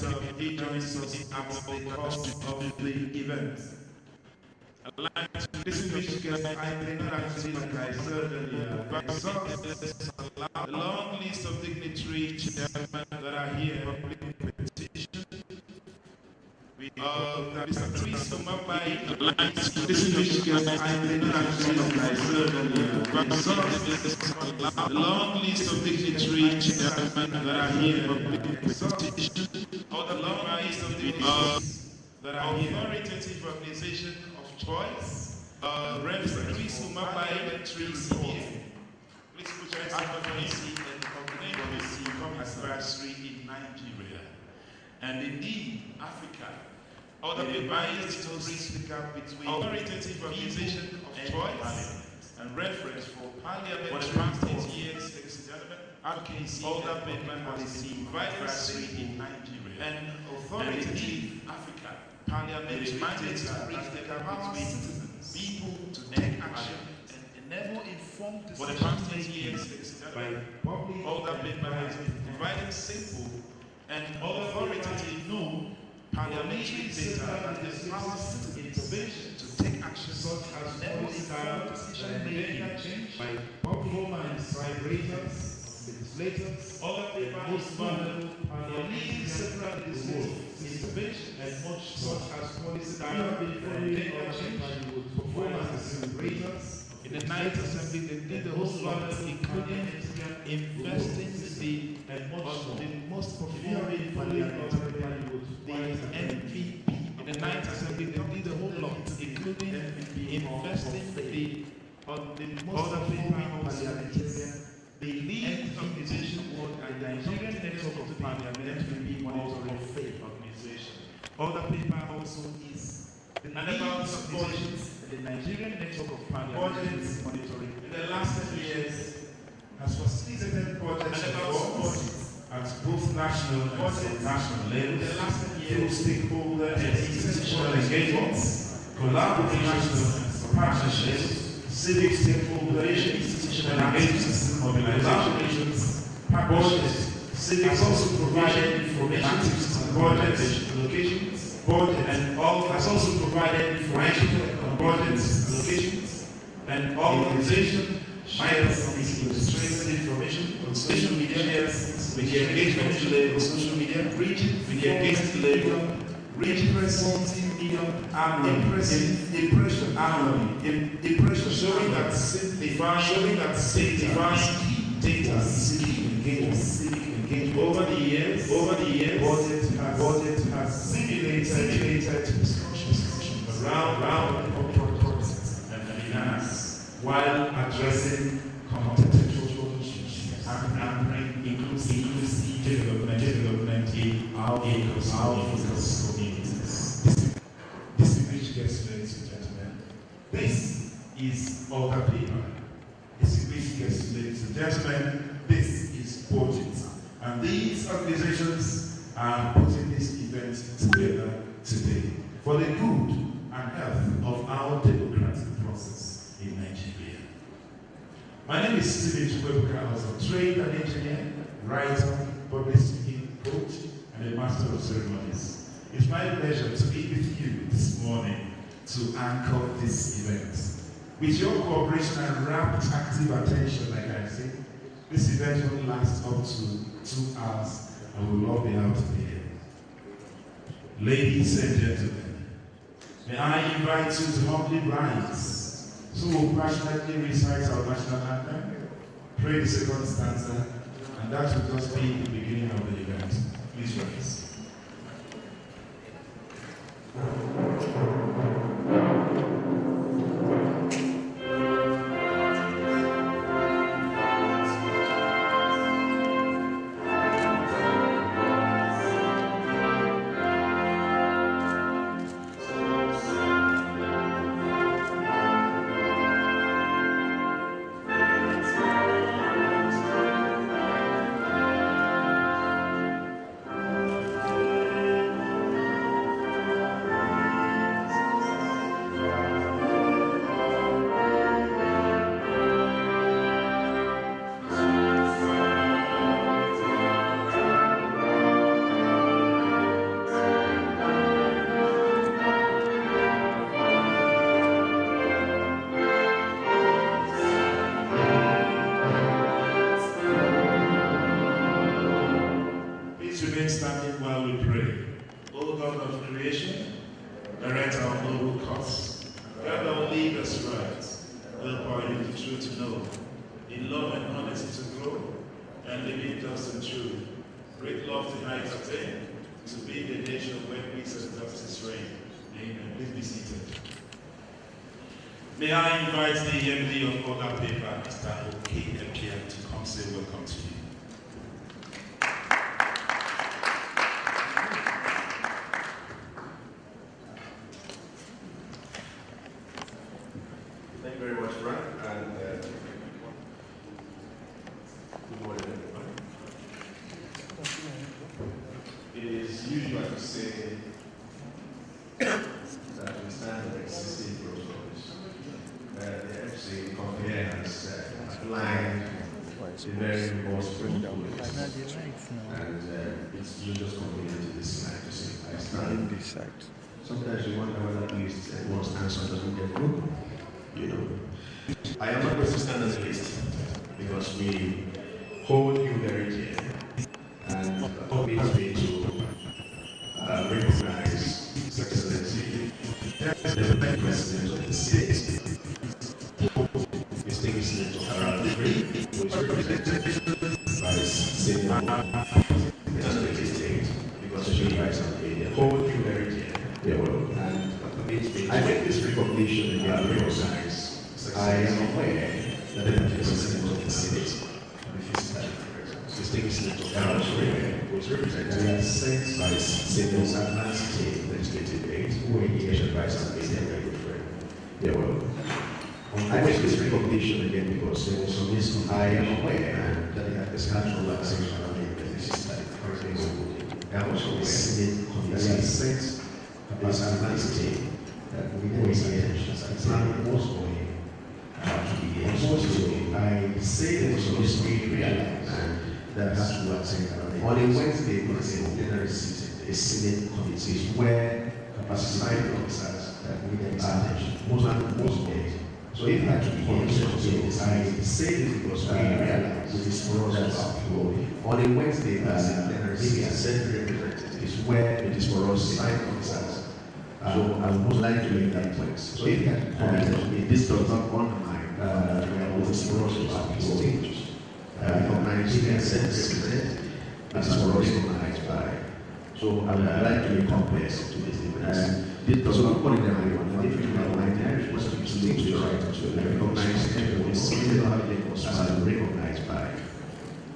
Director, he joins us at the cost of the event. I'd like to distinguish guests I did not actually, like I said earlier, but a long list of dignitary chairmen that are here for petition. We have Mr. Chris Omabai. I'd like to distinguish guests I did not actually, like I said earlier, but a long list of dignitary chairmen that are here for petition. The long list of dignitaries that are here. Authoritative organization of choice. Reverend Chris Omabai, Trees here. Please put your hands up for him and the anniversary in Nigeria. And indeed, Africa. Other biased to speaker between authoritative organization of choice and reference for parliament for the past 8 years, ladies and gentlemen. RKC, older paper has been anniversary in Nigeria. And authoritative Africa. Parliament mandate to bridge the gap between citizens, people to take action and enable informed decisions for the past 8 years by public. Older paper has been providing simple and authoritative parliamentary data that empowers citizen intervention to take action such as enable informed decision making by performance vibrators. Legislators, other paper most vulnerable, leading several legislative intervention and much such as policy dialogue and data change, performance accelerators. In the Ninth Assembly, they did the whole vulnerable, including investing and much the most performing parliamentary the MVP. In the Ninth Assembly, they did the whole lot, including investing on the most performing parliamentarian. The lead organization was the Nigerian Network of Parliamentary Monitoring Faith Organization. Other paper also is the about organizations, the Nigerian Network of Parliamentary Monitoring. In the last 10 years, has facilitated projects at both national and subnational levels, through stakeholder and institutional engagements, collaborations and partnerships, civic stakeholder institutional engagements, mobilizations, budgets. Civic has also provided information on budget allocations, and all has also provided information on budget allocations, and organization shares illustrated information on social media, with the engagement level, social media, region, with the engagement level, impressing impression annually, showing that simplifying key data is key engagement. Over the years, budget has simulated discussions around public policies and finance while addressing competitive social issues and inclusive development in our focus communities. Distinguished guests, ladies and gentlemen, this is Alter Paper. Distinguished guests, ladies and gentlemen, this is BudgIT. And these organizations are putting this event together today for the good and health of our democratic process in Nigeria. My name is Stephen Chukwuebuka. I was a trained an engineer, writer, public speaking coach, and a master of ceremonies. It's my pleasure to be with you this morning to anchor this event. With your cooperation and rapt active attention, like I say, this event will last up to 2 hours and we'll all be out of here. Ladies and gentlemen, may I invite you to humbly rise so we'll passionately recite our national anthem, pray the second stanza, and that will just be the beginning of the event. Please rise. standing while we pray. O God of creation, direct our noble cause. Guide our leaders right. Help our youth the truth to know. In love and honesty to grow. And living just and true. Great love to heights attain. To be the nation where peace and justice reign. Amen. Please be seated. May I invite the MD of Other Paper, Mr. OKMPM, to come say welcome to you. Thank you very much, Frank, and good morning, everyone. It is usual to say that we stand on existing protocols. The FC company has applied the very most protocols, and it's just convenient to this slide to say I stand. Sometimes you wonder whether at least one's answer doesn't get broken. You know, I am not going to stand on the list because we hold you very dear, and all we have been to recognize His Excellency, the President of the state, Distinguished Senator Harold Free, who is represented by Senior National State, because she writes on media. Hold you very dear. Yeah, well, and I make this recognition again because I am aware that the President of the state, Distinguished Senator Harold Free, who is represented by Senior National State Legislative Aid, who engaged advice on media very good friend. Yeah, well, I make this recognition again because there was some reason I am aware that the natural taxation of the system. I am also aware that the sense capacity that we always plan was going to be also I say that so this we realize that has to attend on a Wednesday because in plenary season a Senate committee where capacity officers that we then most days. So if I to be here, I say this because we realize it is for us on a Wednesday as in plenary season is where it is for us to officers. So I would most like to make that point. So if this does not undermine what is for us about stages, recognizing and represent, this is for us recognized by. So I would like to be complex to this event. This does not call it everyone. If you are my marriage was to be to right to recognize everyone as recognized by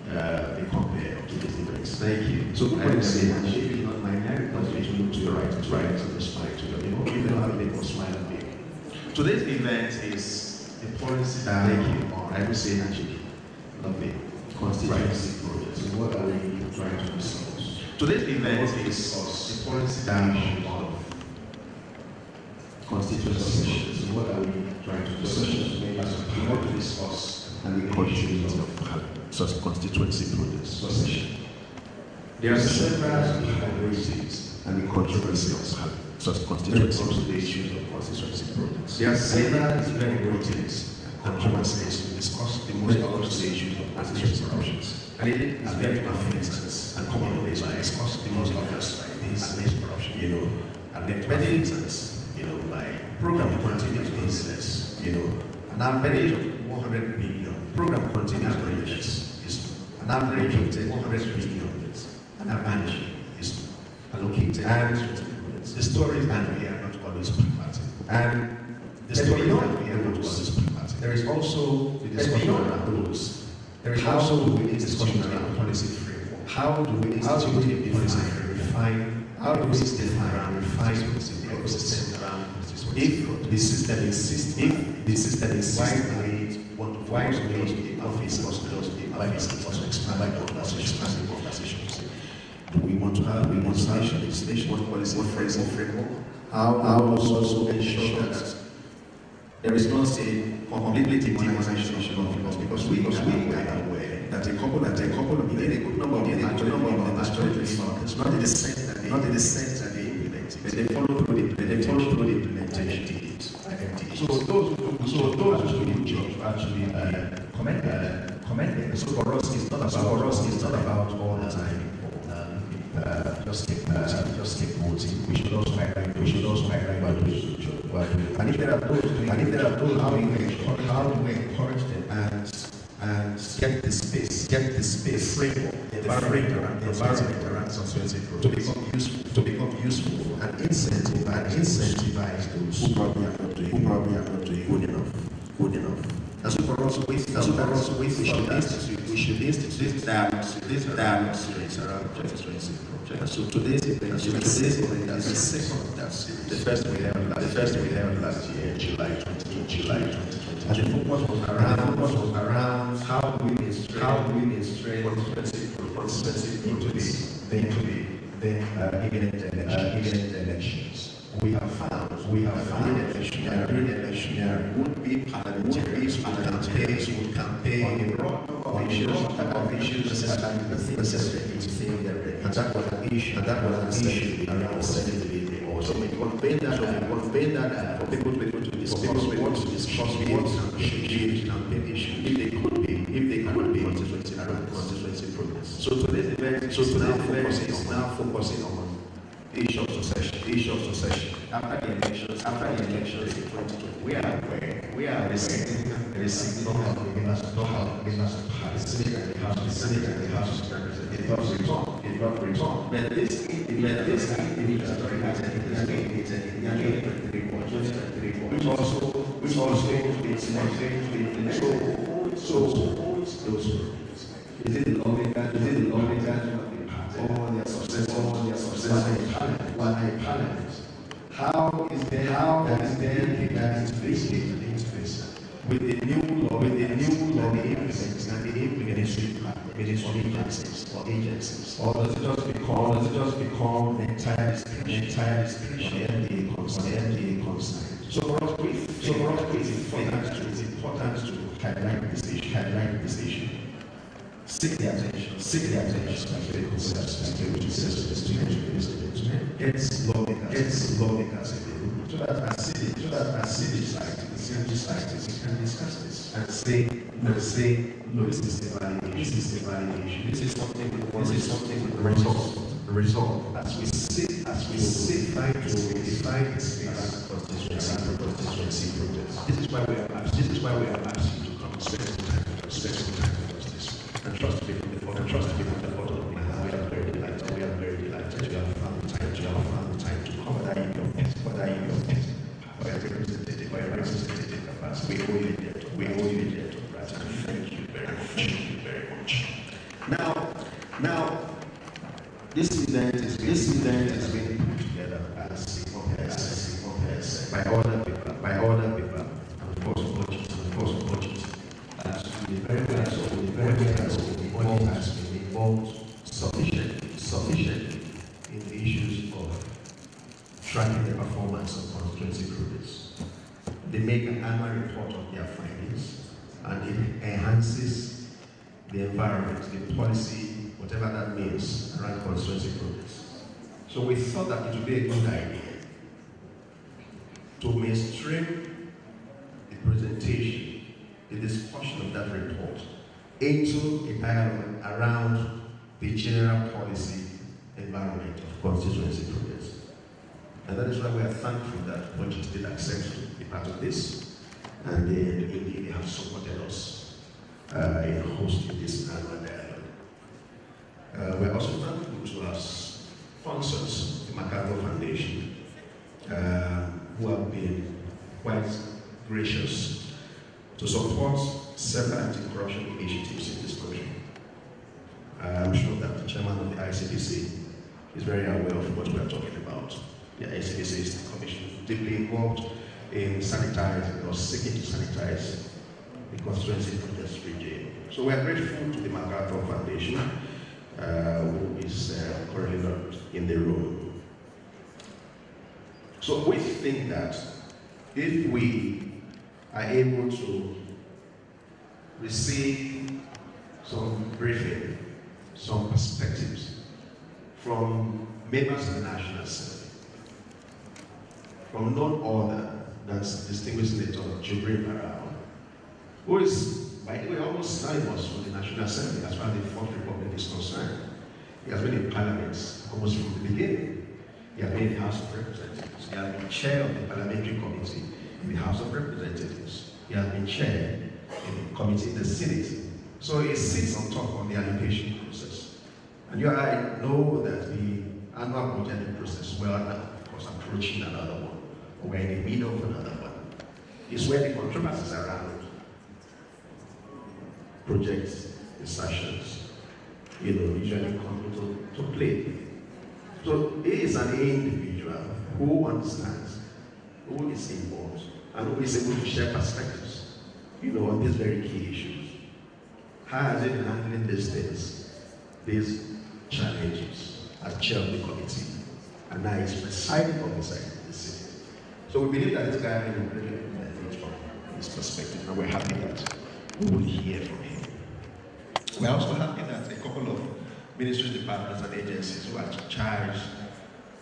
the compare to this event. Thank you. So I would say that if you are not my marriage, you look to your right to the spine to your people. Even though I make smile at me. Today's event is a policy dialogue on I would say actually lovely constituency projects. So what are we trying to resolve? Today's event is a policy dialogue on constituency sessions. So what are we trying to discuss? We want to discuss and the conditions of such constituency projects. There are several priorities and the controversy of such constituency to the issues of constituency projects. There are several priorities and controversies to discuss the most obvious issues of constituency projects. And it is very offensive and commonplace to discuss the most obvious like this corruption, and then many instances, like program continuous business, an average of 100 billion. Program continuous projects is an average of 100 billion. An average is allocated. And the stories that we are not always pragmatic. And the stories that we are not always pragmatic. There is also the discussion around rules. There is also the discussion around policy framework. How do we institute a policy framework? How do we define and refine the ecosystem around if the system exists? If the system is why we want to find the office hospitals, why we want to expand the conversations. Do we want to have legislation, what policy framework? How also ensure that there is not a completely demonization of laws, because we are aware that a couple of a good number of them actually it's not in the sense that they implement it, but they follow through the implementation. So those who do a good job actually commended. So for us it's not about all the time just keep voting. We should also highlight BudgIT. And if there are those, how do we encourage them and get the space, framework, the environment around constituency to become useful and incentivize those who probably are not doing good enough. And so for us, we should institute this dialogue series around 2020 project. And so today's event is the second of that series. The first we held last year in July 2020. And the focus was around how do we illustrate constituency into the imminent elections. We have found during the election would-be parliamentarians would campaign on a broad number of issues necessary to think they're ready. And that was an issue around sustainability also. So we conveyed that for people to discuss what campaign issues if they could be around constituency progress. So today's event is now focusing on issue of succession. After the elections in 2020, we are receiving the Senate and the House of Representatives. It got returned. But this individual has an report, which also those programs. Is it the only judgment of the party? All their success in parliament. How is there interface with the new law, and the implementation agencies, or does it just become entirely MDA concern? So for us, it's important to highlight this issue. Seek the attention of the gets lawmakers so that as civic scientists can discuss this and say, no, this is the validation. This is something we resolve as we sit trying to define the space constituency projects. This is why we have asked you to come spend some time with us. And trust me from the bottom of my heart, we are very delighted. You have found the time to come, whether in your text, or your representative capacity. We owe you a debt of gratitude. Thank you very much. Now, this event is being put together as by other people, and of course budget. The money has been involved sufficiently in the issues of tracking the performance of constituency projects. They make an annual report of their findings, and it enhances the environment, the policy, whatever that means, around constituency projects. So we thought that it would be a good idea to mainstream the presentation, the discussion of that report into a dialogue around the general policy environment of constituency projects. And that is why we are thankful that BudgIT did accept to be part of this, and they have supported us in hosting this annual dialogue. We are also thankful to our sponsors, the MacArthur Foundation, who have been quite gracious to support several anti-corruption initiatives in this country. I'm sure that the chairman of the ICBC is very aware of what we are talking about. The ICBC is the commission deeply involved in sanitizing or seeking to sanitize the constituency projects regime. So we are grateful to the MacArthur Foundation, who is currently not in the room. So we think that if we are able to receive some briefing, some perspectives from members of the National Assembly, from none other than distinguished Senator Jubril Barao, who is, by the way, almost 9 months from the National Assembly as far as the Fourth Republic is concerned. He has been in Parliament almost from the beginning. He has been in the House of Representatives. He has been chair of the Parliamentary Committee in the House of Representatives. He has been chair in the committee in the Senate. So he sits on top of the allocation process. And you and I know that the annual budgeting process, well now, of course, approaching another one, or we're in the middle of another one, is where the controversies around projects, insertions, usually come to play. So he is an individual who understands, who is involved, and who is able to share perspectives, on these very key issues. How has he been handling these things, these challenges, as chair of the committee, and now he's presiding officer in the city. So we believe that this guy will really benefit from his perspective, and we're happy that we will hear from him. We're also happy that a couple of ministries, departments, and agencies who are charged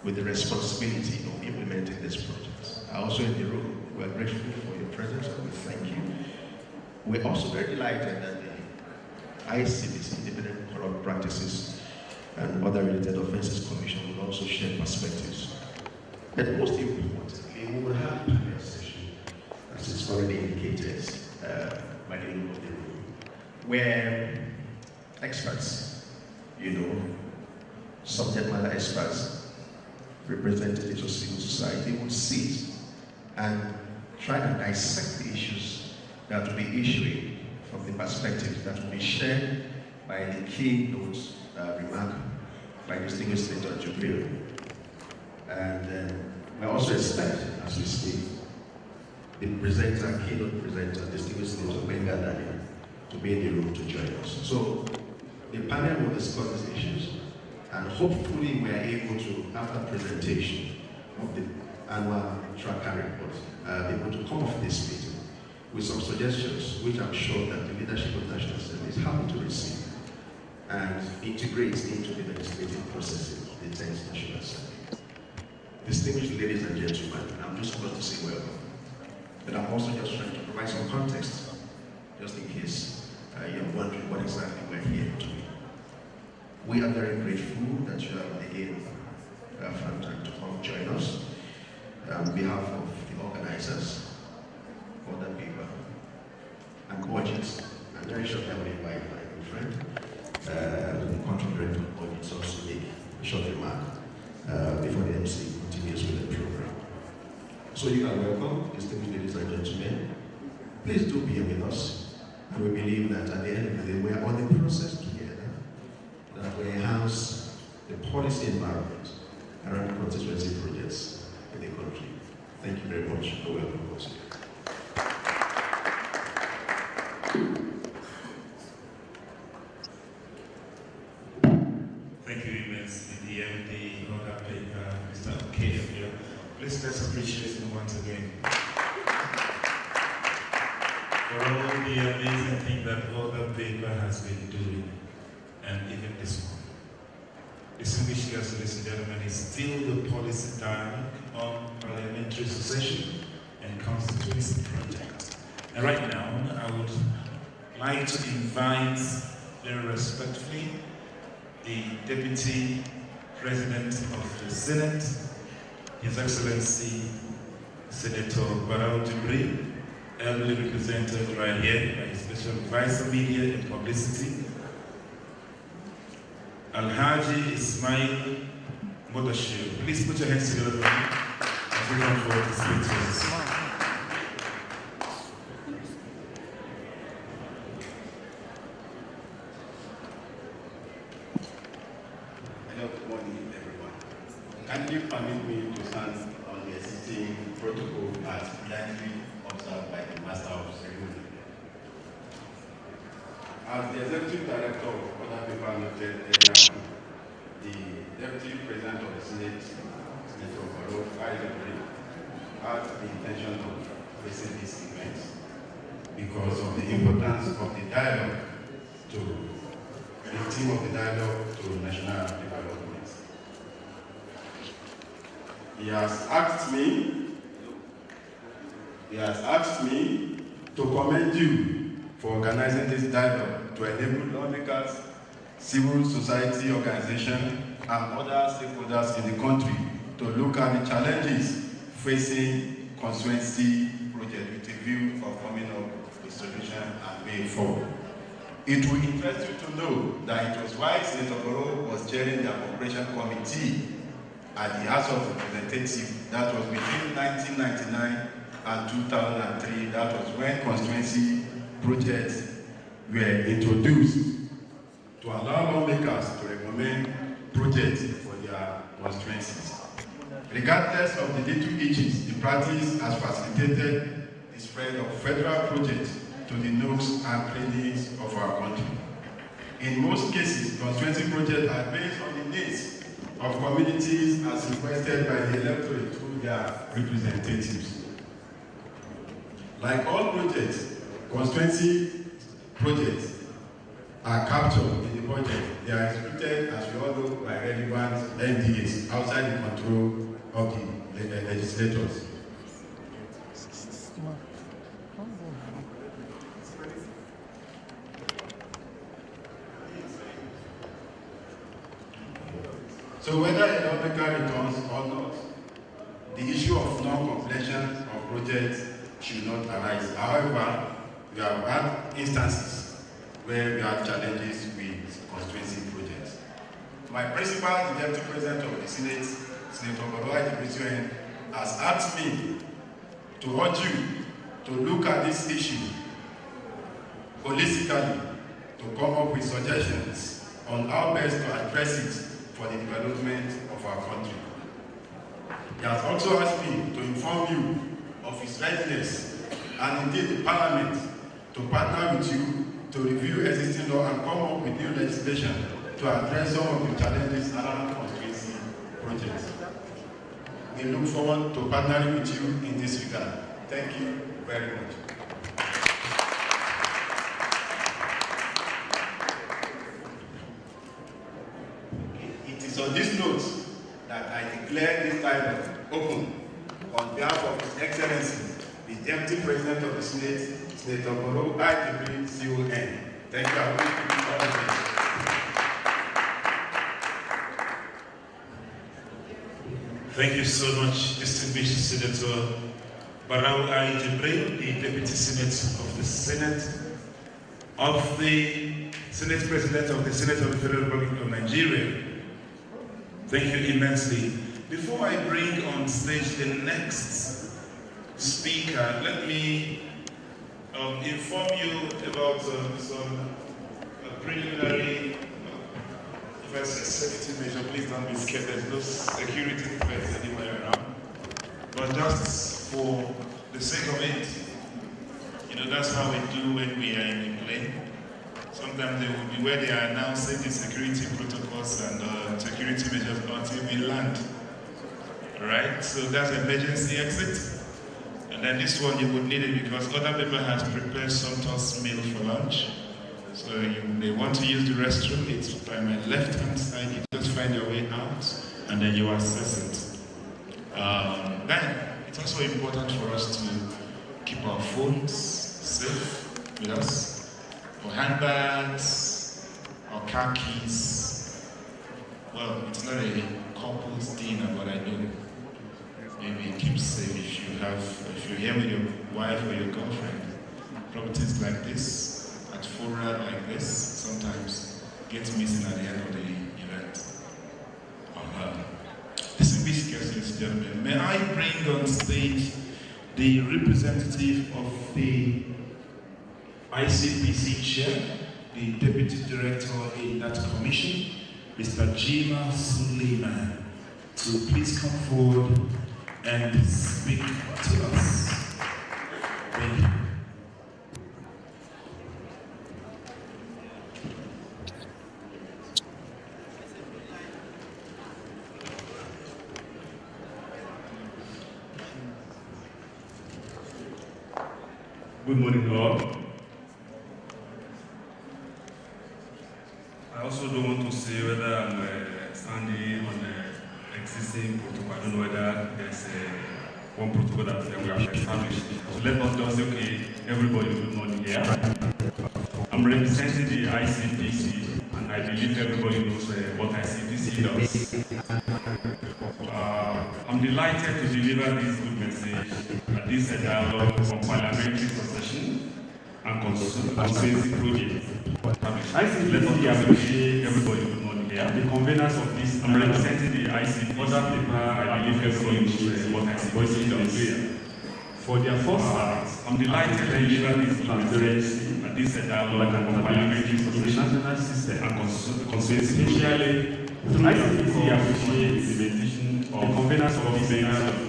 with the responsibility of implementing this project are also in the room. We're grateful for your presence and we thank you. We're also very delighted that the ICBC, Independent Corrupt Practices and Other Related Offences Commission, will also share perspectives. And most importantly, we will have a panel session, as it's already indicated by the name of the room, where experts, subject matter experts, representatives of civil society will sit and try to dissect the issues that will be issuing from the perspectives that will be shared by the keynote remark by distinguished Senator Jubril. And we also expect, as we speak, the presenter, keynote presenter, distinguished Senator Benga Daniel, to be in the room to join us. So the panel will discuss these issues, and hopefully we are able to, after presentation of the annual tracker report, be able to come off this meeting with some suggestions, which I'm sure that the leadership of the National Assembly is happy to receive and integrate into the legislative processes of the 10th National Assembly. Distinguished ladies and gentlemen, I'm just supposed to say welcome, but I'm also just trying to provide some context, just in case you're wondering what exactly we're here to do. We are very grateful that you have again found time to come join us. On behalf of the organizers, other people, and BudgIT, I'm very sure that we invite my good friend, the country director of BudgIT, to also make a short remark before the MC continues with the program. So you are welcome, distinguished ladies and gentlemen. Please do be here with us, and we believe that at the end of the day, we are on the process together that will enhance the policy environment around constituency projects in the country. Thank you very much. You're welcome once again. Thank you, Ms. The MD, Roda Baker, Mr. KF. Please let's appreciate him once again for all the amazing thing that Roda Baker has been doing, and even this one. Distinguished guests, ladies and gentlemen, is still the policy dialogue on parliamentary succession and constituency project. And right now, I would like to invite very respectfully the Deputy President of the Senate, His Excellency Senator Barao Jibril, ably represented right here by his Special Advisor Media and Publicity, Alhaji Ismail Modashir. Please put your hands together for me as we come forward to speak to us. Hello, good morning, everyone. Kindly permit me to stand on the existing protocol as blindly observed by the Master of Ceremony. As the Executive Director of Other Paper noted earlier, the Deputy President of the Senate, Senator Barao had the intention of facing this event because of the importance of the dialogue to the theme of the dialogue to national development. He has asked me to commend you for organizing this dialogue to enable lawmakers, civil society organizations, and other stakeholders in the country to look at the challenges facing constituency project with a view of coming up with solution and way forward. It will interest you to know that it was while Senator Boro was chairing the appropriation committee at the House of Representatives, that was between 1999 and 2003, that was when constituency projects were introduced to allow lawmakers to recommend projects for their constituencies. Regardless of the little hitches, the practice has facilitated the spread of federal projects to the nooks and crannies of our country. In most cases, constituency projects are based on the needs of communities as requested by the electorate through their representatives. Like all projects, constituency projects are captured in the budget. They are executed, as we all know, by relevant NDAs outside the control of the legislators. So whether a lawmaker returns or not, the issue of non-completion of projects should not arise. However, we have had instances where we have challenges with constituency projects. My principal, the Deputy President of the Senate, Senator BudgIT, has asked me to urge you to look at this issue holistically, to come up with suggestions on how best to address it for the development of our country. He has also asked me to inform you of his readiness and indeed the Parliament to partner with you to review existing law and come up with new legislation to address some of the challenges around constituency projects. We look forward to partnering with you in this regard. Thank you very much. It is on this note that I declare this dialogue open on behalf of His Excellency, the Deputy President of the Senate, Senator Boro I.T.B. CON. Thank you. Thank you so much, distinguished Senator Barau I. Jibril, the Deputy Senate of the Senate, of the Senate President of the Senate of the Federal Republic of Nigeria. Thank you immensely. Before I bring on stage the next speaker, let me inform you about some preliminary if I say safety measure, please don't be scared. There's no security threats anywhere around. But just for the sake of it, you know, that's how we do when we are in a plane. Sometimes they will be where they are announcing the security protocols and security measures until we land. Alright, so that's emergency exit. And then this one you would need it because other people have prepared some toast meal for lunch. So you may want to use the restroom, it's by my left-hand side, you just find your way out, and then you access it. Then, it's also important for us to keep our phones safe with us, our handbags, our car keys. Well, it's not a couple's dinner, but I know maybe keep safe if you're here with your wife or your girlfriend. Properties like this, at fora like this, sometimes gets missing at the end of the event. Distinguished guests, ladies and gentlemen, may I bring on stage the representative of the ICPC chair, the deputy director in that commission, Mr. Jima Suleiman, to please come forward and speak to us. Thank you. Good morning, all. I also don't want to say whether I'm standing on the existing protocol. I don't know whether there's one protocol that we have established. So let us just say, okay, everybody, good morning here. I'm representing the ICPC, and I believe everybody knows what ICPC does. I'm delighted to deliver this good message at this dialogue on parliamentary succession and constituency projects. ICPC appreciate everybody who knows here. The conveners of this, I'm representing the ICPC. Other paper, I believe everybody knows what ICPC does. For their foresight, I'm delighted to deliver this transparency at this dialogue on parliamentary succession national system and constituency, especially through ICPC appreciates the mediation of the conveners of this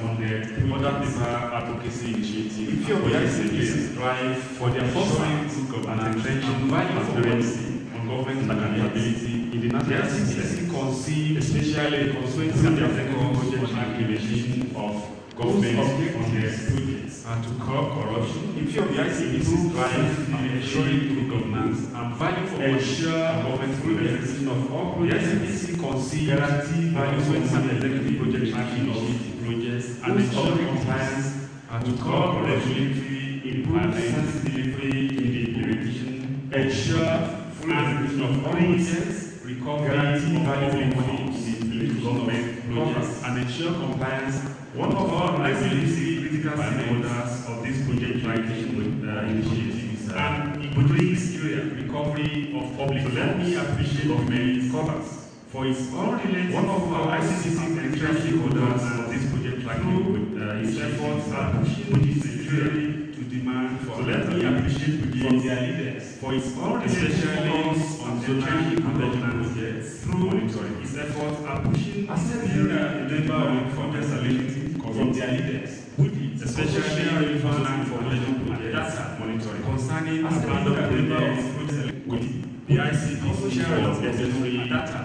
on the other paper advocacy initiative. If your ICPC strive for their foresight and attention transparency on government accountability in the national system, conceive especially constituency and executive project implementation of government on their projects and to curb corruption. If your ICPC strive in ensuring good governance and value for ensure government implementation of all projects, the ICPC conceive guarantee value for executive project tracking initiative projects and ensure compliance and to curb regulatory improve delivery in the implementation, ensure full execution of all projects, guarantee value for money in government projects and ensure compliance. One of our ICPC critical stakeholders of this project transition initiative is increased recovery of public. So let me appreciate government covers for its unrelated. One of our ICPC critical stakeholders of this project transition his efforts are pushing security to demand for. So let me appreciate from their leaders for its unrelated focus on security governance projects through monitoring. His efforts are pushing accepting the member of congress from their leaders, especially relevant for data monitoring concerning abandoned projects. The ICPC share of necessary data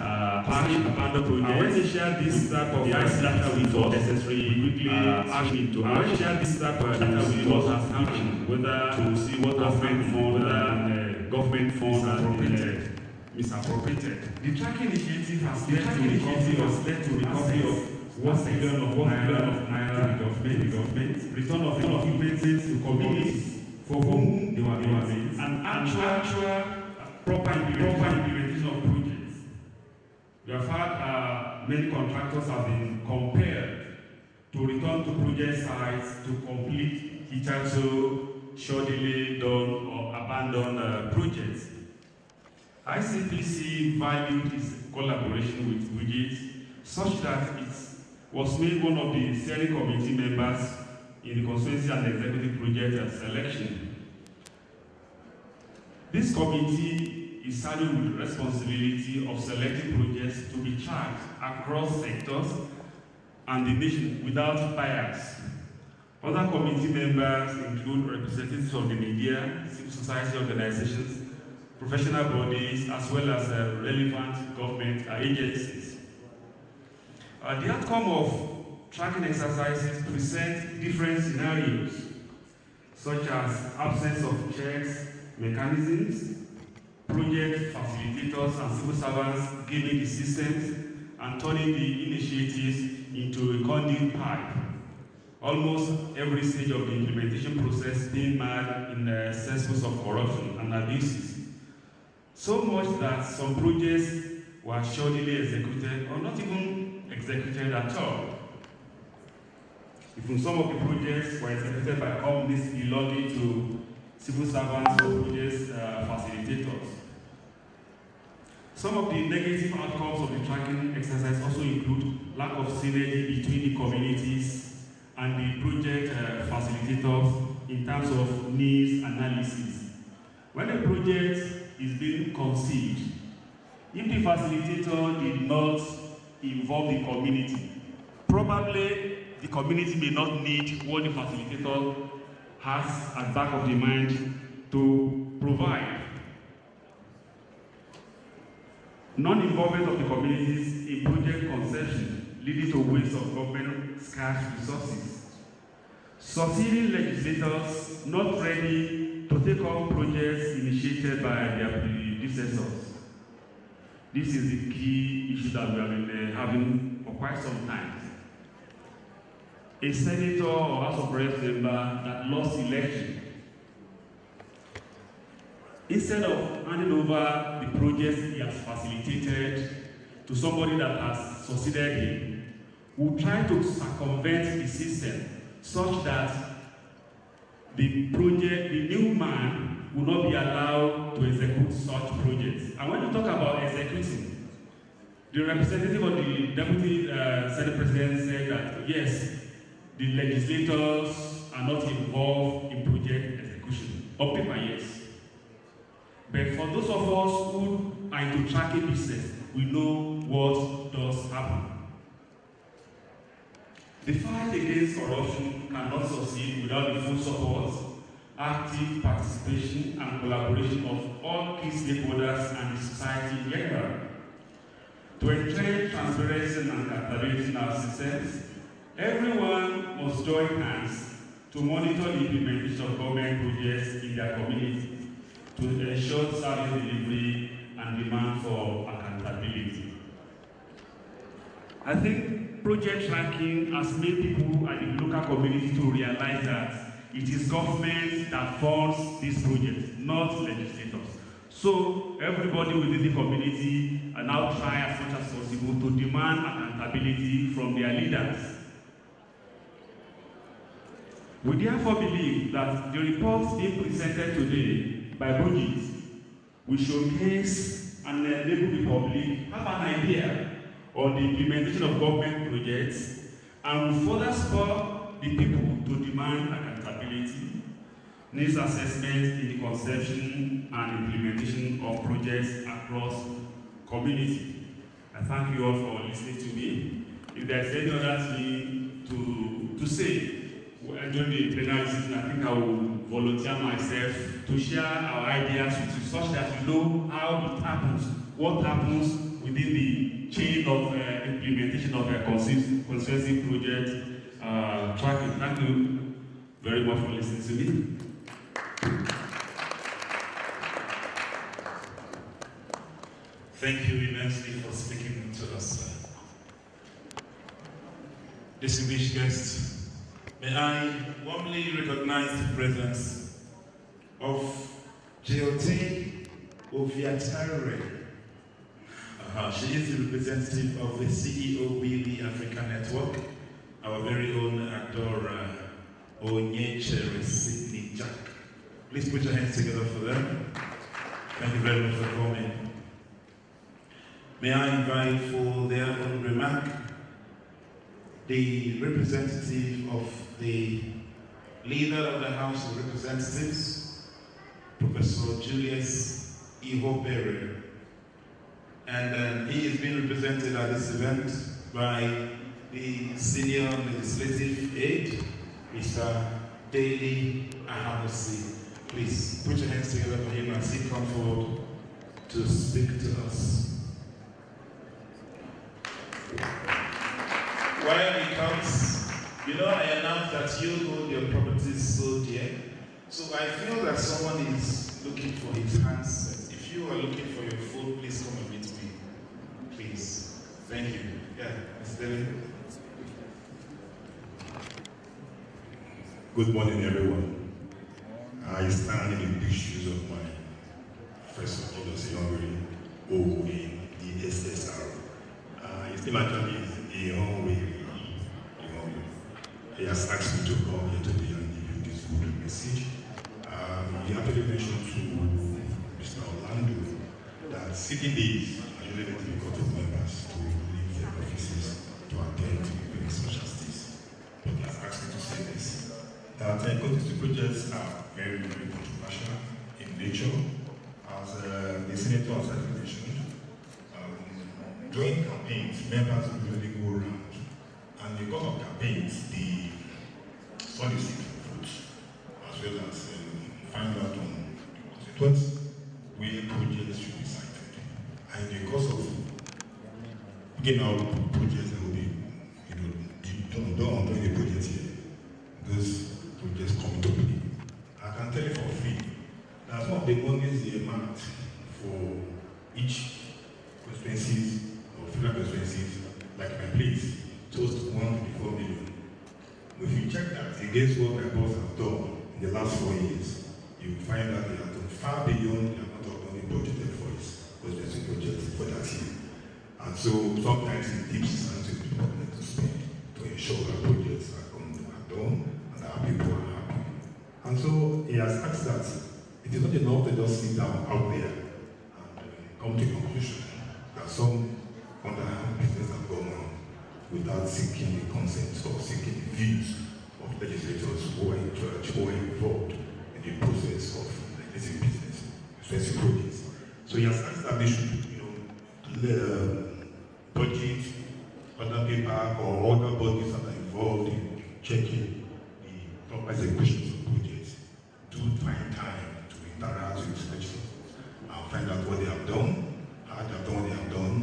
abandoned projects. When they share this type of data with us, necessary quickly action to when they share this type of data with us, action whether to see what government fund, whether government funds are misappropriated. The tracking initiative has led to recovery of 1 billion of naira government, return of payments to communities for whom they were made, and actual proper implementation of projects. We have had many contractors have been compelled to return to project sites to complete hitherto shoddily done or abandoned projects. ICPC valued its collaboration with BudgIT such that it was made one of the steering committee members in the constituency and executive project selection. This committee is saddled with the responsibility of selecting projects to be tracked across sectors and the nation without bias. Other committee members include representatives of the media, civil society organizations, professional bodies, as well as relevant government agencies. The outcome of tracking exercises present different scenarios, such as absence of checks, mechanisms, project facilitators and civil servants giving the systems and turning the initiatives into a conduit pipe. Almost every stage of the implementation process being marred in cesspools of corruption and abuses. So much that some projects were shoddily executed or not even executed at all. Even some of the projects were executed by companies belonging to civil servants or project facilitators. Some of the negative outcomes of the tracking exercise also include lack of synergy between the communities and the project facilitators in terms of needs analysis. When a project is being conceived, if the facilitator did not involve the community, probably the community may not need what the facilitator has at back of the mind to provide. Non-involvement of the communities in project conception leading to waste of government scarce resources. Succeeding legislators not ready to take on projects initiated by their predecessors. This is the key issue that we have been having for quite some time. A senator or House of Reps member that lost election, instead instead of handing over the project he has facilitated to somebody that has succeeded him, will try to circumvent the system such that the new man will not be allowed to execute such projects. And when you talk about executing, the representative of the Deputy Senate President said that yes, the legislators are not involved in project execution. On paper, yes. But for those of us who are into tracking business, we know what does happen. The fight against corruption cannot succeed without the full support, active participation, and collaboration of all key stakeholders and the society in general. To entrench transparency and accountability in our systems, everyone must join hands to monitor the implementation of government projects in their community to ensure service delivery and demand for accountability. I think project tracking has made people at the local community to realize that it is government that funds these projects, not legislators. So everybody within the community are now trying as much as possible to demand accountability from their leaders. We therefore believe that the report being presented today by BudgIT will showcase and enable the public have an idea on the implementation of government projects and will further spur the people to demand accountability, needs assessment in the conception and implementation of projects across community. I thank you all for listening to me. If there's any other thing to say during the plenary season, I think I will volunteer myself to share our ideas with you such that you know how it happens, what happens within the chain of implementation of a consensus project tracking. Thank you very much for listening to me. Thank you immensely for speaking to us. Distinguished guests, may I warmly recognize the presence of Jyote Oviatare. She is the representative of the CEO Wheelie Africa Network, our very own actor Onyechere Sidney Jack. Please put your hands together for them. Thank you very much for coming. May I invite for their own remark the representative of the leader of the House of Representatives, Professor Julius Ihobere. And he is being represented at this event by the senior legislative aide, Mr. Daly Ahamosi. Please put your hands together for him as he comes forward to speak to us. While he comes, you know, I announced that you hold your properties so dear. So I feel that someone is looking for his handset. If you are looking for your phone, please come and meet me. Please. Thank you. Yeah, Mr. Daly. Good morning, everyone. I stand in the shoes of my first young in the SSR. His name actually is Ihonwe. He has asked me to come here today and give you this good message. He actually mentioned to Mr. Orlando that city days are usually difficult for members to leave their offices to attend to events such as this. But he has asked me to say this, that constituency projects are very, very controversial in nature. As the Senator has mentioned, during campaigns, members usually go around, and because of campaigns, the policy votes, as well as find out on the constituents where projects should be cited. And because of getting out projects that will be, done during the project here, those projects come to me. I can tell you for free that some of the monies they amount for each constituencies or federal constituencies, like my place, just 1.4 million. If you check that against what my boss has done in the last 4 years, you will find that they have done far beyond the amount amount of money budgeted for his constituency project for that year. And so sometimes it dips into the public to spend to ensure that projects are done and our people are happy. And so he has asked that it is not enough to just sit down out there and come to a conclusion that some underhand business have gone on without seeking the consent or seeking the views of legislators who are in charge, who are involved in the process of legislative business, especially projects. So he has asked that they should, budget, other people or other bodies that are involved in checking the proper execution of projects do find time to interact with legislators and find out what they have done, how they have done what they have done,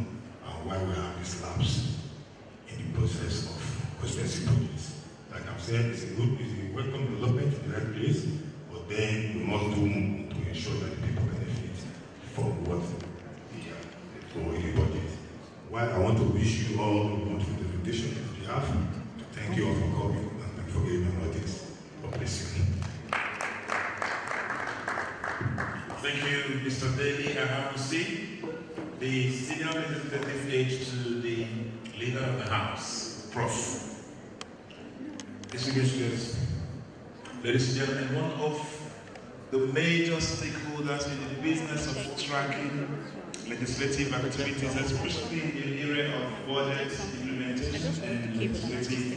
and why we have this lapse in the process of constituency projects. Like I've said, it's a welcome development in the right place, but then we must do more to ensure that the people benefit from what they are for in the budget. While I want to wish you all a wonderful invitation on behalf, thank you all for coming and thank you for giving me notice. God bless you. Thank you, Mr. Daly. I have received the senior legislative aide to the leader of the House, Prof. Distinguished guests, ladies and gentlemen, one of the major stakeholders in the business of tracking legislative activities, especially in the area of budget implementation and legislative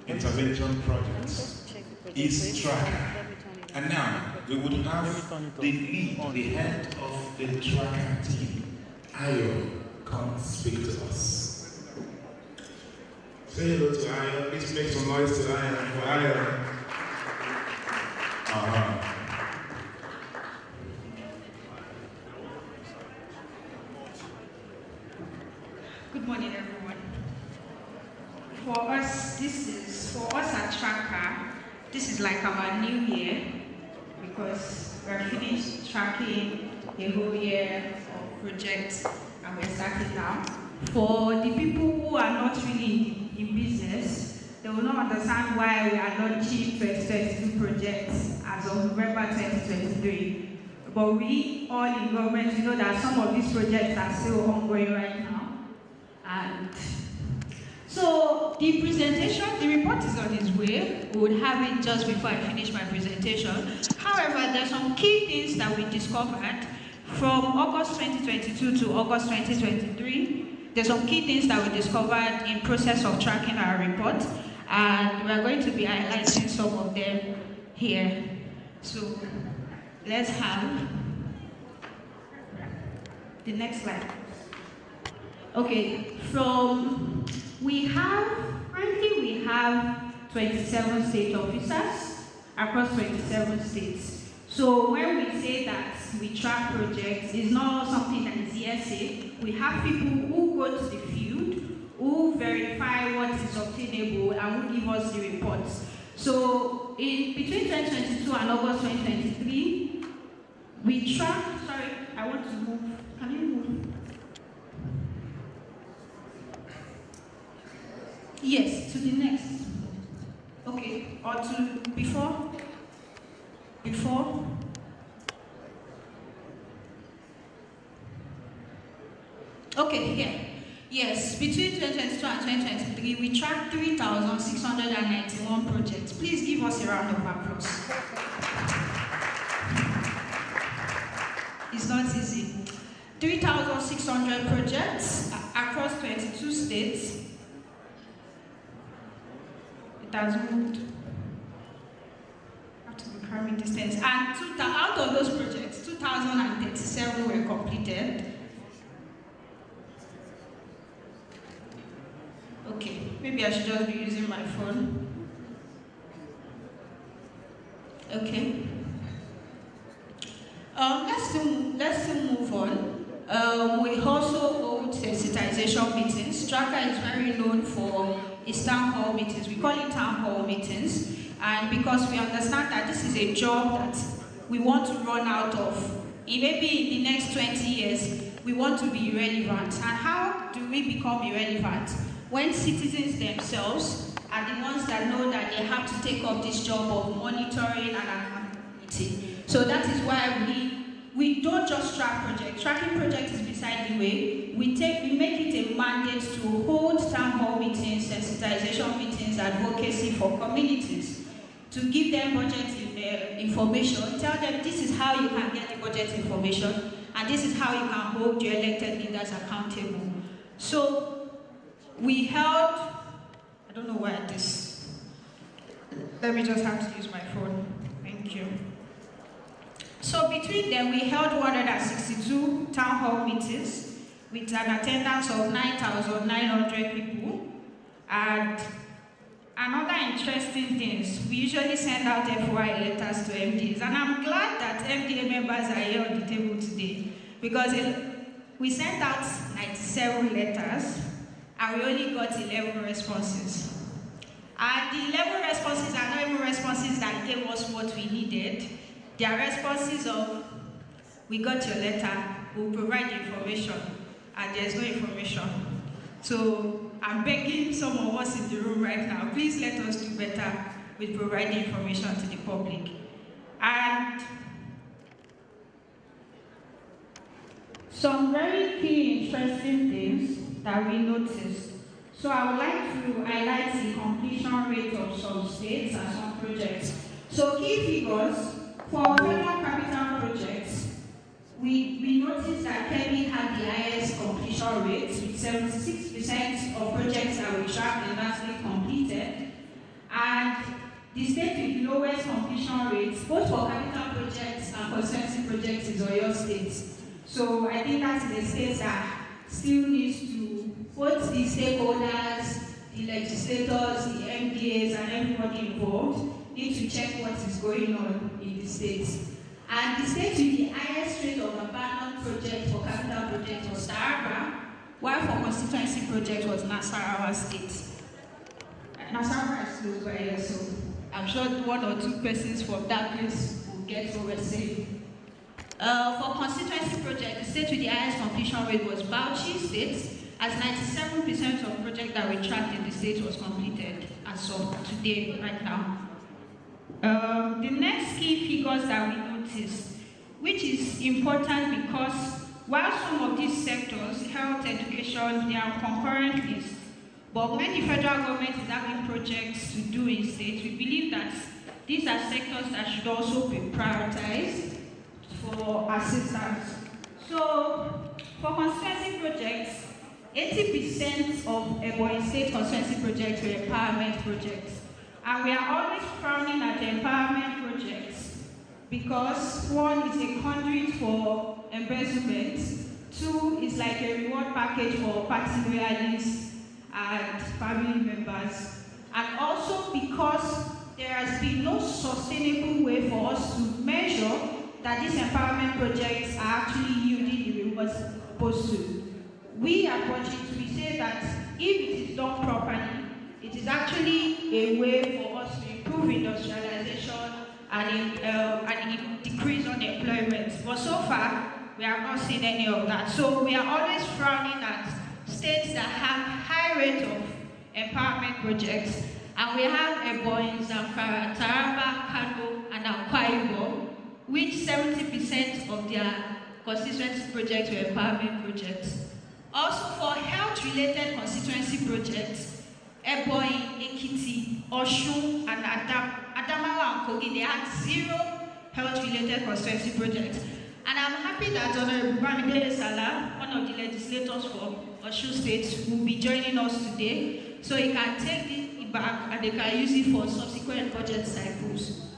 intervention projects, is tracker. And now we would have the lead, the head of the tracker team, Ayo, come speak to us. Say hello to Ayo. Please make some noise to Ayo for Ayo. Good morning, everyone. For us at Tracker, this is like our new year because we're finished tracking a whole year of projects and we're starting now. For the people who are not really in business, they will not understand why we are launching 2022 projects as of November 2023. But we all in government, we know that some of these projects are still ongoing right now. And so the presentation, the report is on its way. We would have it just before I finish my presentation. However, there are some key things that we discovered from August 2022 to August 2023. There's some key things that we discovered in process of tracking our report, and we're going to be highlighting some of them here. So let's have the next slide. Okay, currently we have 27 state officers across 27 states. So when we say that we track projects, it's not something that is hearsay. We have people who go to the field, who verify what is obtainable, and who give us the reports. So between 2022 and August 2023, we track, sorry, I want to move, can you move? Yes, to the next. Okay, or to before. Okay, here. Yes, between 2022 and 2023, we tracked 3,691 projects. Please give us a round of applause. It's not easy. 3,600 projects across 22 states. It has moved. I have to be carrying distance. And out of those projects, 2,037 were completed. Okay, maybe I should just be using my phone. Okay. Let's still move on. We also hold sensitization meetings. Tracker is very known for its town hall meetings. We call it town hall meetings, and because we understand that this is a job that we want to run out of. Maybe in the next 20 years, we want to be relevant. And how do we become irrelevant? When citizens themselves are the ones that know that they have to take up this job of monitoring and accountability. So that is why we we don't just track projects. Tracking projects is beside the way. We make it a mandate to hold town hall meetings, sensitization meetings, advocacy for communities, to give them budget information, tell them this is how you can get the budget information, and this is how you can hold your elected leaders accountable. So we held, I don't know where this, let me just have to use my phone. Thank you. So between them, we held 162 town hall meetings with an attendance of 9,900 people. And another interesting thing is we usually send out FY letters to MDAs. And I'm glad that MDA members are here on the table today, because we sent out 97 letters and we only got 11 responses. And the 11 responses are not even responses that gave us what we needed. They are responses of, we got your letter, we'll provide the information, and there's no information. So I'm begging some of us in the room right now, please let us do better with providing information to the public. And some very key interesting things that we noticed. So I would like to highlight the completion rate of some states and some projects. So key figures. For federal capital projects, we noticed that Kebbi had the highest completion rate, with 76% of projects that we tracked and actually completed. And the state with the lowest completion rates, both for capital projects and consensus projects, is Oyo State. So I think that's the state that still needs to, both the stakeholders, the legislators, the MDAs, and everybody involved, need to check what is going on in the states. And the state with the highest rate of abandoned projects for capital projects was Taraba, while for constituency projects was Nasarawa State. Nasarawa is close by here, so I'm sure one or two persons from that place will get what we're saying. For constituency projects, the state with the highest completion rate was Bauchi State, as 97% of projects that we tracked in the state was completed as of today, right now. The next key figures that we noticed, which is important because while some of these sectors, health, education, they are concurrent lists, but when the federal government is having projects to do in states, we believe that these are sectors that should also be prioritized for assistance. So for constituency projects, 80% of Ebonyi State constituency projects were empowerment projects. And we are always frowning at empowerment projects because one is a conduit for embezzlement, two is like a reward package for party loyalists and family members, and also because there has been no sustainable way for us to measure that these empowerment projects are actually yielding the rewards supposed to. We at BudgIT, we say that if it is done properly, it is actually a way for us to improve industrialization and decrease unemployment. But so far, we have not seen any of that. So we are always frowning at states that have high rate of empowerment projects. And we have Ebonyi, Zamfara, Taraba, Kano, and Akwa Ibom, which 70% of their constituency projects were empowerment projects. Also for health-related constituency projects, Ebonyi, Ekiti, Osun, and Adamawa and Kogi, they had 0 health-related constituency projects. And I'm happy that Honorable Bamidele Salah, one of the legislators for Osun State, will be joining us today, so he can take it back and they can use it for subsequent budget cycles.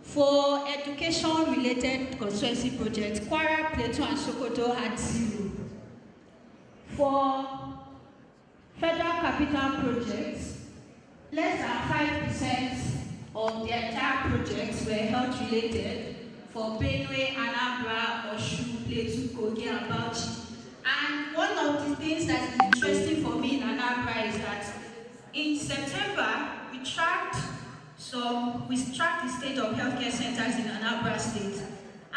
For education-related constituency projects, Kwara, Plateau, and Sokoto had 0. For federal capital projects, less than 5% of the entire projects were health-related for Benue, Anambra, Osun, Plateau, Kogi, and Bauchi. And one of the things that is interesting for me in Anambra is that in September, we tracked the state of healthcare centers in Anambra State.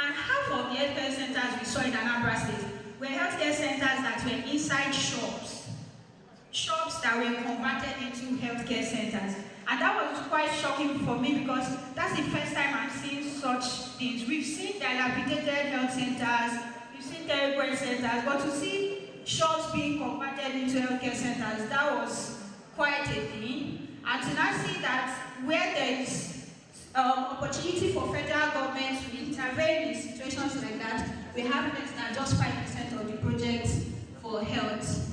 And half of the healthcare centers we saw in Anambra State were healthcare centers that were inside shops that were converted into healthcare centers. And that was quite shocking shocking for me because that's the first time I'm seeing such things. We've seen dilapidated health centers, we've seen terrible centers, but to see shops being converted into healthcare centers, that was quite a thing. And to now see that where there is opportunity for federal government to intervene in situations like that, we have less than just 5% of the projects for health.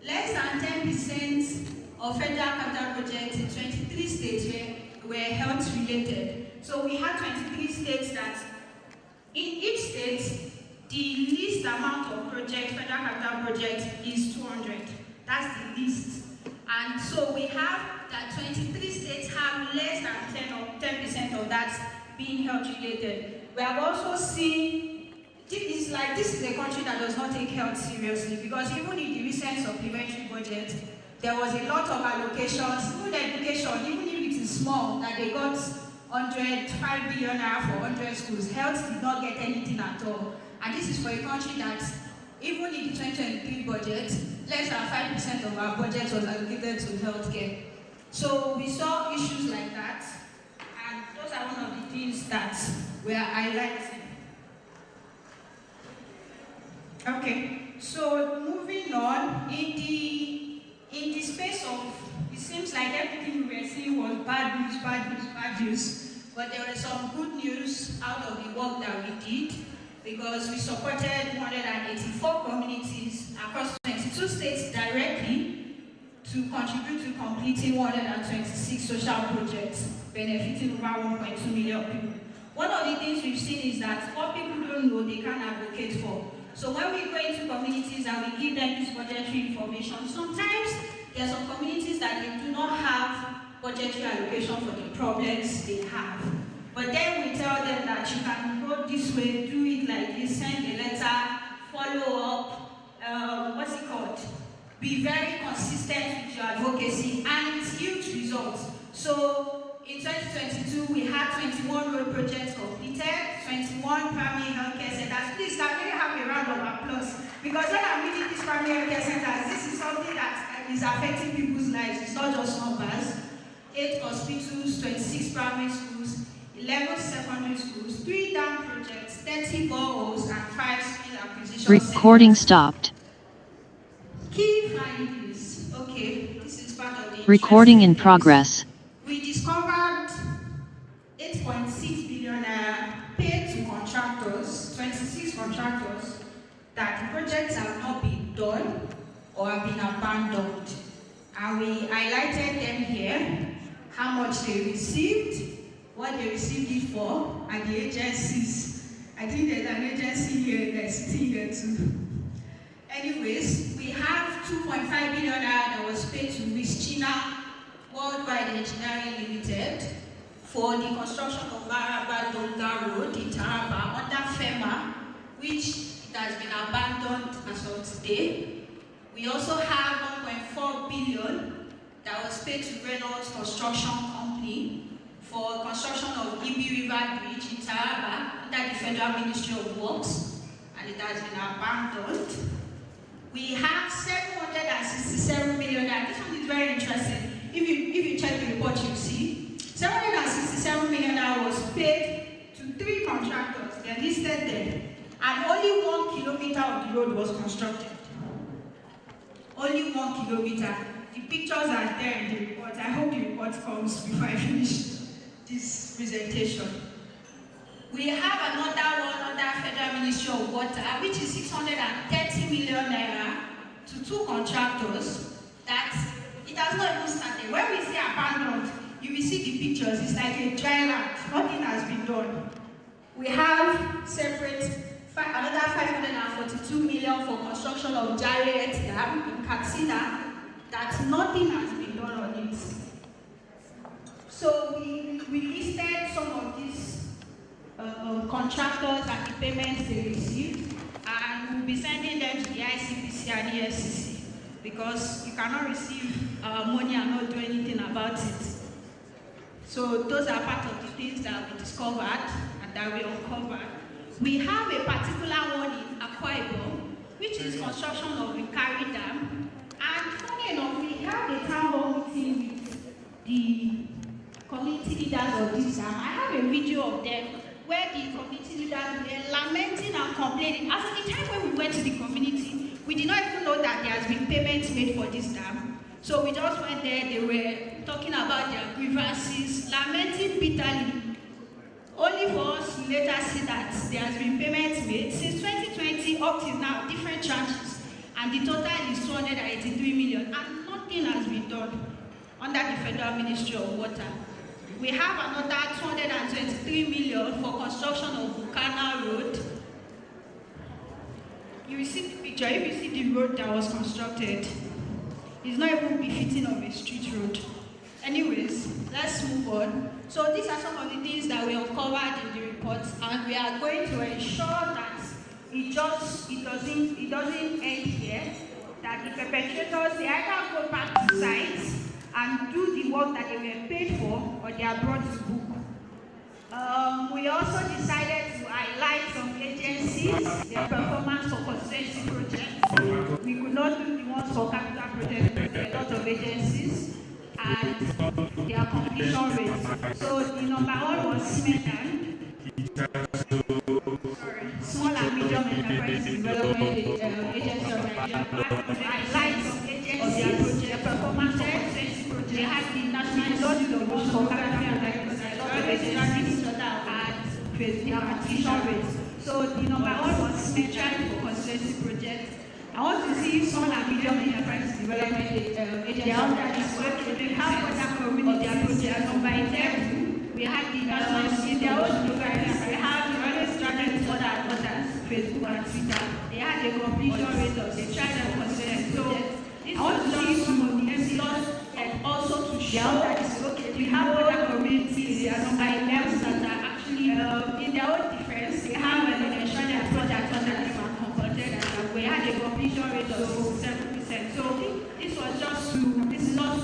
Less than 10% of federal capital projects in 23 states were health related. So we had 23 states that in each state, the least amount of projects, federal capital projects, is 200. That's the least. And so we have that 23 states have less than 10% of that being health related. We have also seen this is a country that does not take health seriously because even in the recent supplementary budget, there was a lot of allocations, even education, even if it is small, that they got 5 billion for 100 schools. Health did not get anything at all. And this is for a country that, even in the 2023 budget, less than 5% of our budget was allocated to healthcare. So we saw issues like that, and those are one of the things that we are highlighting. Okay, so moving on, in the space of, it seems like everything we were seeing was bad news, but there was some good news out of the work that we did, because we supported 184 communities across 22 states directly to contribute to completing 126 social projects benefiting over 1.2 million people. One of the things we've seen is that what people don't know, they can advocate for. So when we go into communities and we give them this budgetary information, sometimes there are some communities that they do not have budgetary allocation for the problems they have. But then we tell them that you can go this way, do it like this, send a letter, follow up, be very consistent with your advocacy, and it yields results. So in 2022, we had 21 road projects completed, 21 primary healthcare centers. Please, can we have a round of applause? Because when I'm reading these primary healthcare centers, this is something that is affecting people's lives. It's not just numbers. 8 hospitals, 26 primary schools, 11 secondary schools, 3 dam projects, 30 boreholes, and 5 skill acquisition Recording centers. stopped. Key findings. Okay, this is part of the Recording in progress. We discovered 8.6 billion paid to contractors, 26 contractors, that the projects have not been done or have been abandoned. And we highlighted them here, how much they received, what they received it for, and the agencies. I think there's an agency here that's sitting here too. Anyways, we have 2.5 billion that was paid to China Worldwide Engineering Limited for the construction of Maraba-Donga Road in Taraba under FEMA, which has been abandoned as of today. We also have 1.4 billion that was paid to Reynolds Construction Company for construction of Ibi River Bridge in Taraba under the Federal Ministry of Works, and it has been abandoned. We have 767 million, and this one is very interesting. If you check the report, you see 767 million was paid to 3 contractors. They are listed there, and only 1 kilometer of the road was constructed. Only 1 kilometer. The pictures are there in the report. I hope the report comes before I finish this presentation. We have another one under Federal Ministry of Water, which is 630 million naira to 2 contractors. That it has not even started. When we say abandoned, you will see the pictures. It's like a dry land. Nothing has been done. We have separate another 542 million for construction of Jariet Dam in Katsina. That nothing has been done on it. So we listed some of these contractors and the payments they received, and we'll be sending them to the ICPC and the EFCC, because you cannot receive money and not do anything about it. So those are part of the things that we discovered and that we uncovered. We have a particular one in Akwa Ibom, which is construction of the Kari Dam. And funny enough, we had a town hall meeting with the community leaders of this dam. I have a video of them where the community leaders were lamenting and complaining. As at the time when we went to the community, we did not even know that there has been payments made for this dam. So we just went there, they were talking about their grievances, lamenting bitterly. Only for us to later see that there has been payments made since 2020 up till now, different tranches, and the total is 283 million, and nothing has been done under the Federal Ministry of Water. We have another 223 million for construction of Bukana Road. You will see the picture. If you see the road that was constructed, it's not even befitting of a street road. Anyways, let's move on. So these are some of the things that we uncovered in the report, and we are going to ensure that it doesn't end here. That the perpetrators, they either go back to sites and do the work that they were paid for, or they are brought to book. We also decided to highlight some agencies, their performance for constituency projects. We could not do the ones for capital projects, but there are a lot of agencies, and their completion rates. So the number one was Subnational, Small and Medium Enterprise Development Agency of Nigeria. Highlight some agencies, their performance for constituency projects. They had the National Innovation for capital projects, a lot of agencies and their completion rates. So the number one was Subnational for constituency projects. I want to see small and medium enterprise development agency. We have other community projects. Number 11, we have the national in their own programs. We have the running strategy for that others, Facebook and Twitter. They had a completion rate of 6%. So I want to see some of the employees and also to show that we have other communities number 11 that are actually in their own defense. They have an insurance project under them and converted, and we had a completion rate of 7%. So this was just to, this is not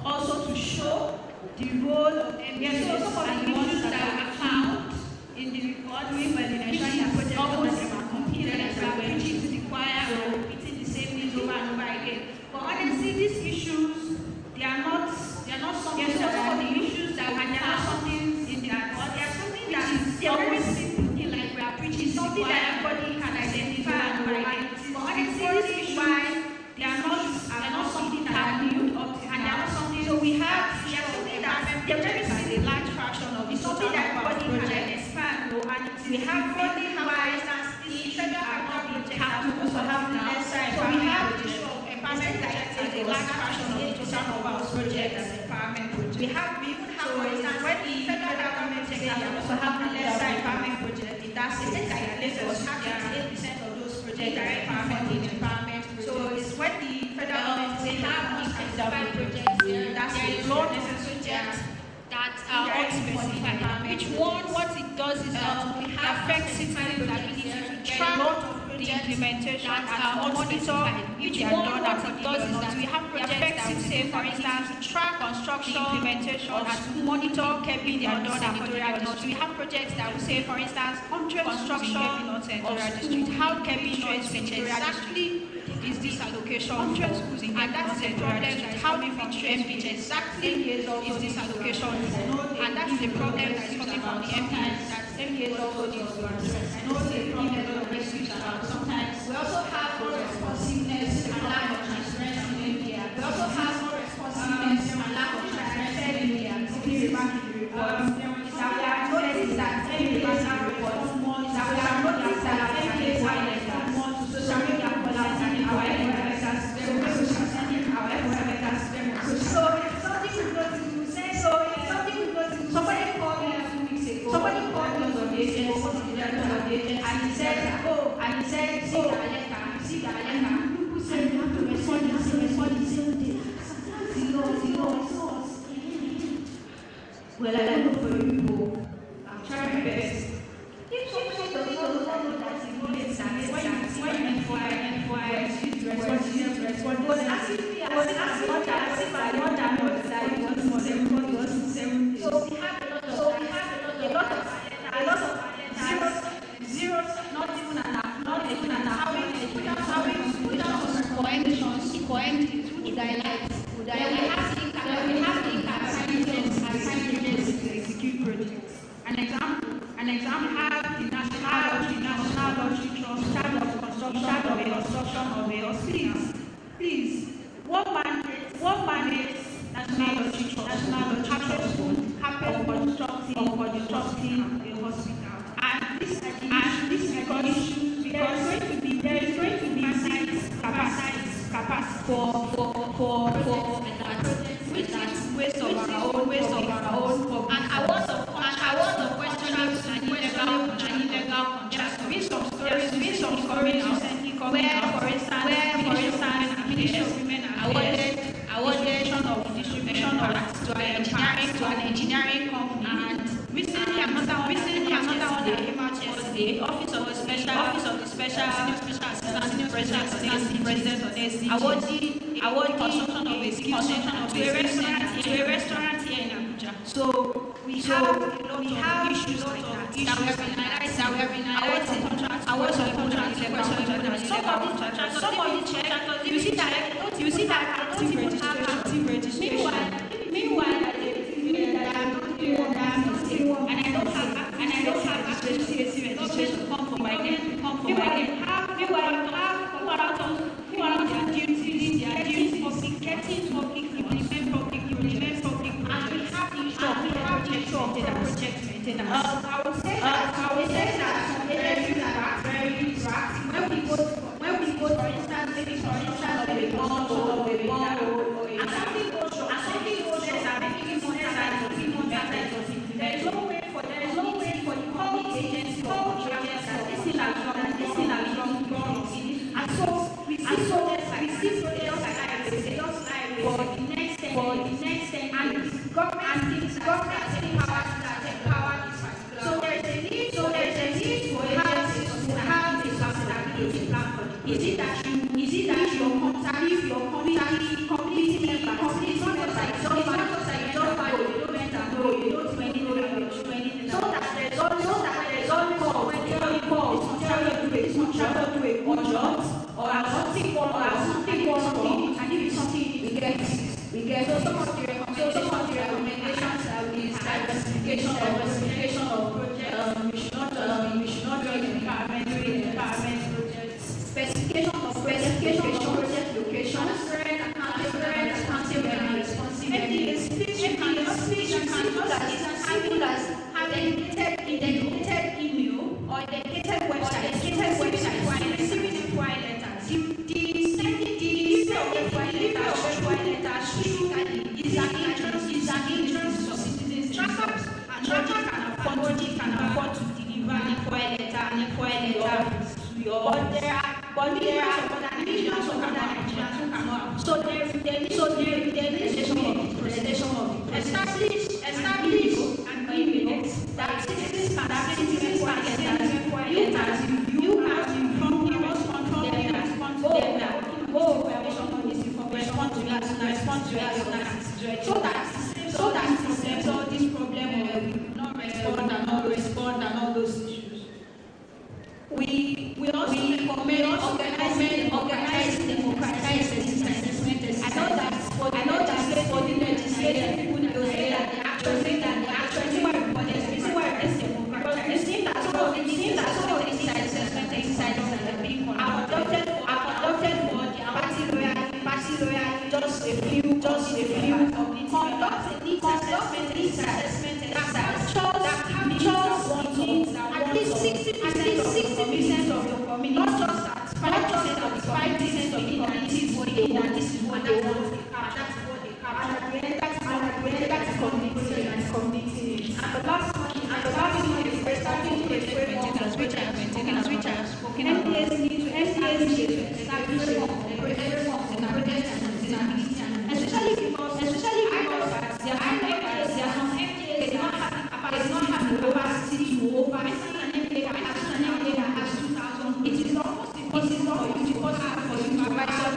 also to show the role of MBS. So some of the issues that are found in the report, when the insurance project almost completed, and we are preaching to the choir or repeating the same things over and over again. But honestly, these issues, they are not something that are the issues that are not something in the report. They are something that is very simple, like we are preaching something that everybody can identify and provide. But honestly, this is why they are not something that are new up to, and they are not something. So we have something that they're very a large fraction of the something that everybody can identify and know. And we have only why the federal government have to also have now. So we have the issue of empowerment that is a large fraction of the total of our project as empowerment project. We even have, for instance, when the federal government says that we also have the lesser empowerment project, in that sense, that Lagos have 58% of those projects that are empowerment. So it's when the federal government says they have 165 projects there, that's a lot of projects that are ultimately which one, what it does is that it affects citizens' ability to track the implementation and monitor which one, what it does is that we have projects that we say, for instance, to track construction, implementation, and to monitor keeping the senatorial district. We have projects that we say, for instance, construction of district, how keeping senatorial district is this allocation, and that is a problem that how we trace exactly is this allocation, and that is the problem that is coming from the MPs that MPs also need to address. I know the problem of issues about sometimes we also have more responsiveness and lack of transparency in India. We also have more responsiveness and lack of transparency in India. If you remember the report, that we have noticed that MPs are reporting more, that we have noticed that MPs are reporting more to social media policies. So it's something we've got to say. So it's something we've got to. Somebody called me a few weeks ago. Somebody called me on the agent, and he said, see the aleka. People said you have to respond the same day. Zero. Well, I don't know for you people. I'm trying my best. If somebody does not know that it's when you inquire, respond. Was asking me, I was asking what I was like, it was 7 days. So we have a lot of zeros, not even enough. How we put out coordinations, which would highlight. Then we have the assignments. constructing a hospital. And this is because there is going to be capacity for that, which is waste of our own. And I want to question an illegal contract. There has been some stories recently where, for instance, women awarded distribution of to an engineering company. And recently another one that came out yesterday, Office of the Special Assistant President on SD awarding construction of a skills center to a restaurant here in Abuja. So we have issues like that we have been awards of contracts. Some of the contractors, you see that active registration. Meanwhile, and I don't have registration form for my name. Who are their duties getting public and we have the issue of the project maintenance. I would say that some areas are very interactive. When we go for instance of a ball and something goes wrong and making more time. There is no way for the public agency that this thing has gone wrong. And so we see projects for the next 10 years. Government taking power this particular. So there is a need for agencies to have a sustainability plan for the. Is it that your community members, it's not just like you don't buy your document and know you don't do anything. So that there's always when they call to tell you to do a good job or something and if it's something we get. So some of the recommendations is diversification of projects. We should not join empowerment projects. Specification of project locations. Accountable and responsibility. Speech and simple as having dedicated email or dedicated website to receiving inquiry letters. The is an interest of citizens. Trackers can afford to deliver an inquiry letter but there are millions of other Nigerians who cannot. So there is presentation of the establish and email that citizens can send inquiry letters. You as you must control them and respond to them. Information on this information respond to it so that it solve this problem of not respond and all those issues. We also organize this assessment. I know that for the legislative people will say that they actually it seems that some of these assessment exercises that are being conducted for the party loyalty, just a few conduct this assessment exercise that captures at least 60% of your community, not just that 5% of the 5% of the community that this is what they want. That's what they capture. That's community. And the last one is establishing a framework which I have spoken about. MPS need to establish a especially because there are some MPS they don't have the capacity to oversee an MPA that has 2,000. It is almost impossible for you to supervisors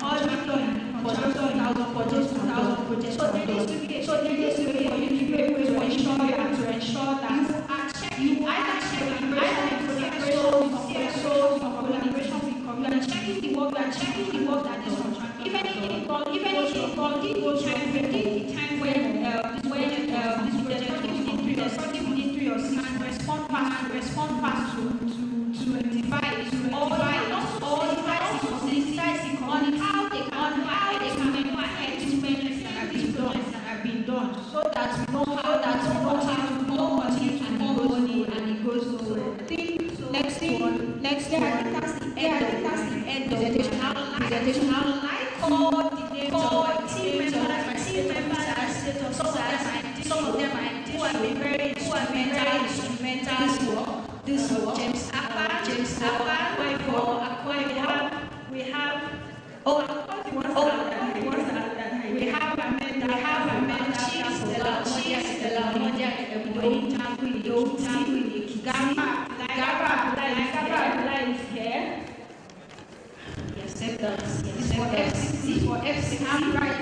all deploying for just 2,000 projects. So there needs to be for you to be able to ensure that you either check checking the work that is on track. Even if it goes wrong, predict the time when this project is into your system and respond fast to rectify it or sensitize the community how they can move ahead to measures that have been done so that we know how to more money and it goes nowhere. I think next one, I think that's the end of the presentation. I would like call the names of my team members and state officers. Some of them are who have been very instrumental this work. James Abba, we have Amanda, Stella, Modia, Gaba is here. FCC for FCC. I'm right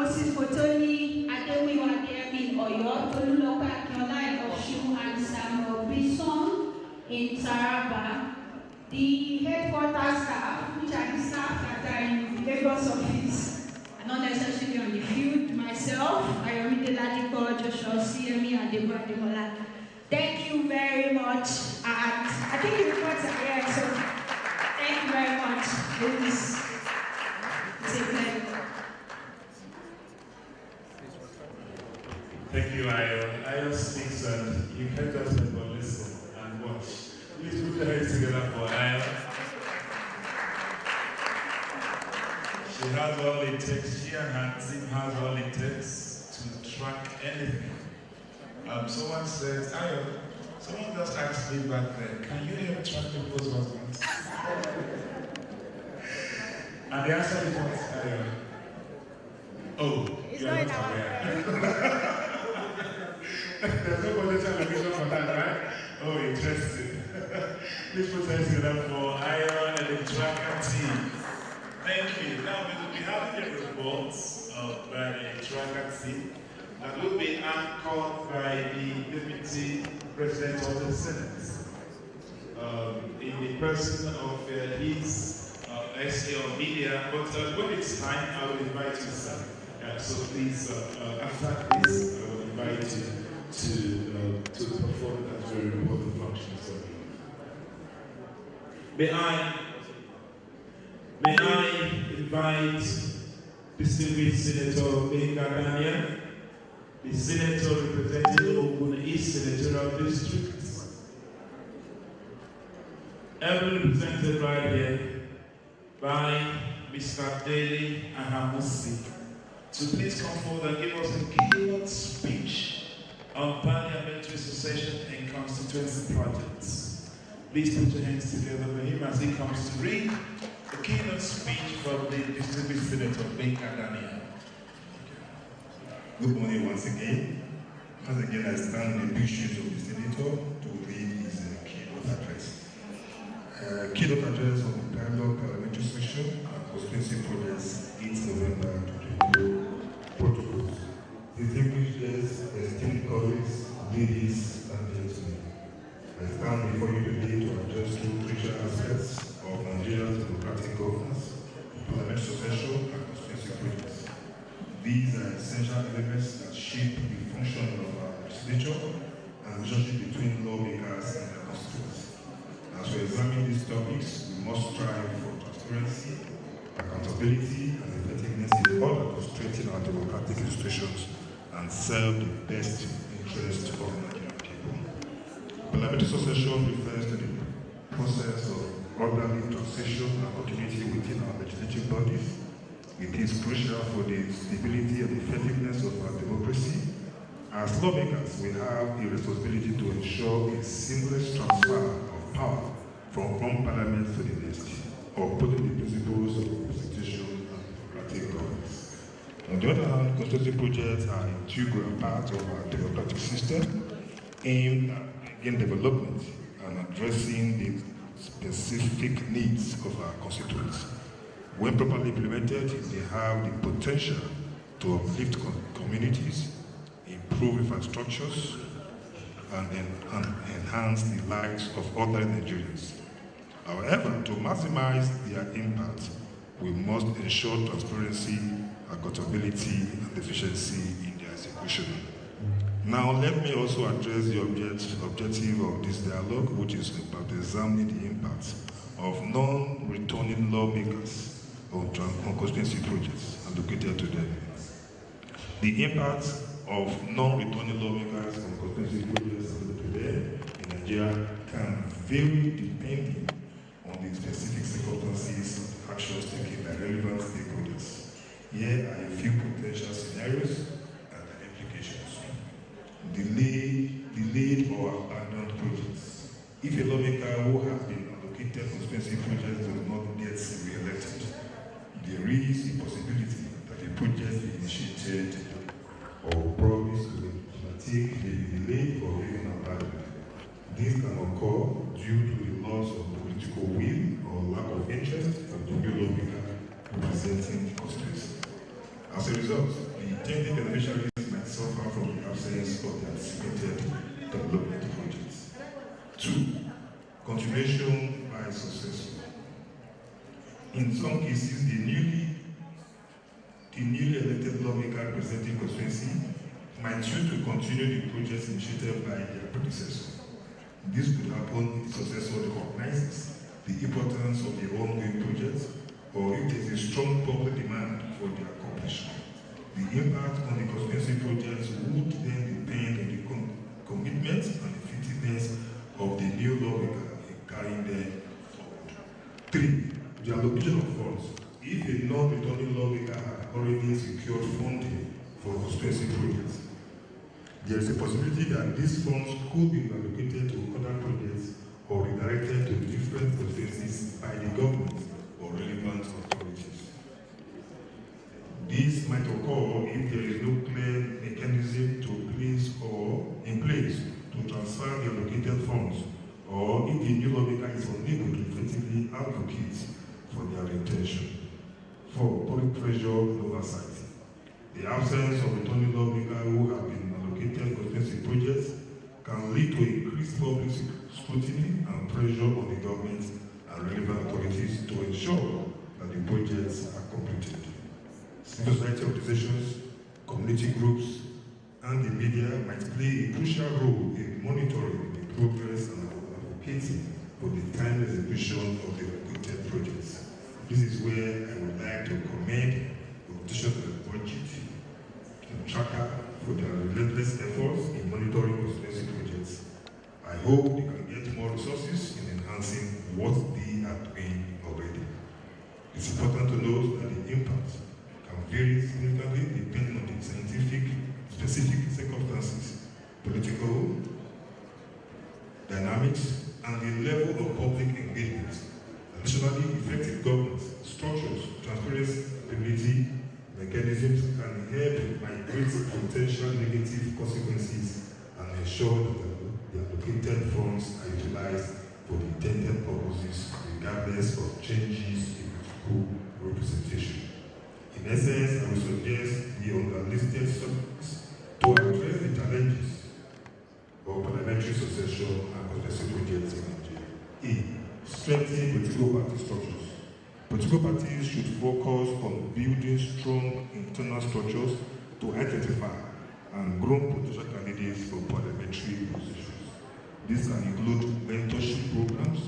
Moses Fotoni, Ademi Wademi, Oyo, Tolulopa Akinola Oshu, and Samuel Bison in Taraba. The headquarters staff, which are the staff that are in the Lagos office, are not necessarily on the field. Myself, Ayomide Ladipo, Joshua CME, and Deborah Demola. Thank you very much. And I think the reports are here, so thank you very much. It's a pleasure. Thank you, Ayo. Ayo speaks and you can't just listen and watch. Please put your hands together for Ayo. She has all it takes. She and her team has all it takes to track anything. Someone says, Ayo, someone just asked me back there, can you help track people's husbands? And the answer is what, Ayo? Oh, you are not aware. There's no potential location for that, right? Oh, interesting. Please put hands together for Ayo and the tracker team. Thank you. Now we will be having a report by the tracker team that will be anchored by the Deputy President of the Senate in the person of his SA or media. But when it's time, I will invite you, sir. So please, after this, I will invite you to perform that very important function. So, may I invite distinguished Senator Benga Daniel, the Senator representing Ogun East Senatorial District, ably represented right here by Mr. Dele Ahamusi, to please come forward and give us a keynote speech on parliamentary succession and constituency projects. Please put your hands together for him as he comes to read the keynote speech from the distinguished Senator Benga Daniel. Good morning once again. Once again, I stand in the big shoes of the Senator to read his keynote address. Keynote address of the dialogue parliamentary session and constituency projects 8 November 2022. Protocols. Distinguished guests, esteemed colleagues, ladies and gentlemen, I stand before you today to address two crucial aspects of Nigeria's democratic governance, parliamentary succession and constituency projects. These are essential elements that shape the function of our legislature and the relationship between lawmakers and their constituents. As we examine these topics, we must strive for transparency, accountability, and effectiveness in order to strengthen our democratic institutions and serve the best interest of Nigerian people. Parliamentary succession refers to the process of orderly transition and continuity within our legislative bodies. It is crucial for the stability and effectiveness of our democracy. As lawmakers, we have the responsibility to ensure a seamless transfer of power from one parliament to the next, upholding the principles of constitution and democratic governance. On the other hand, constituency projects are an integral part of our democratic system, aimed at again development and addressing the specific needs of our constituents. When properly implemented, they have the potential to uplift communities, improve infrastructures, and enhance the lives of other Nigerians. However, to maximize their impact, we must ensure transparency, accountability, and efficiency in their execution. Now, let me also address the objective of this dialogue, which is about examining the impact of non-returning lawmakers on constituency projects allocated to them. The impact of non-returning lawmakers on constituency projects allocated to them in Nigeria can vary depending on the specific circumstances and actions taken by relevant stakeholders. Here are a few potential scenarios and their implications. Delayed or abandoned projects. If a lawmaker who has been allocated constituency projects does not get re-elected, there is a possibility that the project initiated or promised to undertake may be delayed or even abandoned. This can occur due to the loss of political will or lack of interest of the new lawmaker representing the constituency. As a result, the intended beneficiaries might suffer from the absence of the anticipated development projects. 2. Continuation by successor. In some cases, the newly elected lawmaker representing constituency might choose to continue the projects initiated by their predecessor. This could happen if the successor recognizes the importance of the ongoing project, or if there is a strong public demand for their accomplishment. The impact on the constituency projects would then depend on the commitment and effectiveness of the new lawmaker in carrying them forward. 3. The allocation of funds. If a non-returning lawmaker had already secured funding for constituency projects, there is a possibility that these funds could be allocated to other projects or redirected to different constituencies by the government or relevant authorities. This might occur if there is no clear mechanism in place to transfer the allocated funds, or if the new lawmaker is unable to effectively advocate for their intention. 4. Public pressure and oversight. The absence of returning lawmakers who have been allocated constituency projects can lead to increased public scrutiny and pressure on the government and relevant authorities to ensure that the projects are completed. Civil society organizations, community groups, and the media might play a crucial role in monitoring the progress and advocating for the timely execution of the allocated projects. This is where I would like to commend the organization of the BudgIT and Tracker for their relentless efforts in monitoring constituency projects. I hope they can get more resources in enhancing what they are doing already. It's important to note that the impact can vary significantly depending on the specific circumstances, political dynamics, and the level of public engagement. Additionally, effective governance, structures, transparency, ability, mechanisms can help migrate potential negative consequences and ensure that the allocated funds are utilized for the intended purposes regardless of changes in political representation. In essence, I would suggest the unlisted subjects to address the challenges of parliamentary succession and constituency projects in Nigeria. Strengthening political party structures. Political parties should focus on building strong internal structures to identify and groom potential candidates for parliamentary positions. This can include mentorship programs,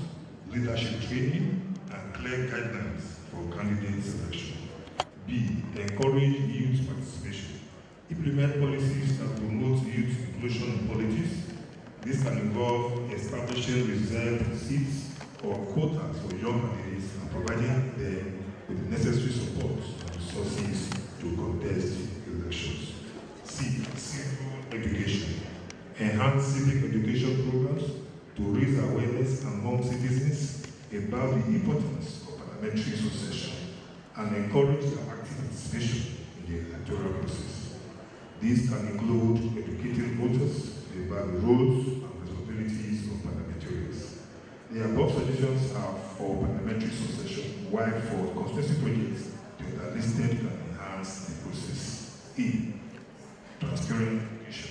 leadership training, and clear guidelines for candidate selection. B. Encourage youth participation. Implement policies that promote youth inclusion in politics. This can involve establishing reserved seats or quotas for young candidates and providing them with the necessary support and resources to contest elections. C. Civic education. Enhance civic education programs to raise awareness among citizens about the importance of parliamentary succession and encourage their active participation in the electoral process. These can include educating voters about the roles and responsibilities of parliamentarians. The above suggestions are for parliamentary succession, while for constituency projects, the listed can enhance the process. E. Transparent education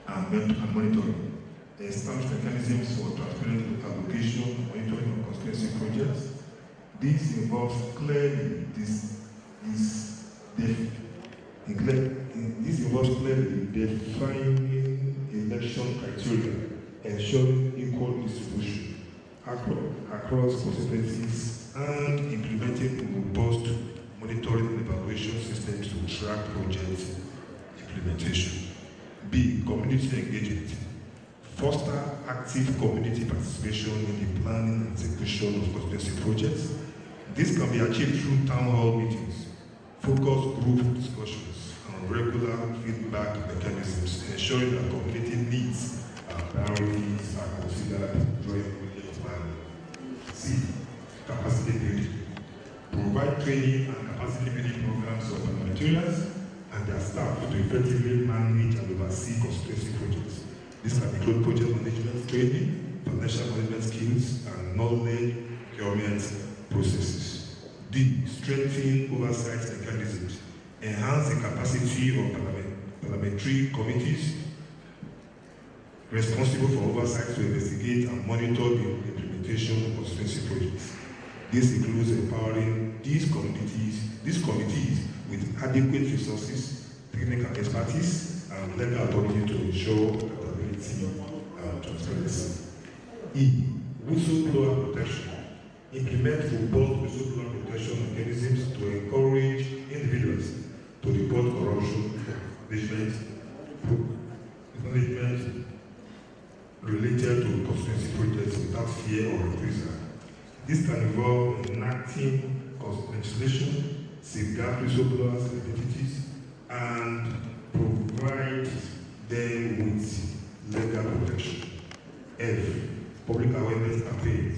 and and monitoring, establish mechanisms for transparent allocation and monitoring of constituency projects. This involves clearly defining election criteria, ensuring equal distribution across constituencies, and implementing robust monitoring and evaluation systems to track project implementation. B. Community engagement. Foster active community participation in the planning and execution of constituency projects. This can be achieved through town hall meetings, focus group discussions, and regular feedback mechanisms, ensuring that community needs and priorities are considered during project planning. C. Capacity building. Provide training and capacity building programs for parliamentarians and their staff to effectively manage and oversee constituency projects. This can include project management training, financial management skills, and knowledge procurement processes. D. Strengthen oversight mechanisms. Enhance the capacity of parliamentary committees responsible for oversight to investigate and monitor the implementation of constituency projects. This includes empowering these committees with adequate resources, technical expertise, and legal authority to ensure accountability and transparency. E. Whistleblower protection. Implement robust whistleblower protection mechanisms to encourage individuals to report corruption, acknowledgement related to constituency projects without fear or reprisal. This can involve enacting legislation, safeguard whistleblowers' identities, and provide them with legal protection. F. Public awareness campaigns.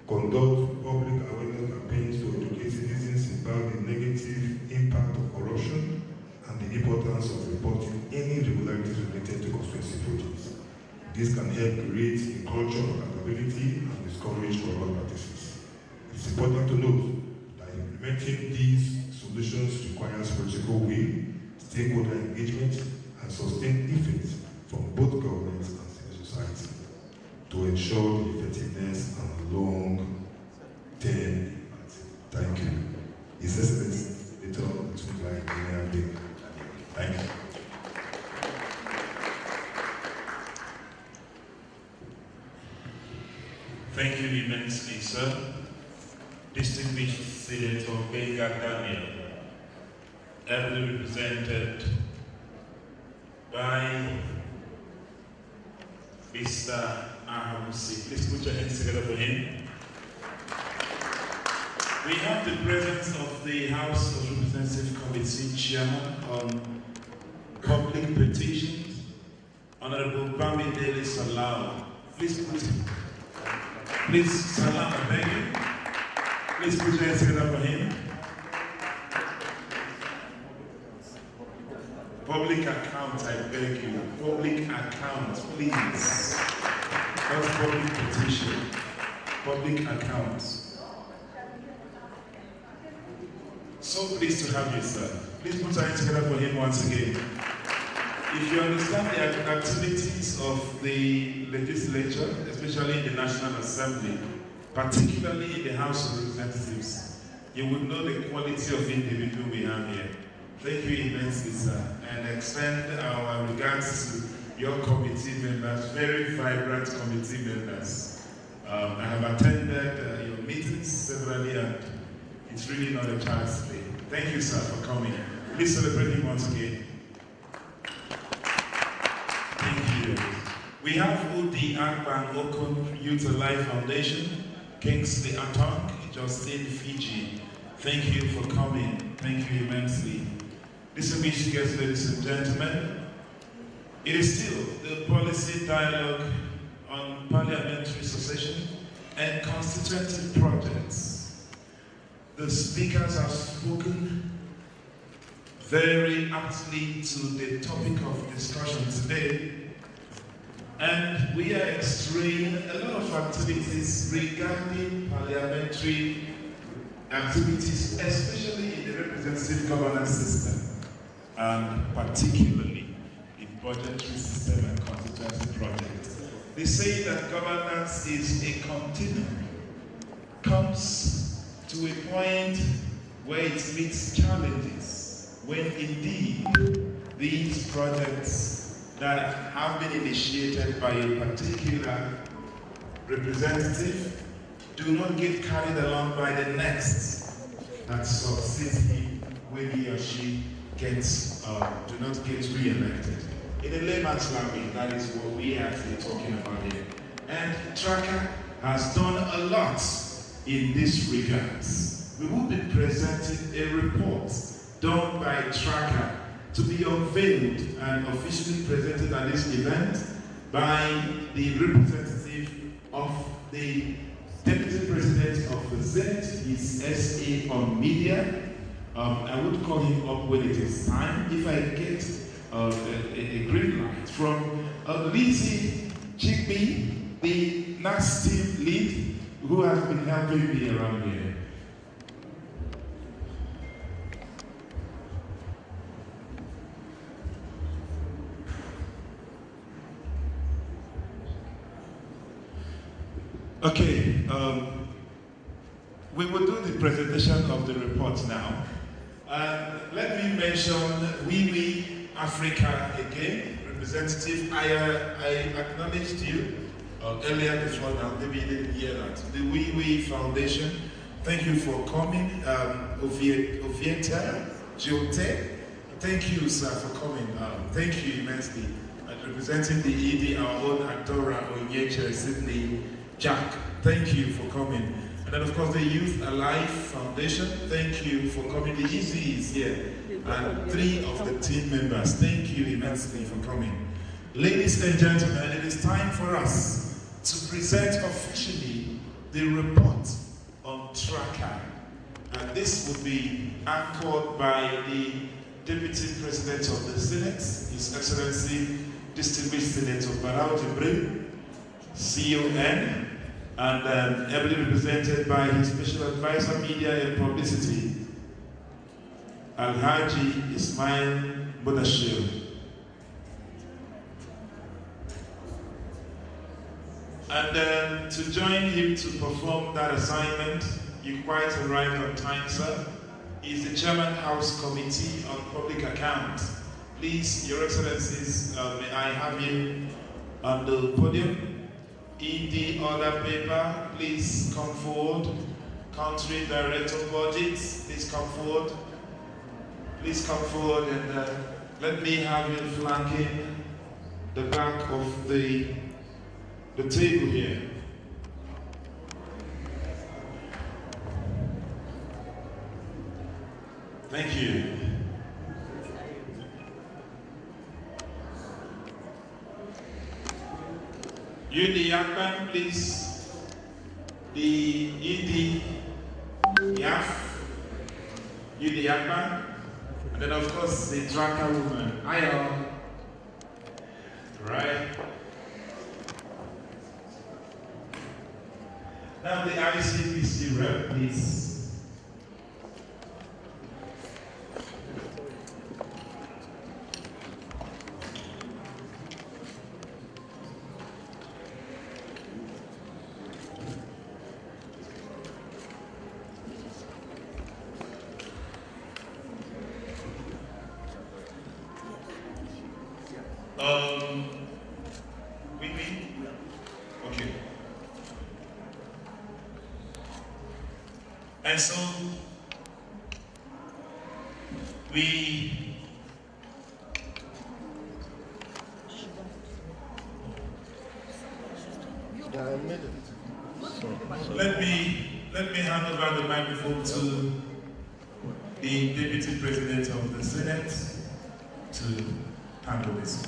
Conduct public awareness campaigns to educate citizens about the negative impact of corruption and the importance of reporting any irregularities related to constituency projects. This can help create a culture of accountability and discourage corrupt practices. It's important to note that implementing these solutions requires political will, stakeholder engagement, and sustained effort from both governments and civil society to ensure the effectiveness and long-term impact. Thank you. His Excellency, Thank you. Thank you immensely, sir. Distinguished Senator Benga Daniel, ably represented by Mr. Ahamusi. Please put your hands together for him. We have the presence of the House of Representatives Committee Chairman on Public Petitions, Honorable Bamidele Salau. Please, Salam, I beg you. Please put your hands together for him. Public account, I beg you. Public account, please. Not public petition. Public account. So pleased to have you, sir. Please put your hands together for him once again. If you understand the activities of the legislature, especially in the National Assembly, particularly in the House of Representatives, you would know the quality of individual we have here. Thank you immensely, sir, and extend our regards to your committee members, very vibrant committee members. I have attended your meetings severally, and it's really not a child's play. Thank you, sir, for coming. Please celebrate him once again. Thank you. We have Udi Akpan Okon Youth Alive Foundation, Kingsley Atok, Justin Fiji. Thank you for coming. Thank you immensely. Distinguished guests, ladies and gentlemen, it is still the policy dialogue on parliamentary succession and constitutive projects. The speakers have spoken very aptly to the topic of discussion today, and we are extracting a lot of activities regarding parliamentary activities, especially in the representative governance system, and particularly in budgetary system and constitutional They say that governance is a continuum. Comes to a point where it meets challenges, when indeed these projects that have been initiated by a particular representative do not get carried along by the next that succeeds him when he or she gets, do not get re-elected. In a layman's language, that is what we are actually talking about here. And Tracker has done a lot in this regards. We will be presenting a report done by Tracker to be unveiled and officially presented at this event by the representative of the Deputy President of the Senate, his SA on media. I would call him up when it is time. If I get a green light from Lizzie Chigby, the NAS team lead, who has been helping me around here. Okay, we will do the presentation of the report now. Let me mention WeWe Africa again. Representative, I acknowledged you earlier this one, maybe you didn't hear that. The WeWe Foundation, thank you for coming. Ovieta Jote, thank you, sir, for coming. Thank you immensely. And representing the ED, our own Adora Onyeche Sydney Jack, thank you for coming. And then of course the Youth Alive Foundation, thank you for coming. The Easy is here. And 3 of the team members, thank you immensely for coming. Ladies and gentlemen, it is time for us to present officially the report on Tracker. And this will be anchored by the Deputy President of the Senate, His Excellency, Distinguished Senator Barao Jibril, CON, and ably represented by his Special Advisor, Media and Publicity, Alhaji Ismail Bodashir. And to join him to perform that assignment, you quite arrived on time, sir, is the Chairman House Committee on Public Accounts. Please, Your Excellencies, may I have you on the podium? ED order paper, please come forward. Country Director Budgets, please come forward. Please come forward and let me have you flanking the back of the table here. Thank you. You, the Yakban, please. The ED Yaf. You, the Yakban. And then, of course, the Tracker woman. Ayo. Right. Now, the ICPC rep, please. Okay. And so let me hand over the microphone to the Deputy President of the Senate to handle this.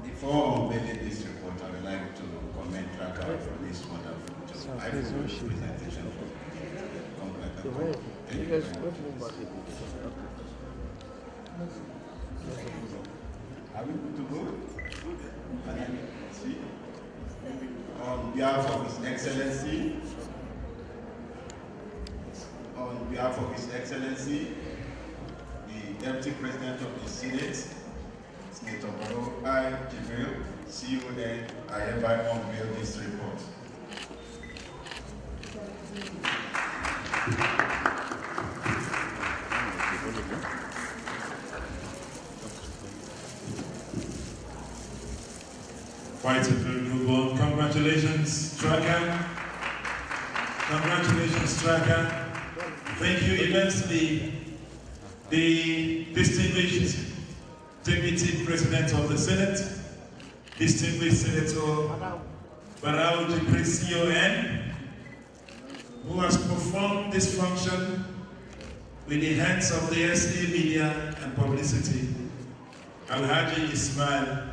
Before unveiling this report, I would like to commend Tracker for this wonderful job. I feel this presentation Are we good to go? Can I see? On behalf of His Excellency, the Deputy President of the Senate, Senator Barao Jibril, See you then. I hereby unveil this report. Quite a very good one. Congratulations, Tracker. Congratulations, Tracker. Thank you immensely. The distinguished Deputy President of the Senate, distinguished Senator Barao Jipresio, who has performed this function with the hands of the SA Media and Publicity, Alhaji Ismail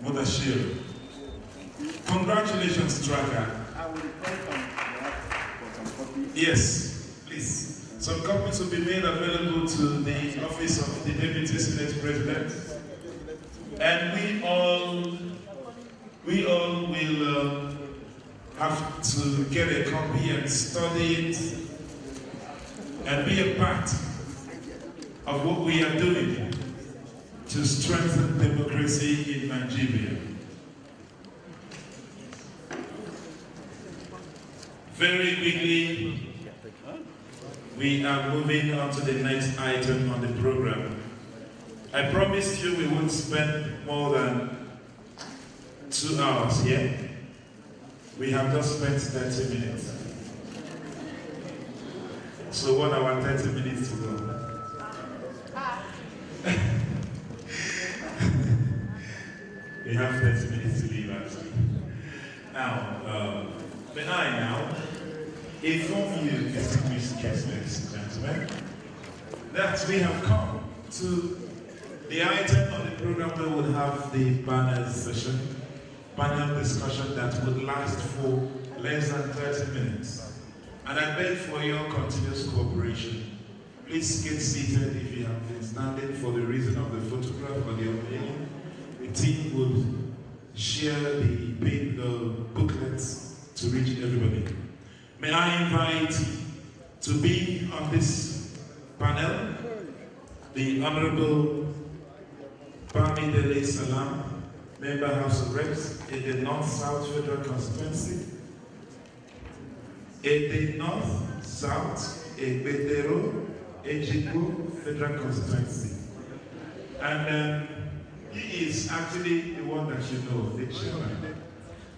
Mudashir. Congratulations, Tracker. Yes, please. Some copies will be made available to the office of the Deputy Senate President. And we all will have to get a copy and study it and be a part of what we are doing to strengthen democracy in Nigeria. Very quickly, we are moving on to the next item on the program. I promised you we won't spend more than 2 hours here. We have just spent 30 minutes. So 1 hour, 30 minutes to go. We have 30 minutes to leave, actually. Now, may I now inform you, distinguished guests, ladies and gentlemen, that we have come to the item of the program that will have the panel session, panel discussion that would last for less than 30 minutes. And I beg for your continuous cooperation. Please get seated if you have been standing for the reason of the photograph or the unveiling. The team would share the booklets to reach everybody. May I invite to be on this panel the Honorable Bami Dele Salam, Member House of Reps in the North-South Federal Constituency, in the North-South Ebedero Ejiko Federal Constituency. And he is actually the one that you know, the chairman,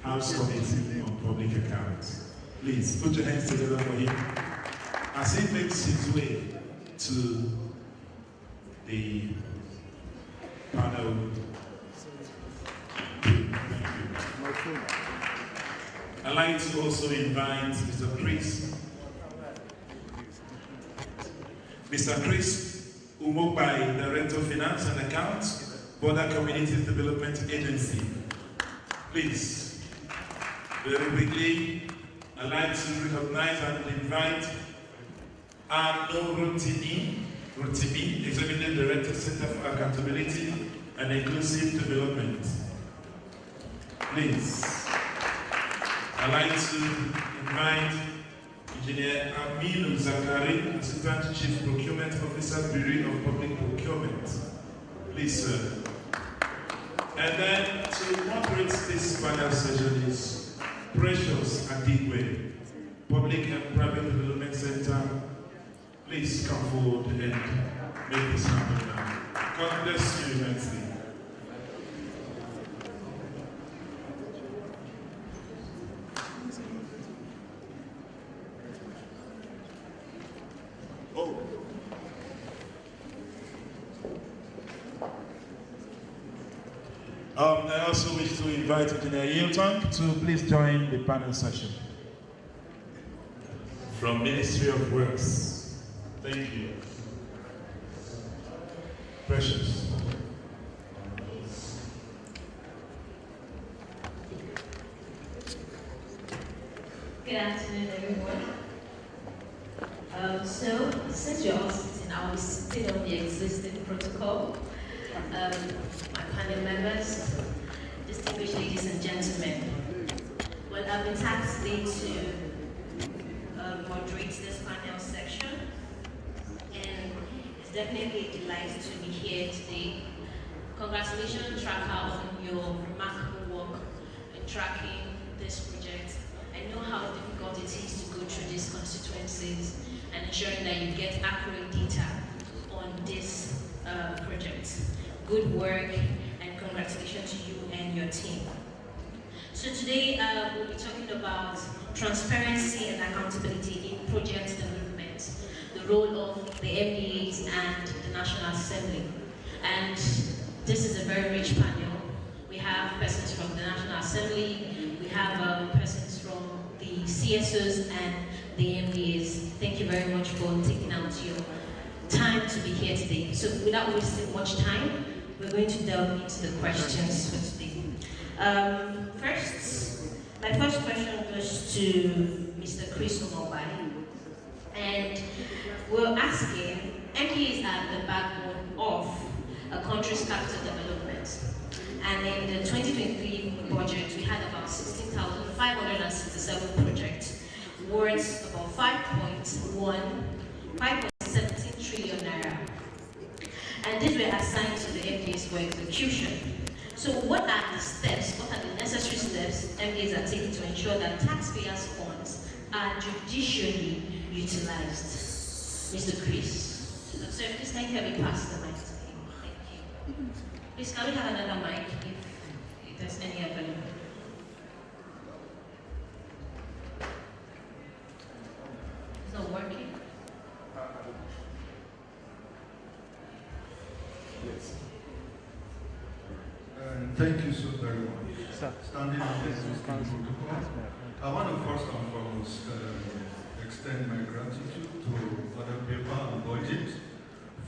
House Committee on Public Accounts. Please put your hands together for him as he makes his way to the panel. I'd like to also invite Mr. Chris Umobai, Director of Finance and Accounts, Border Community Development Agency. Please, very quickly, I'd like to recognize and invite Arno Rotimi, Executive Director, Center for Accountability and Inclusive Development. Please, I'd like to invite Engineer Aminu Zakari, Assistant Chief Procurement Officer, Bureau of Public Procurement. Please, sir. And then to moderate this panel session is Precious Adigwe, Public and Private Development Center. Please come forward and make this happen now. God bless you immensely. I also wish to invite Engineer Yilton to please join the panel session. From Ministry of Works. Thank you. Precious. Good afternoon, everyone. So, since you're all sitting, I will sit on the existing protocol. My panel members, distinguished ladies and gentlemen, well, I've been tasked today to moderate this panel section, and it's definitely a delight to be here today. Congratulations, Tracker, on your remarkable tracking this project. I know how difficult it is to go through these constituencies and ensuring that you get accurate data on this project. Good work and congratulations to you and your team. So today we'll be talking about transparency and accountability in project development, the role of the MDAs and the National Assembly. And this is a very rich panel. We have persons from the National Assembly, we have persons from the CSOs and the MDAs. Thank you very much for taking out your time to be here today. So without wasting much time, we're going to delve into the questions for today. My first question goes to Mr. Chris Omobai. And we're asking, MDAs are the backbone of a country's capital development. And in the 2023 budget, we had about 16,567 projects, worth about 5.17 trillion naira. And these were assigned to the MDAs for execution. So what are the steps, what are the necessary steps MDAs are taking to ensure that taxpayers' funds are judicially utilized? Mr. Chris. So please can you help me pass the mic to him? Thank you. Please can we have another mic if there's any available? It's not working. Yes. Thank you so very much. Standing on this protocol, I want to first and foremost extend my gratitude to other people and BudgIT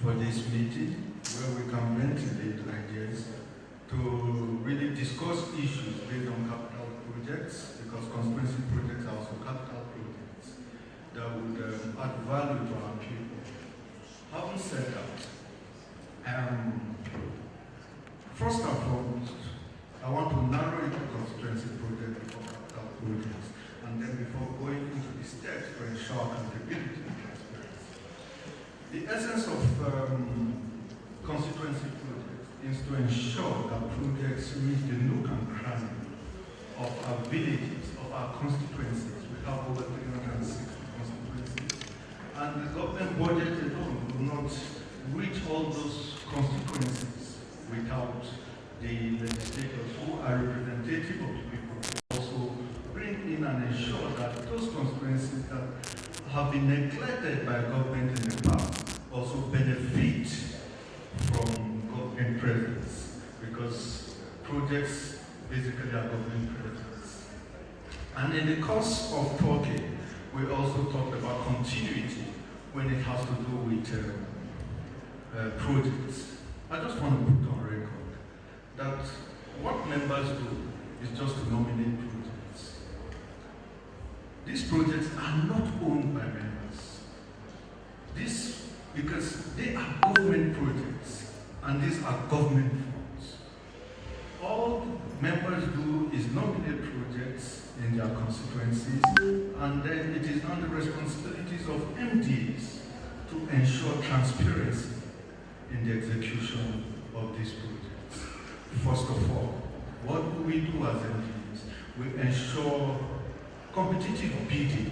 for this meeting, where we can ventilate ideas to really discuss issues based on capital projects, because constituency projects are also capital projects that would add value to our people. Having said that, first and foremost, I want to narrow it to constituency project before capital projects, and then before going into the steps to ensure accountability and transparency. The essence of constituency projects is to ensure that projects reach the nook and cranny of our villages, of our constituencies. We have over 360 constituencies, and the government budget alone will not reach all those constituencies without the legislators who are representative of the people to also bring in and ensure that those constituencies that have been neglected by government in the past also benefit from government presence, because projects basically are government presence. And in the course of talking, we also talked about continuity when it has to do with projects. I just want to put on record that what members do is just to nominate projects. These projects are not owned by members. Because they are government projects and these are government funds. All members do is nominate projects in their constituencies, and then it is now the responsibilities of MDs to ensure transparency in the execution of these projects. First of all, what do we do as MDs? We ensure competitive bidding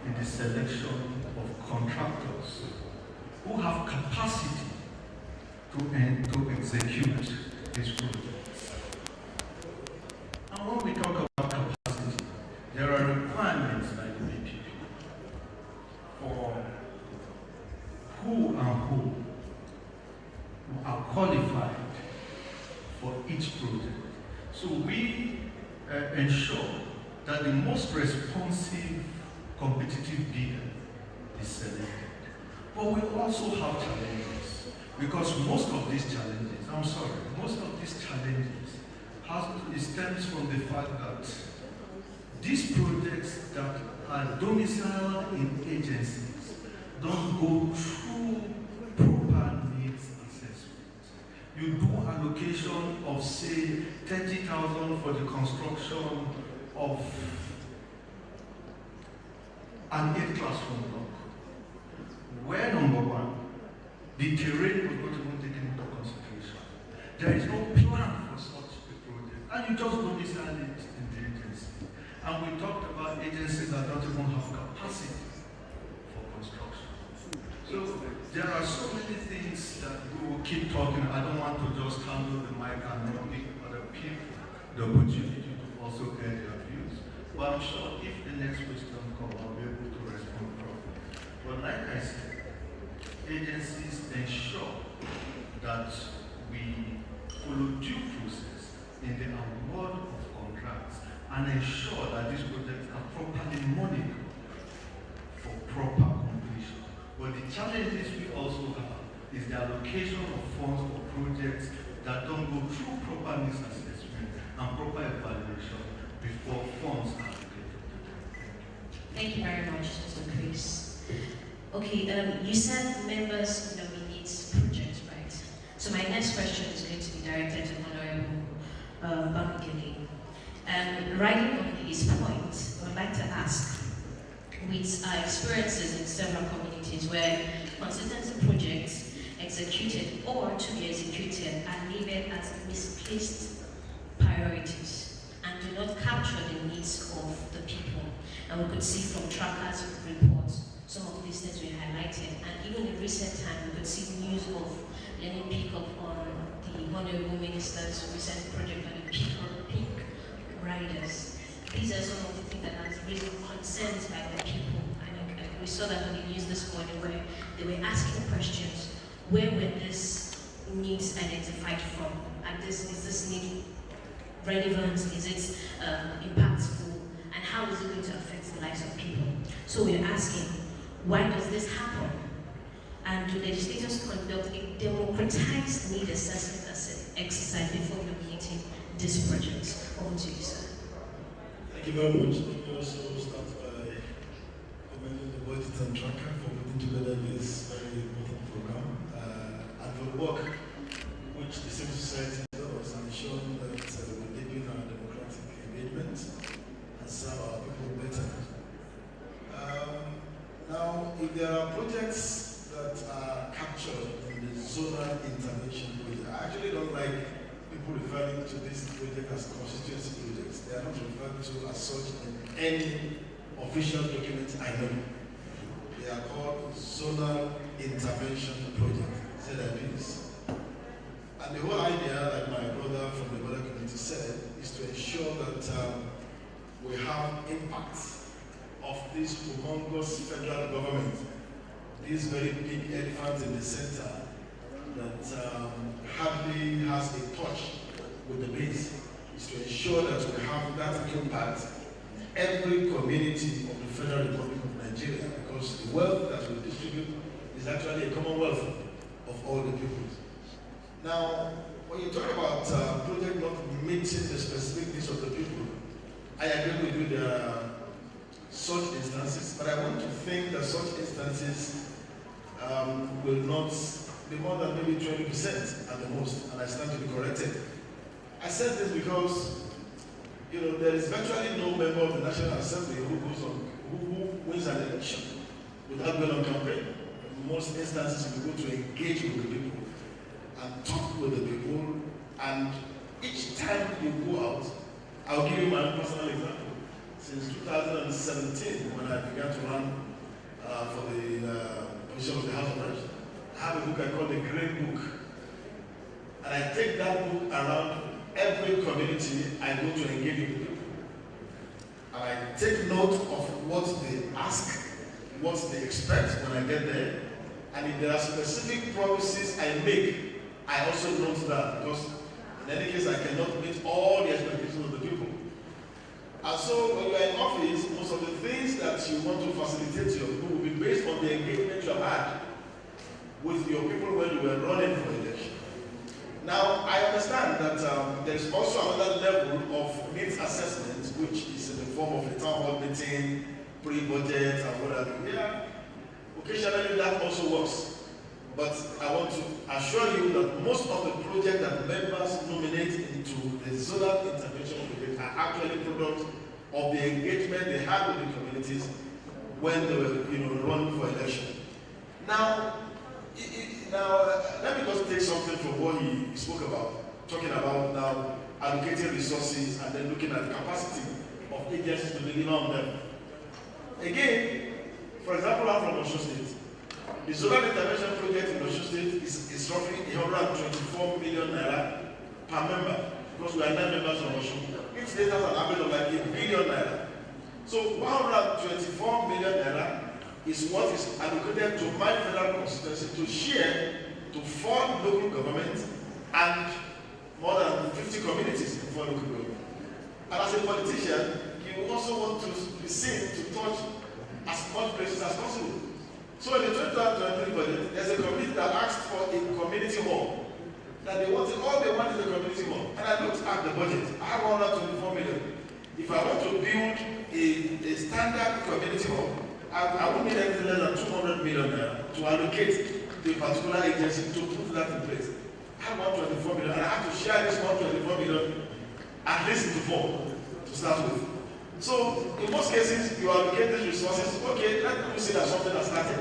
in the selection of contractors who have capacity to execute these projects. And when we talk about capacity, there are requirements by the BPP for who are qualified for each project. So we ensure that the most responsive competitive bidder is selected. But we also have challenges, because most of these challenges stems from the fact that these projects that are domiciled in agencies don't go through proper needs assessment. You do allocation of, say, 30,000 for the construction of an 8-classroom block, where number one, the terrain was not even taken into consideration. There is no plan for such a project, and you just domicile it in the And we talked about agencies that don't even have capacity for construction. So there are so many things that we will keep talking. I don't want to just handle the mic and not give other people the opportunity to also get their views. But I'm sure if the next question comes, I'll be able to respond properly. But like I said, agencies ensure that we follow due process in the award of contracts and ensure that these projects are properly monitored for proper completion. But the challenges we also have is the allocation of funds for projects that don't go through proper needs assessment and proper evaluation before funds are allocated to them. Thank you very much, Mr. Chris. Okay, you said members nominate projects, right? So my next question is going to be directed to Honorable BudgIT. Riding on his point, I would like to ask, with our experiences in several communities where consultancy projects executed or to be executed are labeled as misplaced priorities and do not capture the needs of the people. And we could see from trackers' reports some of these things we highlighted. And even in recent time, we could see news of any pick up on the Honorable Minister's recent project on the pink riders. These are some of the things that has raised concerns by the people. And we saw that on the news this morning where they were asking questions. Where were these needs identified from? And is this need relevant? Is it impactful? And how is it going to affect the lives of people? So we're asking, why does this happen? And do legislators conduct a democratized need assessment exercise before nominating this project? Over to you, sir. Thank you very much. Let me also start by commending the BudgIT and Tracker for putting together this very important program and for the work which the civil society does and ensuring that we're deepening our democratic engagement and serve our people better. Now, if there are projects that are captured in the zonal intervention project, I actually don't like people referring to this project as constituency projects. They are not referred to as such in any official document I know. They are called zonal intervention projects, ZIPs. And the whole idea, like my brother from the border community said, is to ensure that we have impact of this humongous federal government, this very big elephant in the center that hardly has a touch with the base, is to ensure that we have that impact in every community of the Federal Republic of Nigeria, because the wealth that we distribute is actually a commonwealth of all the people. Now, when you talk about project not meeting the specific needs of the people, I agree with you, there are such instances, but I want to think that such instances will not be more than maybe 20% at the most, and I stand to be corrected. I said this because, there is virtually no member of the National Assembly who wins an election without going on campaign. In most instances, we go to engage with the people and talk with the people, and each time you go out, I'll give you my own personal example. Since 2017, when I began to run for the position of the House of Reps, I have a book I call the Green Book. And I take that book around every community I go to engage with people. And I take note of what they ask, what they expect when I get there. And if there are specific promises I make, I also note that, because in any case I cannot meet all the expectations of the people. And so when you are in office, most of the things that you want to facilitate your people will be based on the engagement you have had with your people when you were running for election. Now, I understand that there is also another level of needs assessment, which is in the form of a town hall meeting, pre-budget, and whatever. Yeah, occasionally that also works. But I want to assure you that most of the projects that members nominate into the zonal intervention project are actually products of the engagement they had with the communities when they were running for election. Now, let me just take something from what he spoke about, talking about now allocating resources and then looking at capacity of agencies to deliver on them. Again, for example, I'm from Osun State. The solar intervention project in Osun State is roughly 124 million naira per member, because we are 9 members from Osun. Each state has an average of like 1 billion naira. So 124 million naira is what is allocated to my federal constituency to share to 4 local governments and more than 50 communities in 4 local governments. And as a politician, you also want to be seen to touch as much places as possible. So in the 2023 budget, there's a committee that asked for a community hall. That they wanted, all they want is a community hall. And I looked at the budget. I have 124 million. If I want to build a standard community hall, I would need anything less than 200 million to allocate to a particular agency to put that in place. I have 124 million, and I have to share this 124 million at least into 4 to start with. So in most cases, you allocate these resources. Okay, let me see that something has started,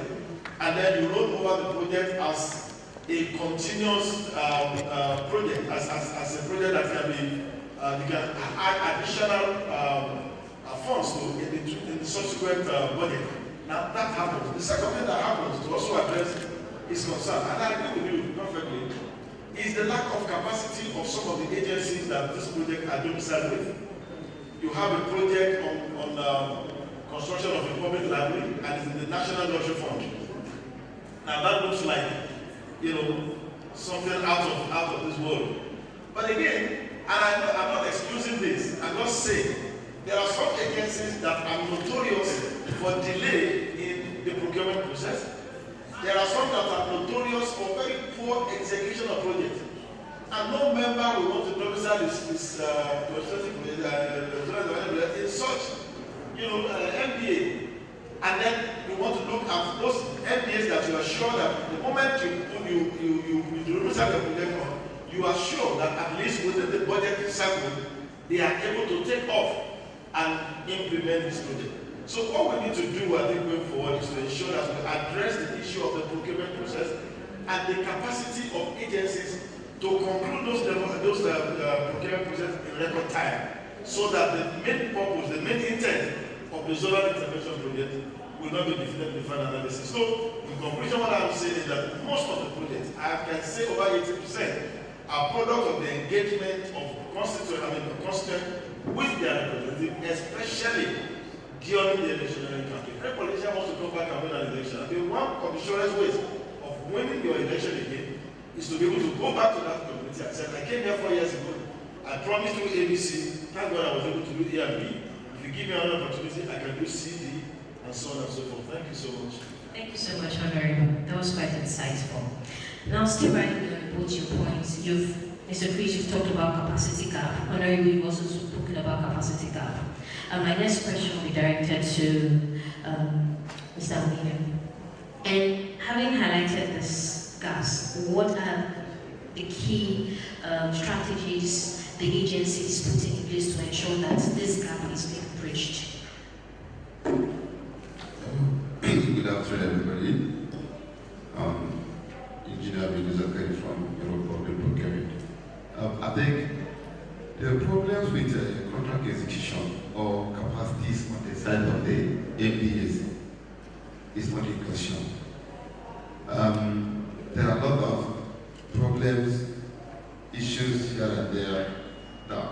and then you roll over the project as a continuous project, as a project that can be you can add additional funds to in the subsequent budget. Now that happens. The second thing that happens to also address is concern, and I agree with you perfectly, is the lack of capacity of some of the agencies that this project are domiciled with. You have a project on construction of a public library, and it's in the National Luxury Fund. Now that looks like, you know, something out of this world. But again, and I'm not excusing this, I'm just saying there are some agencies that are notorious for delay in the procurement process. There are some that are notorious for very poor execution of projects. And no member will want to domicile in such, you know, MBA. And then you want to look at those MBAs that you are sure that the moment you domicile the project on, you are sure that at least within the budget cycle, they are able to take off and implement this project. So what we need to do, I think, going forward is to ensure that we address the issue of the procurement process and the capacity of agencies to conclude those procurement process in record time, so that the main purpose, the main intent of the zonal intervention project will not be defeated in the final analysis. So, in conclusion, what I would say is that most of the projects, I can say over 80%, are product of the engagement of constituents with their representative, especially during the electionary campaign. Every politician wants to come back and win an election. And one of the surest ways of winning your election again is to be able to go back to that community and say, I came here 4 years ago, I promised you ABC, thank God I was able to do A and B. If you give me another opportunity, I can do C, D, and so on and so forth. Thank you so much. Thank you so much, Honorable. That was quite insightful. Now, still writing on both your points, Mr. Chris, you've talked about capacity gap. Honorable, you've also spoken about capacity gap. My next question will be directed to Mr. William. And having highlighted this gaps, what are the key strategies the agency is putting in place to ensure that this gap is being bridged? Good afternoon, everybody. Engineer Zakari from Europe Public Procurement. I think the problems with contract execution or capacities on the side of the MDAs is not in question. There are a lot of problems, issues here and there that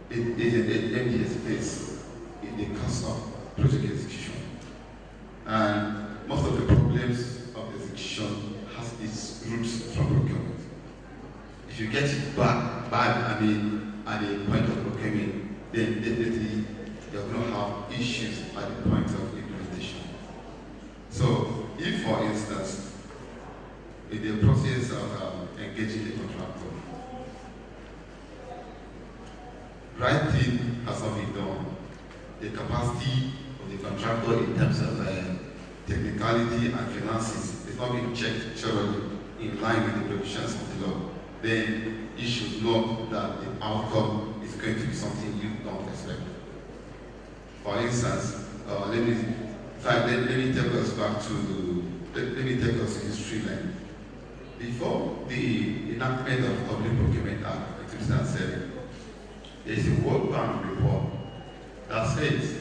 the MDAs face in the course of project execution. And most of the problems of execution has its roots from procurement. If you get it back at the point of procurement, then definitely you're going to have issues at the point of implementation. So, if for instance, in the process of engaging the contractor, right thing has not been done, the capacity of the contractor in terms of technicality and finances is not being checked thoroughly in line with the provisions of the law, then you should know that the outcome is going to be something you don't expect. For instance, let me take us back to, let me take us to history line. Before the enactment of Public Procurement Act of 2007, there is a World Bank report that says,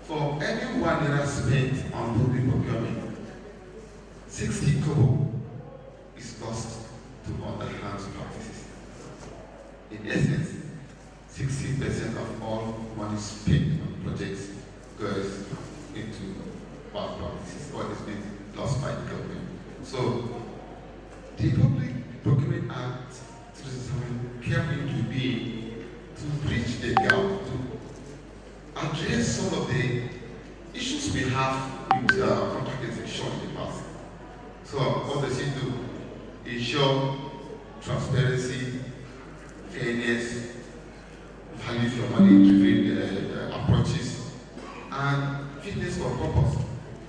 for every 1 naira spent on public procurement, 60 kobo is lost to underhand practices. In essence, 60% of all money spent on projects goes into bad practices or is being lost by the government. So, the Public Procurement Act 2007 came into being to bridge the gap, to address some of the issues we have with contract execution in the past. So, what does it do? Ensure transparency, fairness, value for money-driven approaches, and fitness for purpose.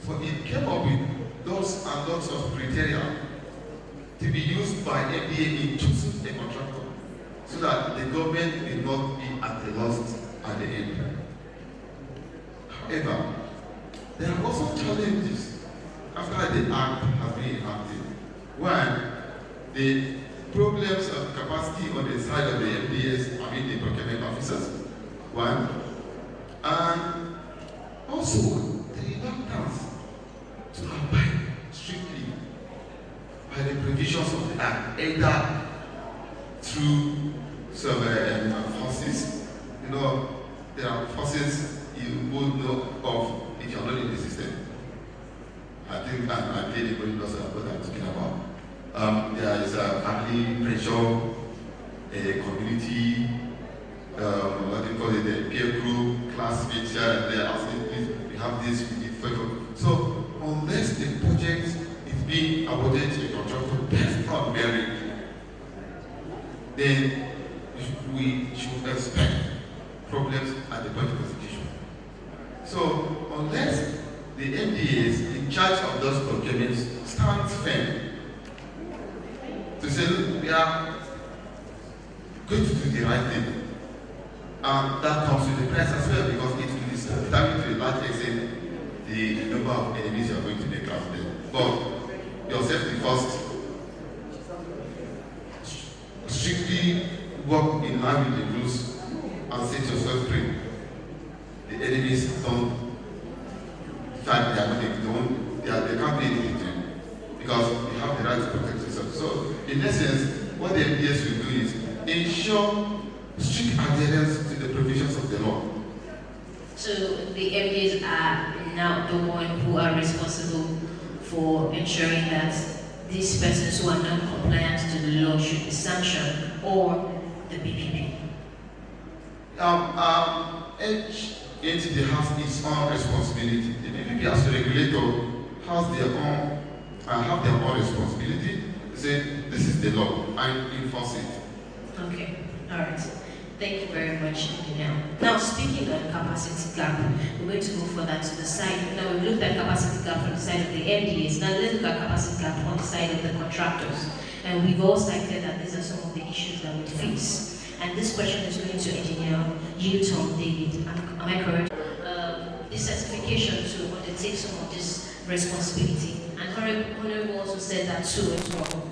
So it came up with lots and lots of criteria to be used by FDA in choosing a contractor, so that the government will not be at a loss at the end. However, there are also challenges after the act has been enacted. One, the problems of capacity on the side of the MDS, the procurement officers. One, and also the reluctance to abide strictly by the provisions of the act, either through some forces. You know, there are forces you would know of if you are not in the system. I think everybody knows what I'm talking about. There is a family pressure, a community, what do you call it, the peer group, classmates here and there asking, please, we have this, we need favor. So, unless the project is being awarded to a contractor based on merit, then we should expect problems at the point of execution. So, unless the MDAs in charge of those procurements stands firm to say, look, we are going to do the right thing. And that comes with the price as well, because it is determined to a large extent the number of enemies you are going to make out there. But yourself the first, strictly work in line with the rules and set yourself free. The enemies don't, in fact, they can't do anything to you, because you have the right to protect yourself. So, in essence, what the MPS will do is ensure strict adherence to the provisions of the law. So the MPs are now the one who are responsible for ensuring that these persons who are not compliant to the law should be sanctioned, or the BPP? Each entity has its own responsibility. The BPP as a regulator has their own responsibility to say this is the law and enforce it. Okay, all right. Thank you very much, Engineer. Now, speaking on capacity gap, we're going to go further to the side. Now, we've looked at capacity gap from the side of the MDAs. Now, let's look at capacity gap on the side of the contractors. And we've all cited that these are some of the issues that we face. And this question is going to Engineer Tom David. Am I correct? The certification to undertake some of this responsibility. And Honorable also said that too as well.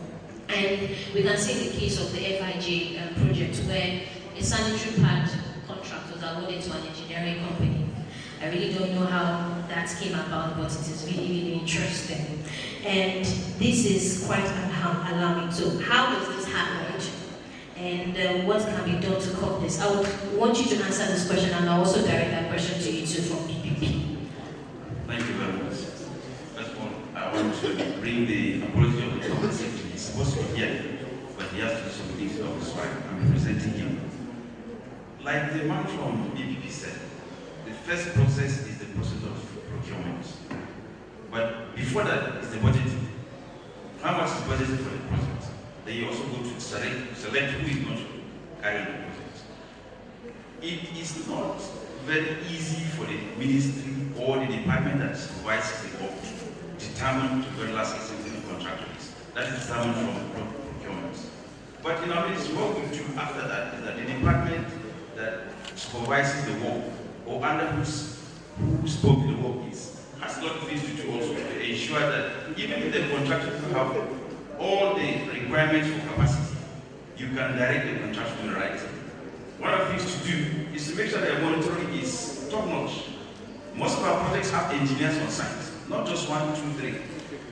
And we can see in the case of the FIJ project where a sanitary pad contract was awarded to an engineering company. I really don't know how that came about, but it is really, really interesting. And this is quite alarming. So how does this happen? And what can be done to curb this? I would want you to answer this question, and I'll also direct that question to you too from PPP. Thank you very much. First of all, I want to bring the apology of the Government Secretary. He's supposed to be here, but he has to do some things on his right. I'm representing him. Like the man from BPP said, the first process is the process of procurement. But before that is the budgeting. How much is budgeted for the project? Then you also go to select who is going to carry the project. It is not very easy for the ministry or the department that supervises the work to determine to the last extent who the contractor is. That is determined from procurement. But in our ministry, what we do after that is that the department that supervises the work, or under whose scope the work is, has a lot of things to do also to ensure that even if the contractor have all the requirements for capacity, you can direct the contractor in the right. One of the things to do is to make sure that monitoring top-notch. Most of our projects have engineers on site, not just 1, 2, 3.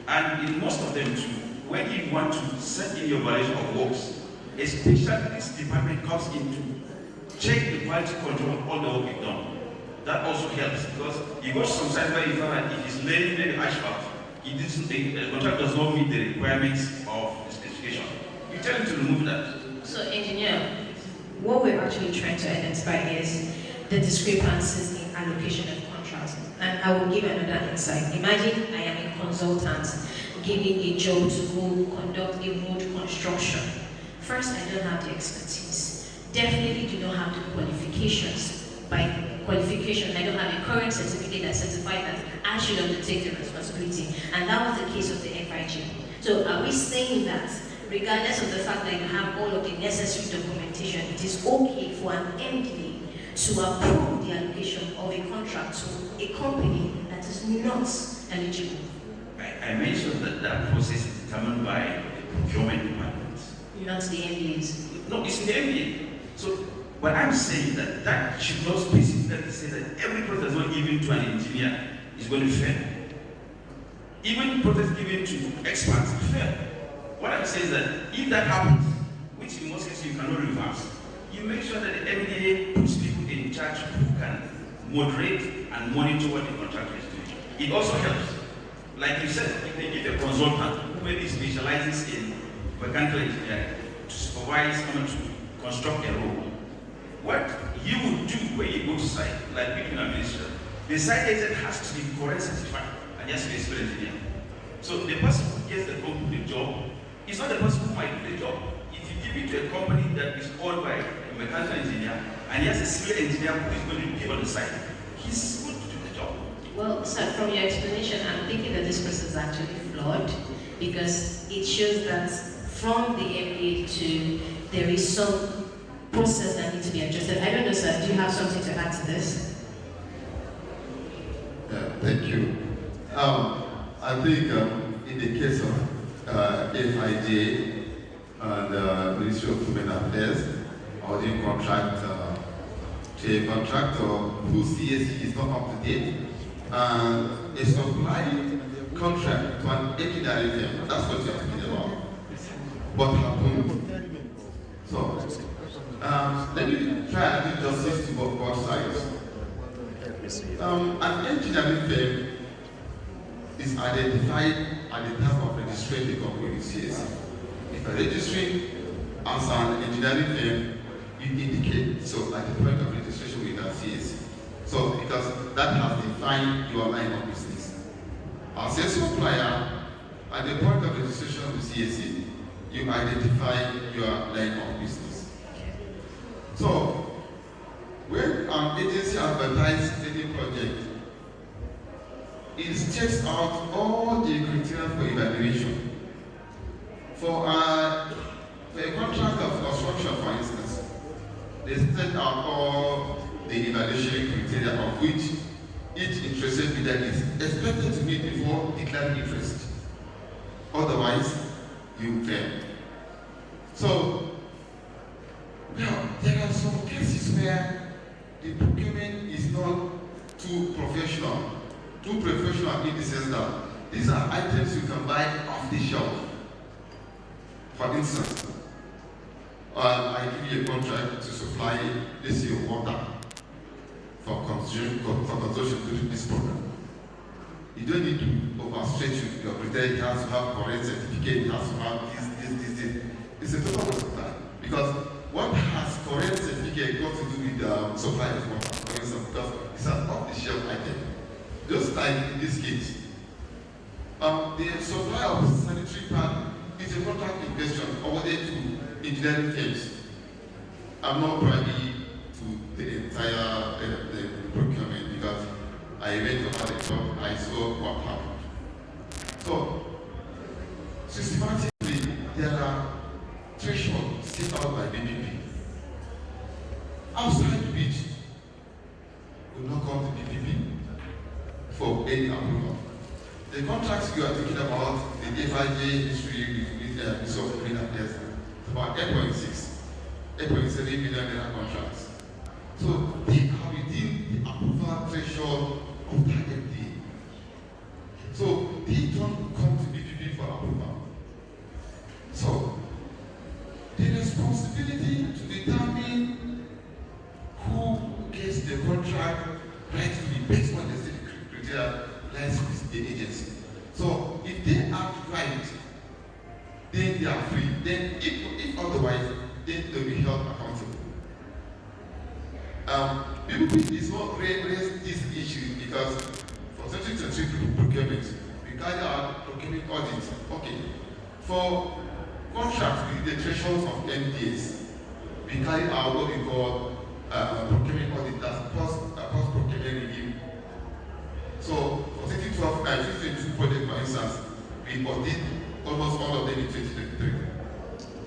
And in most of them too, when you want to send in your evaluation of works, a specialist department comes in to check the quality control of all the work you've done. That also helps because you go to some site where you find that if it's laying maybe asphalt, the contract does not meet the requirements of the specification. You tell him to remove that. So, engineer, what we're actually trying to identify is the discrepancies in allocation of contracts. And I will give another insight. Imagine I am a consultant giving a job to go conduct a road construction. First, I don't have the expertise. Definitely do not have the qualifications. By qualification, I don't have a current certificate that certifies that I should undertake the responsibility. And that was the case of the FIG. So are we saying that regardless of the fact that you have all of the necessary documentation, it is okay for an MD to approve the allocation of a contract to a company that is not eligible? I mentioned that that process is determined by the procurement department. Not the MDs. No, it's in the MDA. So, but I'm saying that that should not specifically say that every process not given to an engineer is going to fail. Even process given to experts fail. What I'm saying is that if that happens, which in most cases you cannot reverse, you make sure that the MDA puts people in charge who can moderate and monitor what the contractor is doing. It also helps. Like you said, if they give a consultant who maybe specializes in mechanical engineering to supervise someone to construct a road, what you would do when you go to site, like building administrator, the site agent has to be correct certified and has to be a civil engineer. So the person who gets the company job is not the person who might do the job. If you give it to a company that is owned by a mechanical engineer and he has a civil engineer who is going to be on the site, he's good to do the job. Well, sir, from your explanation, I'm thinking that this process is actually flawed because it shows that from the MBA to there is some process that needs to be adjusted. I don't know, sir, do you have something to add to this? Thank you. I think in the case of FIJ and Ministry of Human Affairs, awarding contract to a contractor whose CSE is not up to date, and a supply contract to an engineering firm. That's what you're talking about. What happened? So, let me try and do justice to both sides. An engineering firm is identified at the time of registering the company with CSE. If you're registering as an engineering firm, you indicate so at the point of registration with that CSE. So because that has defined your line of business. As a supplier, at the point of registration with CSE, you identify your line of business. So when an agency advertises any project, it checks out all the criteria for evaluation. For a contract of construction, for instance, they set out all the evaluation criteria of which each interested bidder is expected to meet before declaring interest. Otherwise, you fail. So, now there are some cases where the procurement is not too professional. Too professional in the sense that these are items you can buy off the shelf. For instance, I give you a contract to supply, let's say, water for consumption during this program. You don't need to overstretch your criteria. It has to have correct certificate. It has to have this. It's a total waste of time because what has correct certificate got to do with the supply of water, for instance, because it's an off-the-shelf item. Just like in this case, the supply of sanitary pad is a contract in question awarded to engineering firms. I'm not privy to the entire the procurement because I went over the top, I saw what happened. So, systematically, there are thresholds set out by BPP. Outside which will not come to BPP for any approval. The contracts you are talking about, the FIJ history with Ministry of Green Affairs, about 8.6 million contracts. So they are within the approval It's not raise this issue because for 2023 procurement, we carry out procurement audit. Okay. For contracts with the thresholds of MDAs, we carry out what we call procurement audit, that's post-procurement review. So for 2012 and 2022 project, for instance, we audit almost all of them in 2023.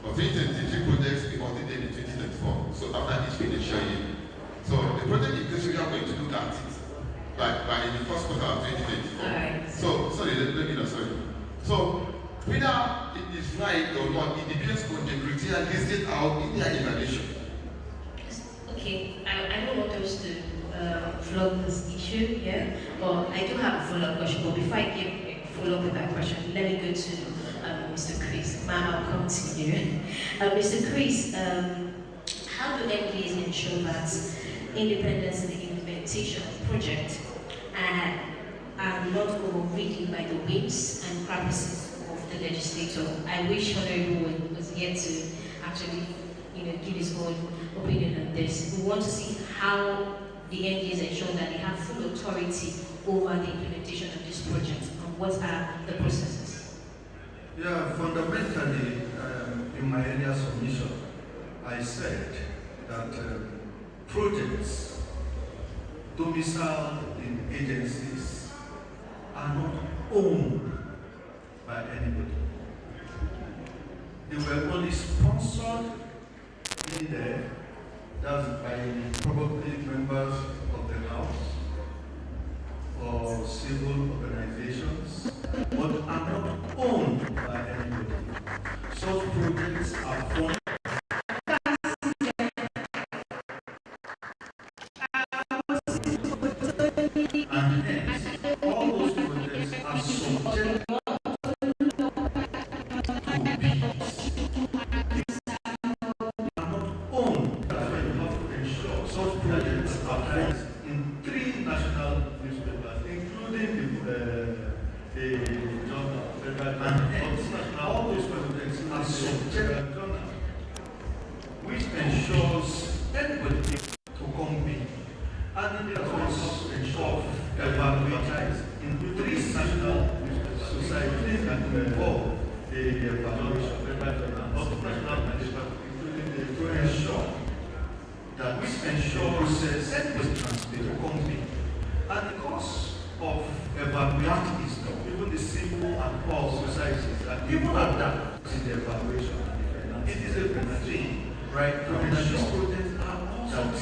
For 2023 projects, we audit them in 2024. So after each financial year. So the project in case we are going to look at it by the first quarter of 2024. Right. So sorry, let me know, sorry. So whether it is right or not, it depends on the criteria listed out in their evaluation. Okay, I don't want us to flog this issue here, but I do have a follow-up question. But before I follow up with that question, let me go to Mr. Chris. Ma'am, I'll come to you. Mr. Chris, how do MPs ensure that independence in the implementation of the project are not overridden by the whims and caprices of the legislator? I wish Honorable was here to actually, give his own opinion on this. We want to see how the MPs ensure that they have full authority over the implementation of this project, and what are the processes? Yeah, fundamentally, in my earlier submission, I said that projects domiciled in agencies are not owned by anybody. They were only sponsored in there, that's by probably members of the House or civil organizations, but are not owned by anybody. Such projects are funded. And hence, all those projects are subject to bids. They are not owned. That's why you have to ensure such projects are funded in 3 national newspapers, including the journal. And hence, all those projects are subject to journal, which ensures everybody to compete. And it also ensures evaluations in 3 national societies that involve the evaluation of national management, including to ensure that which ensures everybody transparent compete. And the cost of evaluation is not even the civil and all societies, and even at that is the evaluation. It is a good thing, right? To ensure projects are also the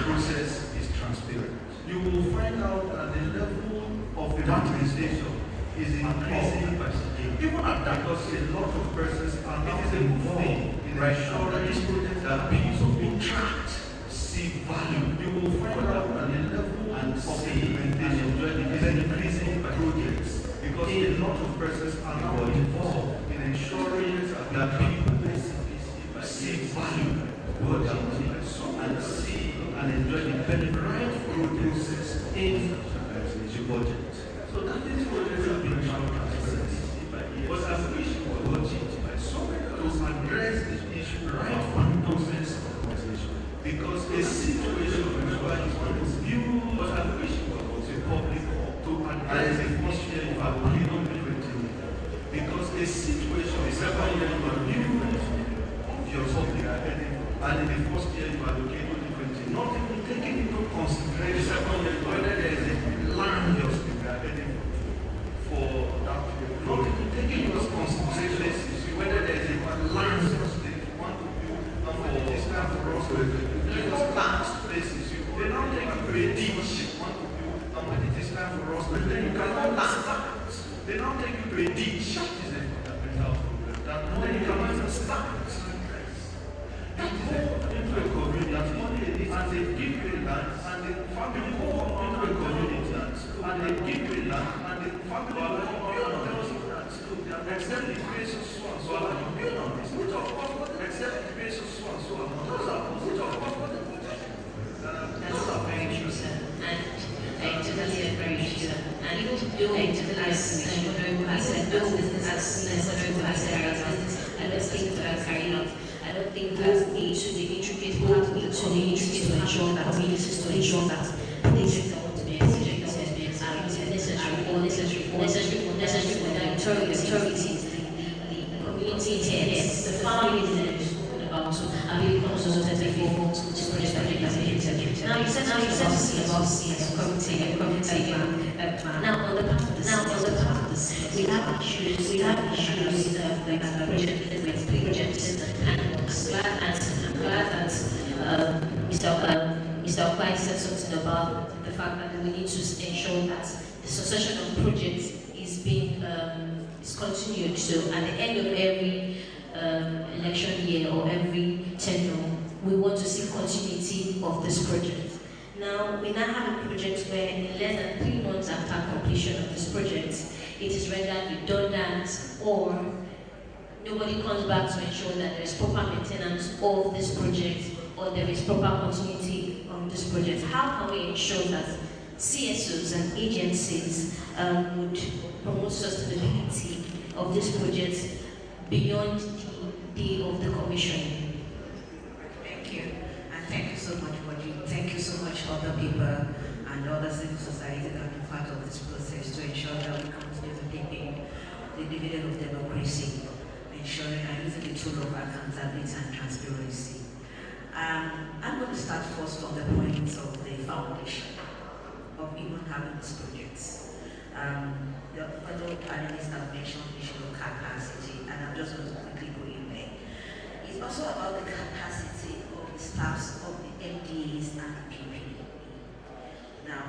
process is transparent. You will find out that the level of evangelization is increasing by even at that, because a lot of persons are now involved in ensuring that people will tracked, see value. You will find out that the level of implementation is increasing by projects, because a lot of persons are now involved in ensuring that people see value and see and enjoy the benefit of process in the budget. So that is what is being transparent. But I wish for budget to address this issue right from the process of conversation. Because a situation where you want to view, but I wish for the public to address the first year you have been on the continue. Because a situation is ever you have view of your public and in the first year you allocate on the continue. Not even taking into consideration whether there is a land just for that. Not even taking into consideration whether there is a land just want to build for this kind of road. Land places they don't take you to a ditch want to build and this kind of road. Then you cannot land that. They don't take you to a ditch. That is a fundamental problem. That then you cannot even start. Into a community and they give you land and the family go into a community and they give you land and the family will build on those lands. Except the grace of so and so and you build on this. Except the grace of so and so and those are That's not very true, sir. And I totally agree with you, sir. And even though I totally agree, I said no business as I don't think that carrying out. I don't think that into the intricate part, into the intricate ensure that communities to ensure that these are to be executed are necessary for the authorities, the community heads, the families that we've spoken about to have been consulted before to project that they have been executed. Now you said about committee plan. Now on the part of the we have issues like projects I'm glad that Mr. Okwai said something about the fact that we need to ensure that the succession of projects is being is continued. So at the end of every election year or every tenure, we want to see continuity of this project. Now, we now have a project where in less than 3 months after completion of this project, it is rendered redundant or nobody comes back to ensure that there is proper maintenance of this project or there is proper continuity of this project. How can we ensure that CSOs and agencies would promote sustainability of this project beyond the day of the commissioning? Thank you, and thank you so much, BudgIT. Thank you so much, other people and other civil society that have been part of this process to ensure that we continue to take in the dividend of democracy, ensuring and using the tool of accountability and transparency. I'm going to start first from the point of the foundation of even having this project. The fellow panelists have mentioned the issue of capacity, and I'm just going to quickly go in there. It's also about the capacity of the staffs of the MDAs and the PPE. Now,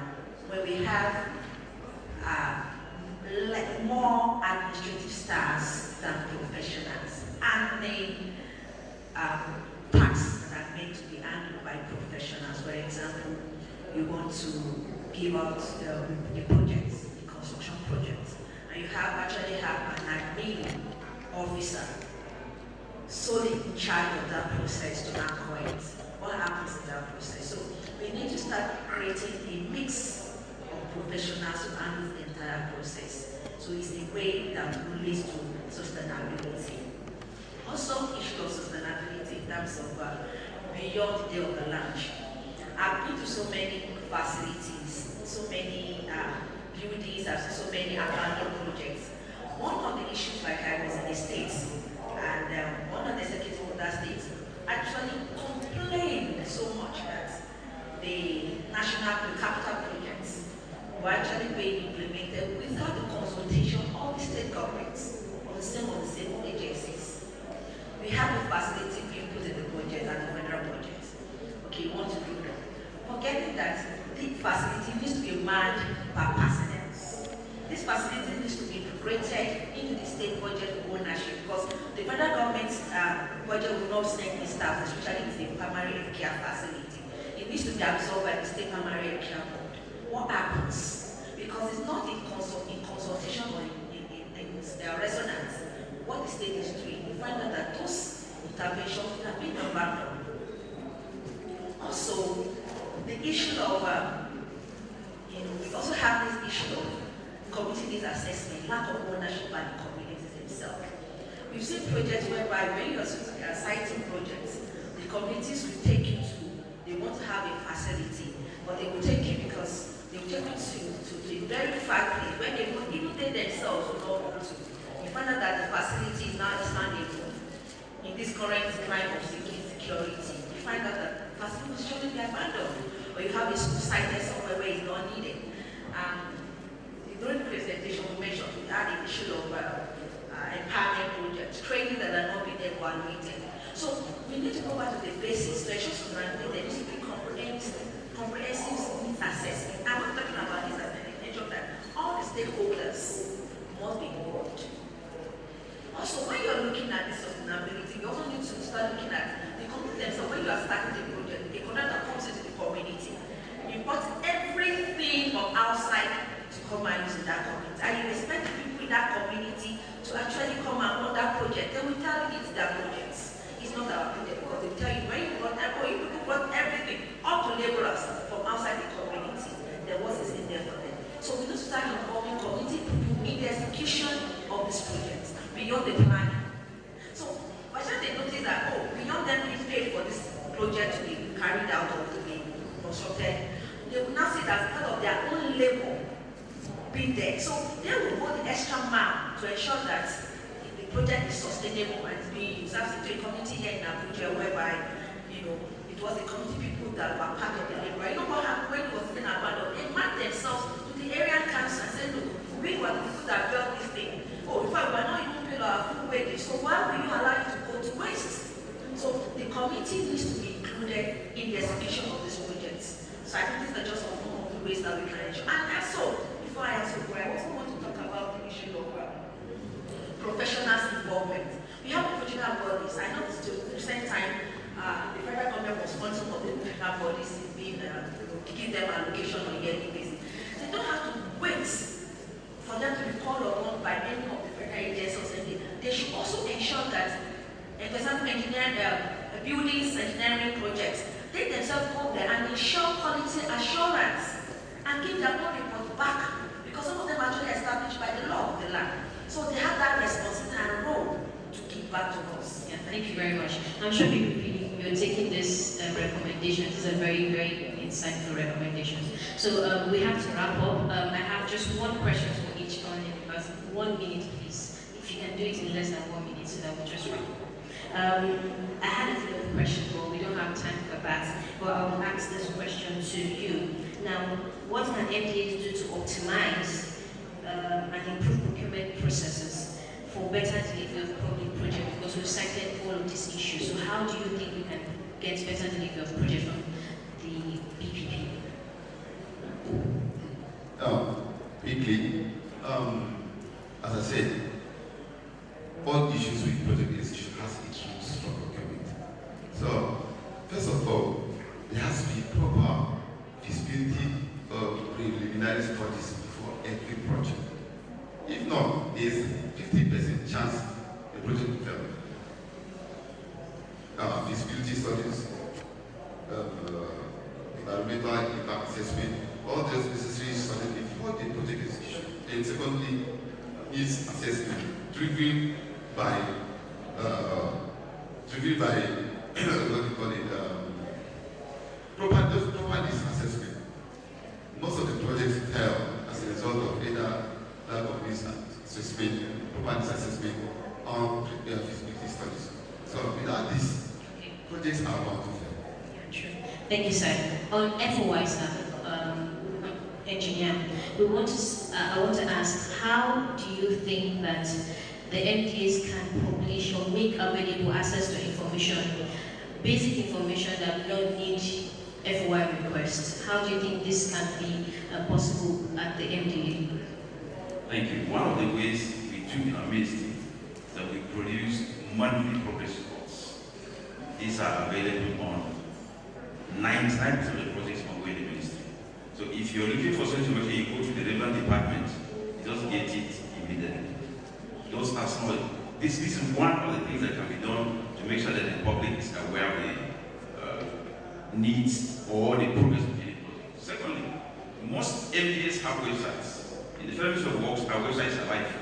when we have like more administrative staffs than professionals, and the tasks that are meant to be handled by professionals. For example, you want to give out the projects, the construction projects, and you actually have an admin officer solely in charge of that process to anchor it. What happens in that process? So we need to start creating a mix of professionals to handle the entire process. So it's a way that will lead to sustainability. Also, issue of sustainability in terms of beyond the day of the launch. I've been to so many facilities, so many buildings, I've seen so many abandoned projects. One of the issues, like I was in the States, and one of the executives of that state actually complained so much that the capital projects were actually being implemented without the consultation of the state governments or the same agencies. We have a facility being put in the budget and the federal budget. Okay, you want to do that. Forgetting that the facility needs to be manned by personnel. This facility needs to be integrated into the state budget for ownership because the federal government's budget will not send the staff, especially if it's a primary care facility. It needs to be absorbed by the state primary care board. What happens? Because it's not in consultation or in resonance. What the state is doing, we find out that those interventions have been abandoned. Also, the issue of, we also have this issue of community needs assessment, lack of ownership by the communities themselves. We've seen projects whereby when you're citing projects, the communities will take you to, they want to have a facility, but they will take you because they will take you to a very far place where they will, even they themselves will not want to. You find out that the facility is now expanding in this current climate of security. You find out that the facility should be abandoned, or you have a school sited somewhere where it's not needed. During the presentation, we mentioned we had the issue of empowerment projects, training that are not being evaluated. So we need to go back to the basics to ensure that there needs to be comprehensive needs assessment. I'm not talking about this as an intention that all the stakeholders must be involved. Also, when you're looking at this sustainability, you also need to start looking at the community themselves. When you are starting the project, the contractor that comes into the community, you put everything from outside to come and use in that community. And you expect the people in that community to actually come and run that project. They will tell you it's their projects. It's not our project because they tell you when you run that, or you people run everything. constructed, they will now see it as part of their own labor being there. So they will go the extra mile to ensure that the project is sustainable and is being used. That's the community here in Abuja, whereby, it was the community people that were part of the labor. You know what happened when it was being abandoned? They mapped themselves to the area council and said, look, we were the people that built this thing. Oh, in fact, we are not even paying our full wages. So why will you allow it to go to waste? So the committee needs to be included in the execution of these projects. So I think these are just some of the ways that we can ensure. And also, before I answer, I also want to talk about the issue of professionals' involvement. We have professional bodies. I know to the recent time, the federal government was funding some of the professional bodies being giving them allocation on a yearly basis. They don't have to wait for them to be called upon by any of the federal agencies. They should also ensure that, for example, buildings, engineering projects, they themselves go there and ensure quality assurance and give their own report back, because some of them are actually established by the law of the land. So they have that responsibility and role to give back to us. Yeah, thank you very much. I'm sure you're taking this recommendation. These are very, very insightful recommendations. So we have to wrap up. I have just one question for each one in about 1 minute, please. If you can do it in less than 1 minute, so that we'll just wrap up. I had a few other questions, but we don't have time for that. But I will ask this question to you. Now, what can MDAs do to optimize and improve procurement processes for better delivery of public projects? Because we've cited all of these issues. So how do you think we can get better delivery of projects from the PPP? Quickly, as I said, all issues with project execution has its roots from procurement. So, first of all, there has to be proper feasibility of preliminary studies before every project. If not, there is 50% chance the project will fail. Feasibility studies, environmental impact assessment, all those necessary studies before the project execution. And secondly, needs assessment driven by what do you call it, proper needs assessment. Most of the projects fail as a result of either lack of needs assessment, proper needs assessment, or feasibility studies. So without this, projects are bound to fail. Yeah, true. Thank you, sir. On FOI, sir, engineer, I want to ask, how do you think that the MDAs can publish or make available access to information, basic information that we don't need FOI requests? How do you think this can be possible at the MDA? Thank you. One of the ways we do in our ministry is that we produce monthly progress reports. These are available on 99% of the projects ongoing in the ministry. So if you're looking for such information, you go to the relevant department, you just get it immediately. Those are some of the, this is one of the things that can be done to make sure that the public is aware of the needs or the progress of any project. Secondly, most MDAs have websites. In the Federal Ministry of Works, our websites are live.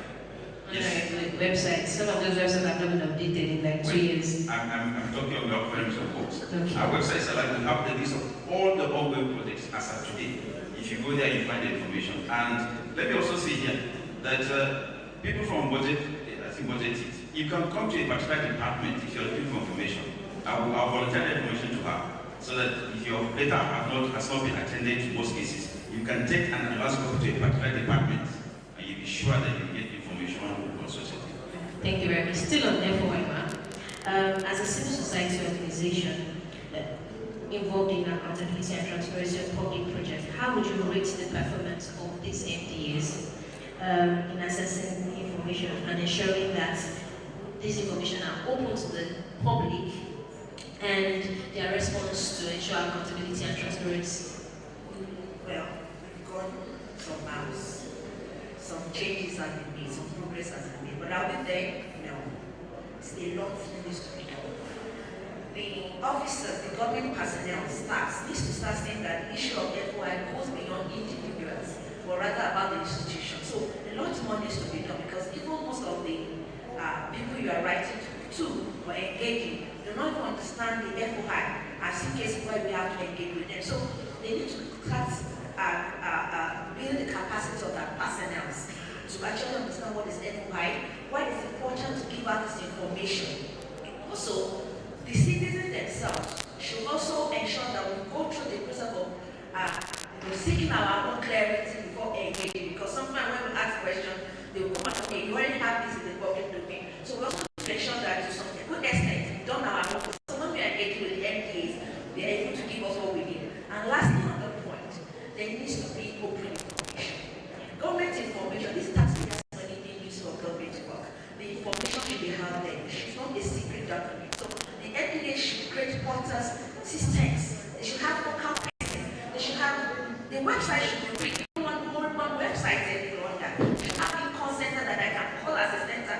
Yes. Websites. Some of those websites have not been updated in like 2 years. I'm talking about Federal Ministry of Works. Okay. Our websites are live. We have the list of all the ongoing projects as of today. If you go there, you find the information. And let me also say here that people from BudgIT, you can come to a particular department if you're looking for information. I'll volunteer the information to her, so that if your letter has not been attended to most cases, you can take an advance copy to a particular department, and you'll be sure that you get information consulted. Thank you very much. Still on FOI, as a civil society organization involved in accountability and transparency of public projects, how would you rate the performance of these MDAs in assessing information and ensuring that this information are open to the public and their response to ensure accountability and transparency? Well, we've got some maps, some changes have been made, some progress has been made, but are we there? No. It's a lot of needs to be done. The officers, the government personnel, staff needs to start saying that the issue of FOI goes beyond individuals, but rather about the institution. So a lot more needs to be done, because even most of the people you are writing to or engaging do not even understand the FOI. I've seen cases where we have to engage with them. So build the capacity of our personnel to actually understand what is FOI, why it's important to give out this information. Also, the citizens themselves should also ensure that we go through the process of seeking our own clarity before engaging, because sometimes when we ask questions, they will come and say, okay, you already have this in the public domain. So we also have to ensure that to some good extent, we've done our own. So when we are engaging with the MPAs, they are able to give us what we need. And lastly, on the point, there needs to be open information. Government information, this taxpayer money being used for government work. The information should be held there. It should not be a secret document. So the MPAs should create portals, systems. They should have local places. They should have, the website should be free. One website everyone that should have a call center that I can call as a center,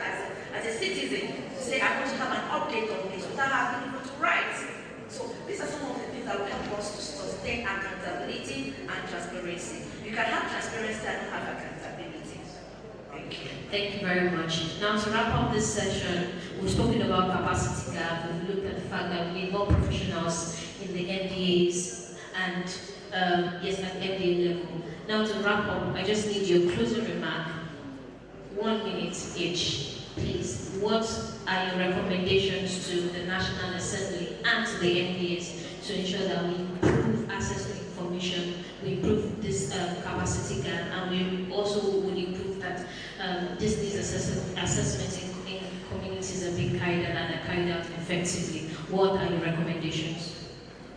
as a citizen, to say I want to have an update on this without having people to write. So these are some of the things that will help us to sustain accountability and transparency. You can have transparency and not have accountability. Thank you. Thank you very much. Now to wrap up this session, we've spoken about capacity gap, we've looked at the fact that we need more professionals in the MDAs and yes, at MDA level. Now to wrap up, I just need your closing remark. 1 minute each, please. What are your recommendations to the National Assembly and to the MDAs to ensure that we improve access to information, we improve this capacity gap, and we also would improve that this needs assessment in communities are being carried out and are carried out effectively? What are your recommendations?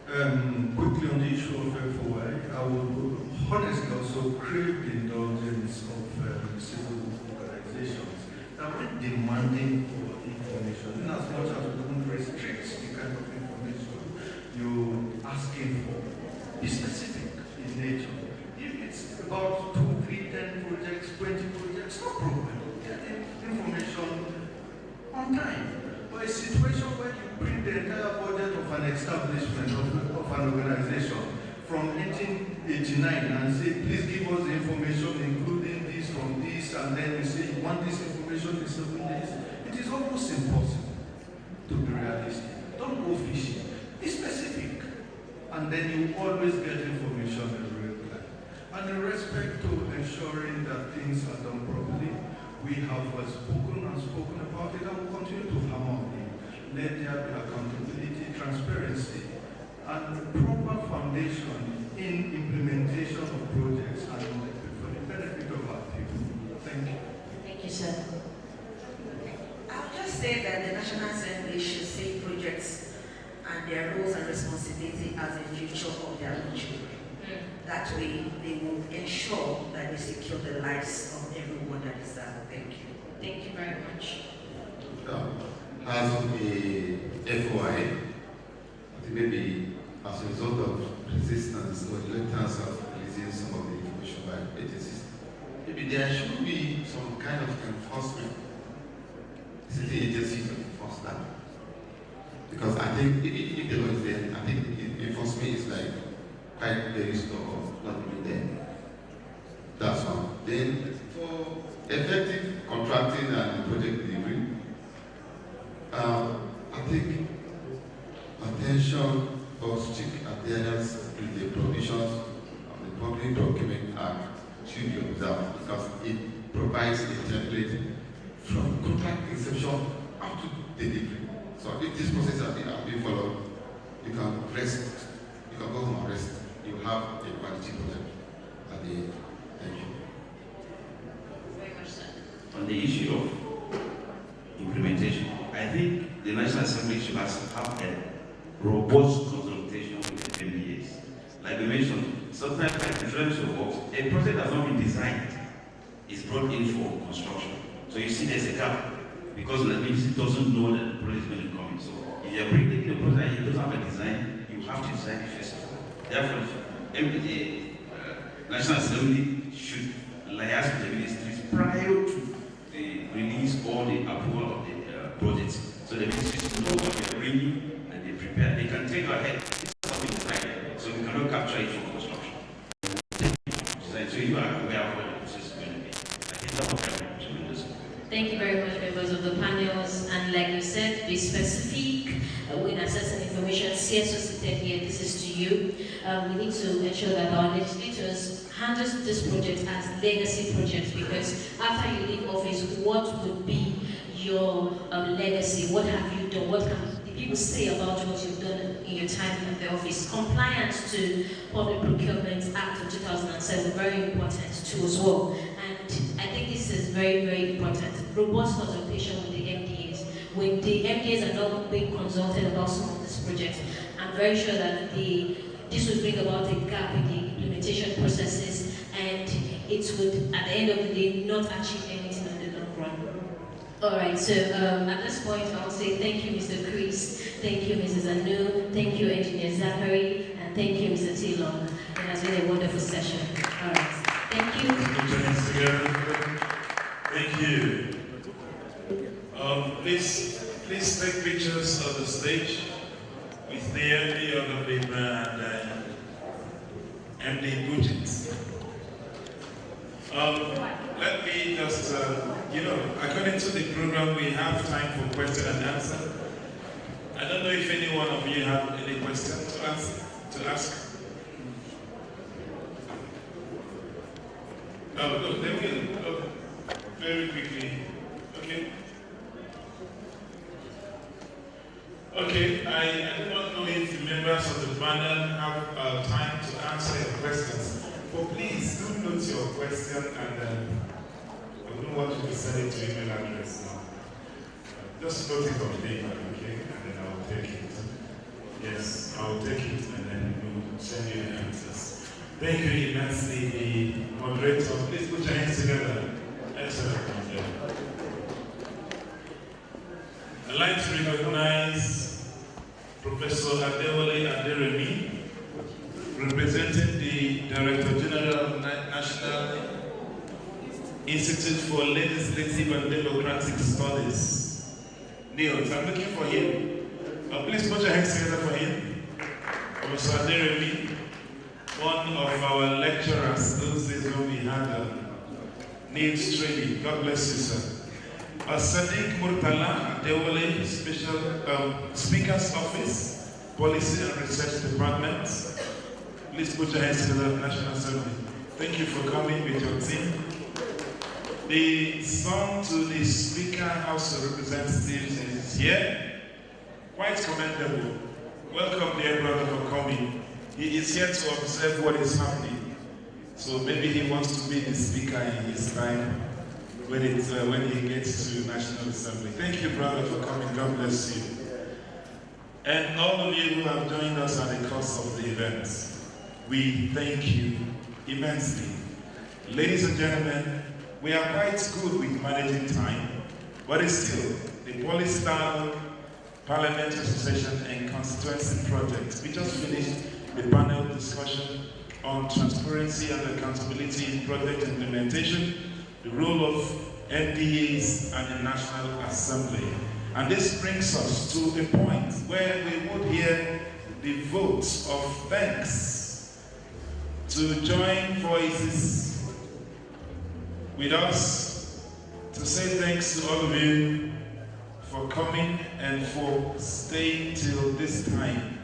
Quickly on the issue of FOI, I would honestly also crave the indulgence of civil organizations that we're demanding for information, in as much as we don't restrict the kind of information you're asking for. Be specific in nature. If it's about 2, 3, 10 projects, 20 projects, no problem. Get the information on time. But a situation where you bring the entire budget of an establishment, of an organization, from 1889 and say, please give us the information including this from this, and then you say you want this information in 7 days, it is almost impossible to be realistic. Don't go fishing. Be specific. And then you always get information in real time. And in respect to ensuring that things are done properly, we have spoken about it and will continue to hammer on it. Let there be accountability, transparency, and proper foundation in implementation of projects and for the benefit of our people. Thank you. Thank you, sir. I'll just say that the National Assembly should see projects and their roles and responsibility as a future of their own children. That way, they will ensure that they secure the lives of everyone that is there. Thank you. Thank you very much. As a FOI, I think maybe as a result of resistance or reluctance of releasing some of the information by agencies, maybe there should be some kind of enforcement. City agencies to enforce that. Because I think if the law is there, I think enforcement is like quite very slow of not being there. That's one. Then for effective contracting and project delivery, I think attention or strict adherence to the provisions of the Public Document Act should be observed, because it provides a template from contract inception up to delivery. So if this process has been followed, you can rest, you can go home and rest. You have a quality project at the end. Thank you. Very much, sir. On the issue of implementation, I think the National Assembly should have a robust consultation with the MBAs. Like we mentioned, sometimes by difference of works, a project has not been designed, it's brought in for construction. So you see there's a gap, because the ministry doesn't know that the project is going to come in. So if you're bringing the project and it doesn't have a design, you have to design it first of all. Therefore, the National Assembly should liaise with the ministries prior to the release or the approval of the projects. So the ministries know what they're bringing and they prepare. They can take ahead something design, so we cannot capture it for construction. So you are aware of what the process is going to be. I think that will help tremendously. Thank you very much, members of the panels. And like you said, be specific when assessing information. CSO seated here, this is to you. We we need to ensure that our legislators handle this project as legacy projects, because after you leave office, what would be your legacy? What have you done? What can the people say about what you've done in your time in the office? Compliance to Public Procurement Act of 2007, very important too as well. And I think this is very, very important. Robust consultation with the MDAs. When the MDAs are not being consulted about some of these projects, I'm very sure that this would bring about a gap in the implementation processes, and it would, at the end of the day, not achieve anything on the long run. All right, so at this point, I'll say thank you, Mr. Chris, thank you, Mrs. Anu, thank you, Engineer Zachary, and thank you, Mr. Tilong. It has been a wonderful session. All right, thank you. Thank you. Please take pictures of the stage with the MD on the paper and MD BudgIT. Let me just, according to the program, we have time for question and answer. I don't know if any one of you have any question to ask. No, they will. Very quickly. Okay. Okay, I do not know if the members of the panel have time to answer your questions. But please do note your question, and I wouldn't want you to send it to email address now. Just note it on paper, okay? And then I will take it. Yes, I will take it, and then we will send you the answers. Thank you immensely, the moderator. Please put your hands together. Excellent. I'd like to recognize Professor Adewale Aderemi, representing the Director General of National Institute for Legislative and Democratic Studies. Niels, I'm looking for him. Please put your hands together for him. Professor Aderemi, one of our lecturers, those days when we had Niels training. God bless you, sir. Sadiq Murtala Adewale, Special Speaker's Office, Policy and Research Department. Please put your hands together, National Assembly. Thank you for coming with your team. The son to the Speaker, House of Representatives is here. Quite commendable. Welcome, dear brother, for coming. He is here to observe what is happening. So maybe he wants to be the Speaker in his time when he gets to National Assembly. Thank you, brother, for coming. God bless you. And all of you who have joined us at the course of the event, we thank you immensely. Ladies and gentlemen, we are quite good with managing time, but it's still the policy dialogue, parliamentary session, and constituency projects. We just finished the panel discussion on transparency and accountability in project implementation, the role of MDAs and the National Assembly. And this brings us to a point where we would hear the votes of thanks to join voices with us to say thanks to all of you for coming and for staying till this time.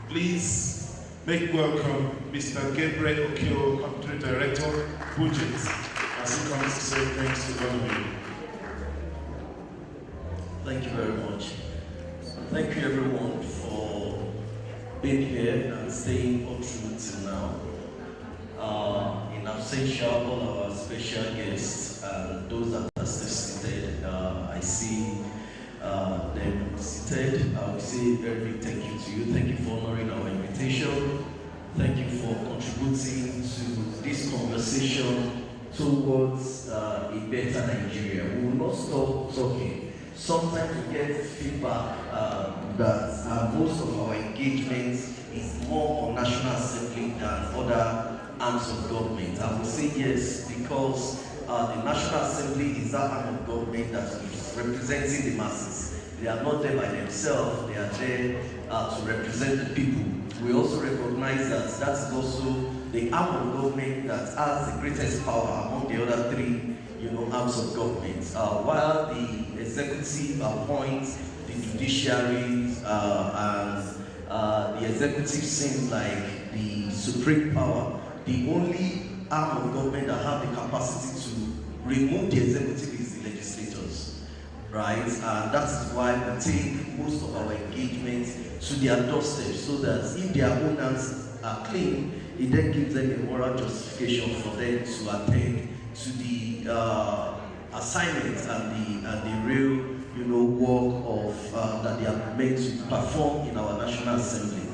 Please make welcome Mr. Gabriel Okeo, Country Director, BudgIT, as he comes to say thanks to all of you. Thank you very much. Thank you everyone for being here and staying all through till now. In absentia, all our special guests and those that are still seated, I see them seated. I will say very big thank you to you. Thank you for honoring our invitation. Thank you for contributing to this conversation towards a better Nigeria. We will not stop talking. Sometimes we get feedback that most of our engagement is more on National Assembly than other arms of government. I will say yes, because the National Assembly is that arm of government that is representing the masses. They are not there by themselves, they are there to represent the people. We also recognize that that is also the arm of government that has the greatest power among the other three arms of government. While the executive appoints the judiciary and the executive seems like the supreme power, the only arm of government that have the capacity to remove the executive is the legislators, right? And that's why we take most of our engagements to their doorstep, so that if their own hands are clean, it then gives them a moral justification for them to attend to the assignments and the real, work of that they are meant to perform in our National Assembly.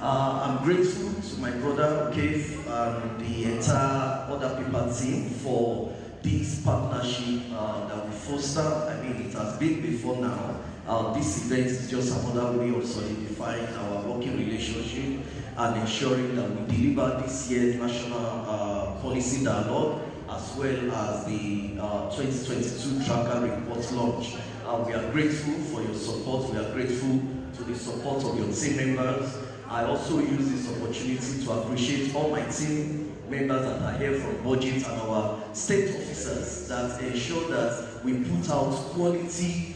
I'm grateful to my brother Keith and the entire other paper team for this partnership that we foster. I mean, it has been before now. This event is just another way of solidifying our working relationship and ensuring that we deliver this year's national policy dialogue, as well as the 2022 tracker report launch. We are grateful for your support. We are grateful to the support of your team members. I also use this opportunity to appreciate all my team members that are here from BudgIT and our state officers that ensure that we put out quality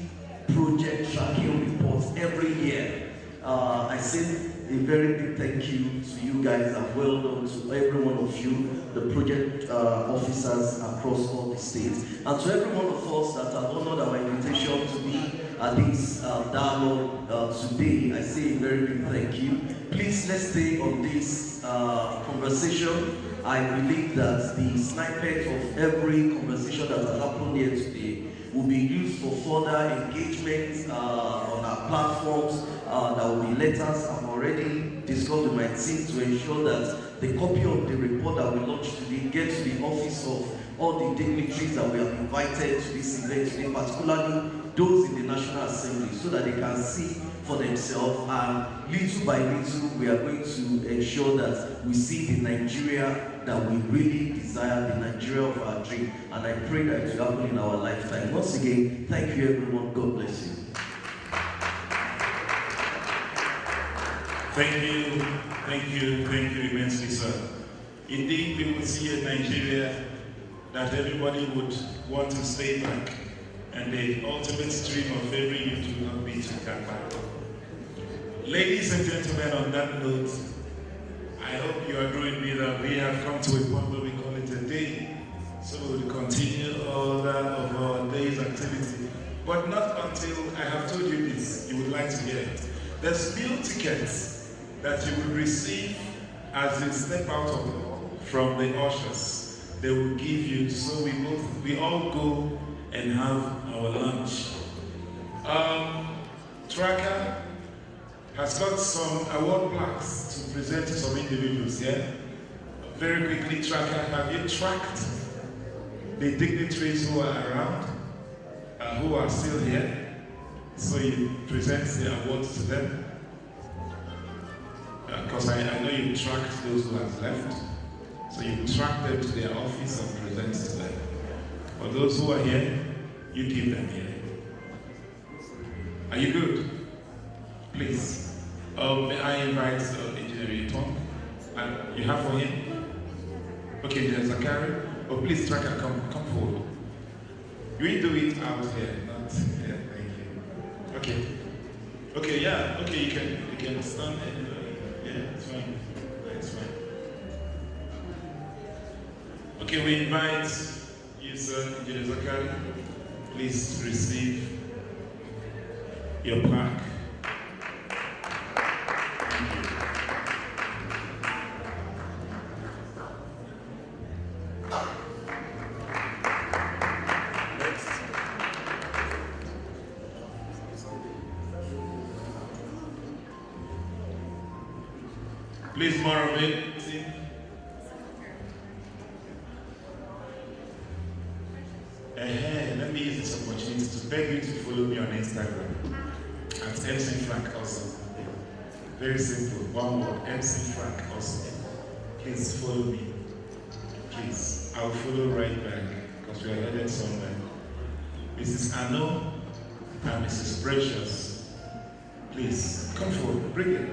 project tracking reports every year. I say a very big thank you to you guys, and well done to every one of you, the project officers across all the states, and to every one of us that have honored our invitation to be at this dialogue today. I say a very big thank you. Please, let's stay on this conversation. I believe that the snippet of every conversation that has happened here today will be used for further engagement on our platforms. There will be letters I've already discussed with my team to ensure that the copy of the report that we launched today gets to the office of all the dignitaries that we have invited to this event today, particularly those in the National Assembly, so that they can see for themselves. And little by little, we are going to ensure that we see the Nigeria that we really desire, the Nigeria of our dream. And I pray that it will happen in our lifetime. Once again, thank you everyone. God bless you. Thank you immensely, sir. Indeed, we will see a Nigeria that everybody would want to stay back, and the ultimate dream of every youth will not be to come back. Ladies and gentlemen, on that note, I hope you agree with me that we have come to a point where we call it a day, so we will continue all that of our day's activity. But not until I have told you this, you would like to hear it. There's meal tickets that you will receive as you step out of the hall from the ushers. They will give you, so we all go and have our lunch. Tracker has got some award plaques to present to some individuals, yeah? Very quickly, Tracker, have you tracked the dignitaries who are around, who are still here? So you present the awards to them? Because I know you tracked those who have left. So you track them to their office and present to them. For those who are here, you give them here. Are you good? Please. May I invite Engineer Tom? And you have for him? Okay, there's Zakari. Oh, please, Tracker, come forward. You do it out here, not here. Thank you. Okay. Okay, yeah. Okay, you can stand there. Yeah, it's fine. It's fine. Okay, we invite you, sir, Engineer Zakari. Please receive your plaque. Thank you. Next. Please, more of it. Let me use this opportunity to beg you to follow me on Instagram at MC Frank also. Very simple, one word, MC Frank also. Please follow me. Please, I'll follow right back because we are headed somewhere. Mrs. Anno and Mrs. Precious, please come forward, bring it.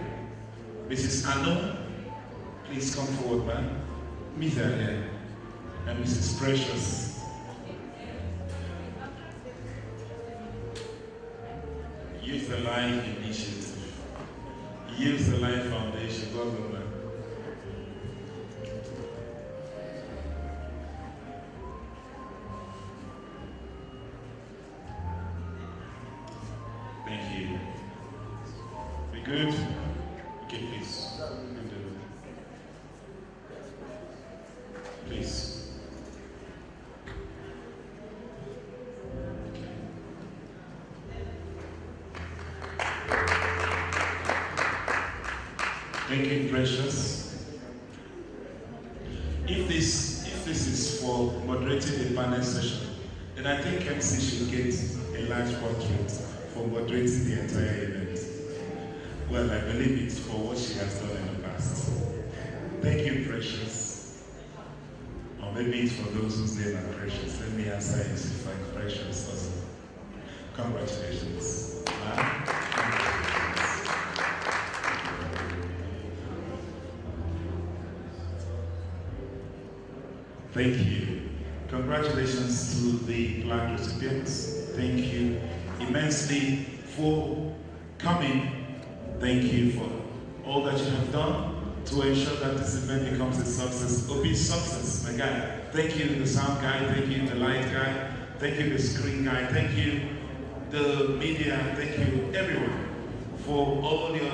Mrs. Anno, please come forward, man. Meet her here. And Mrs. Precious. Youth Alive Initiative. Youth Alive Foundation, God bless. Good. Okay, please. Please. Thank you, Precious. If this is for moderating the panel session, then I think MC should get a large portrait for moderating the entire event. Well, I believe it's for what she has done in the past. Thank you, Precious. Or maybe it's for those whose name are Precious. Let me answer MC Precious also. Congratulations. Thank you. Congratulations to the plaque recipients. Thank you immensely for coming. Thank you for all that you have done to ensure that this event becomes a success. Obi success, my guy. Thank you, the sound guy. Thank you, the light guy. Thank you, the screen guy. Thank you, the media. Thank you, everyone, for all your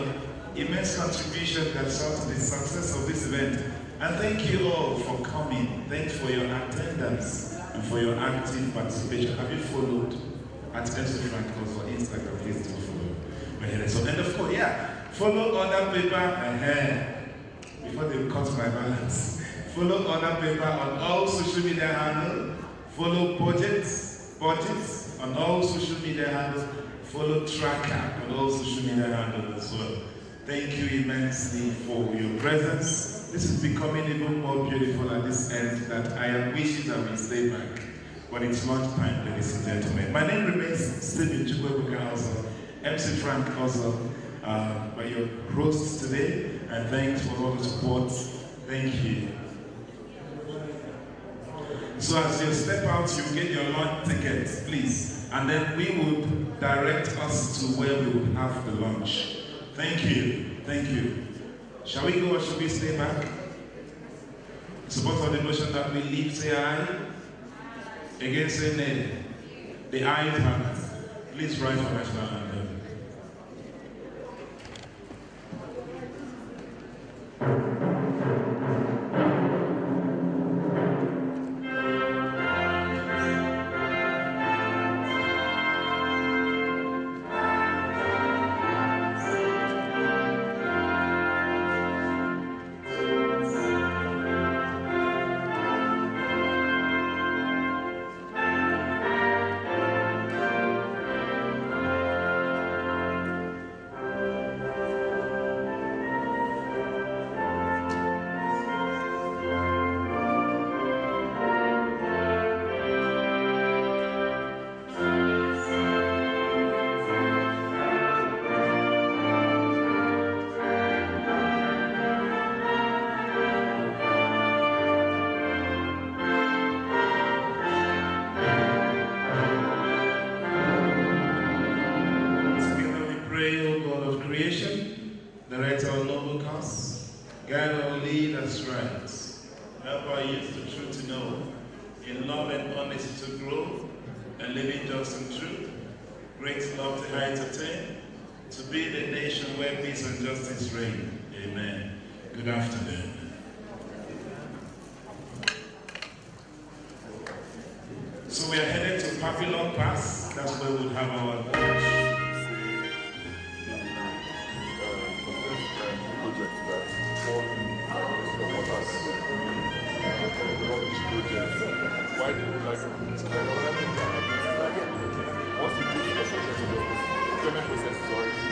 immense contribution that saw to the success of this event. And thank you all for coming. Thanks for your attendance and for your active participation. Have you followed at MC Frank for Instagram? Please do follow. So, and of course, follow other people before they cut my balance. Follow other people on all social media handles. Follow budgets on all social media handles. Follow Tracker on all social media handles as well. Thank you immensely for your presence. This is becoming even more beautiful at this end that I am wishing that we stay back. But it's lunchtime, ladies and gentlemen. My name remains Stephen Chukwuebuka also, MC Frank also, by your hosts today, and thanks for all the support. Thank you. So as you step out, you get your lunch tickets, please. And then we will direct us to where we will have the lunch. Thank you. Thank you. Shall we go or should we stay back? Support on the motion that we leave, say aye. Again, say nay. The ayes have it. Please rise for national anthem. What's the process? Procurement process is already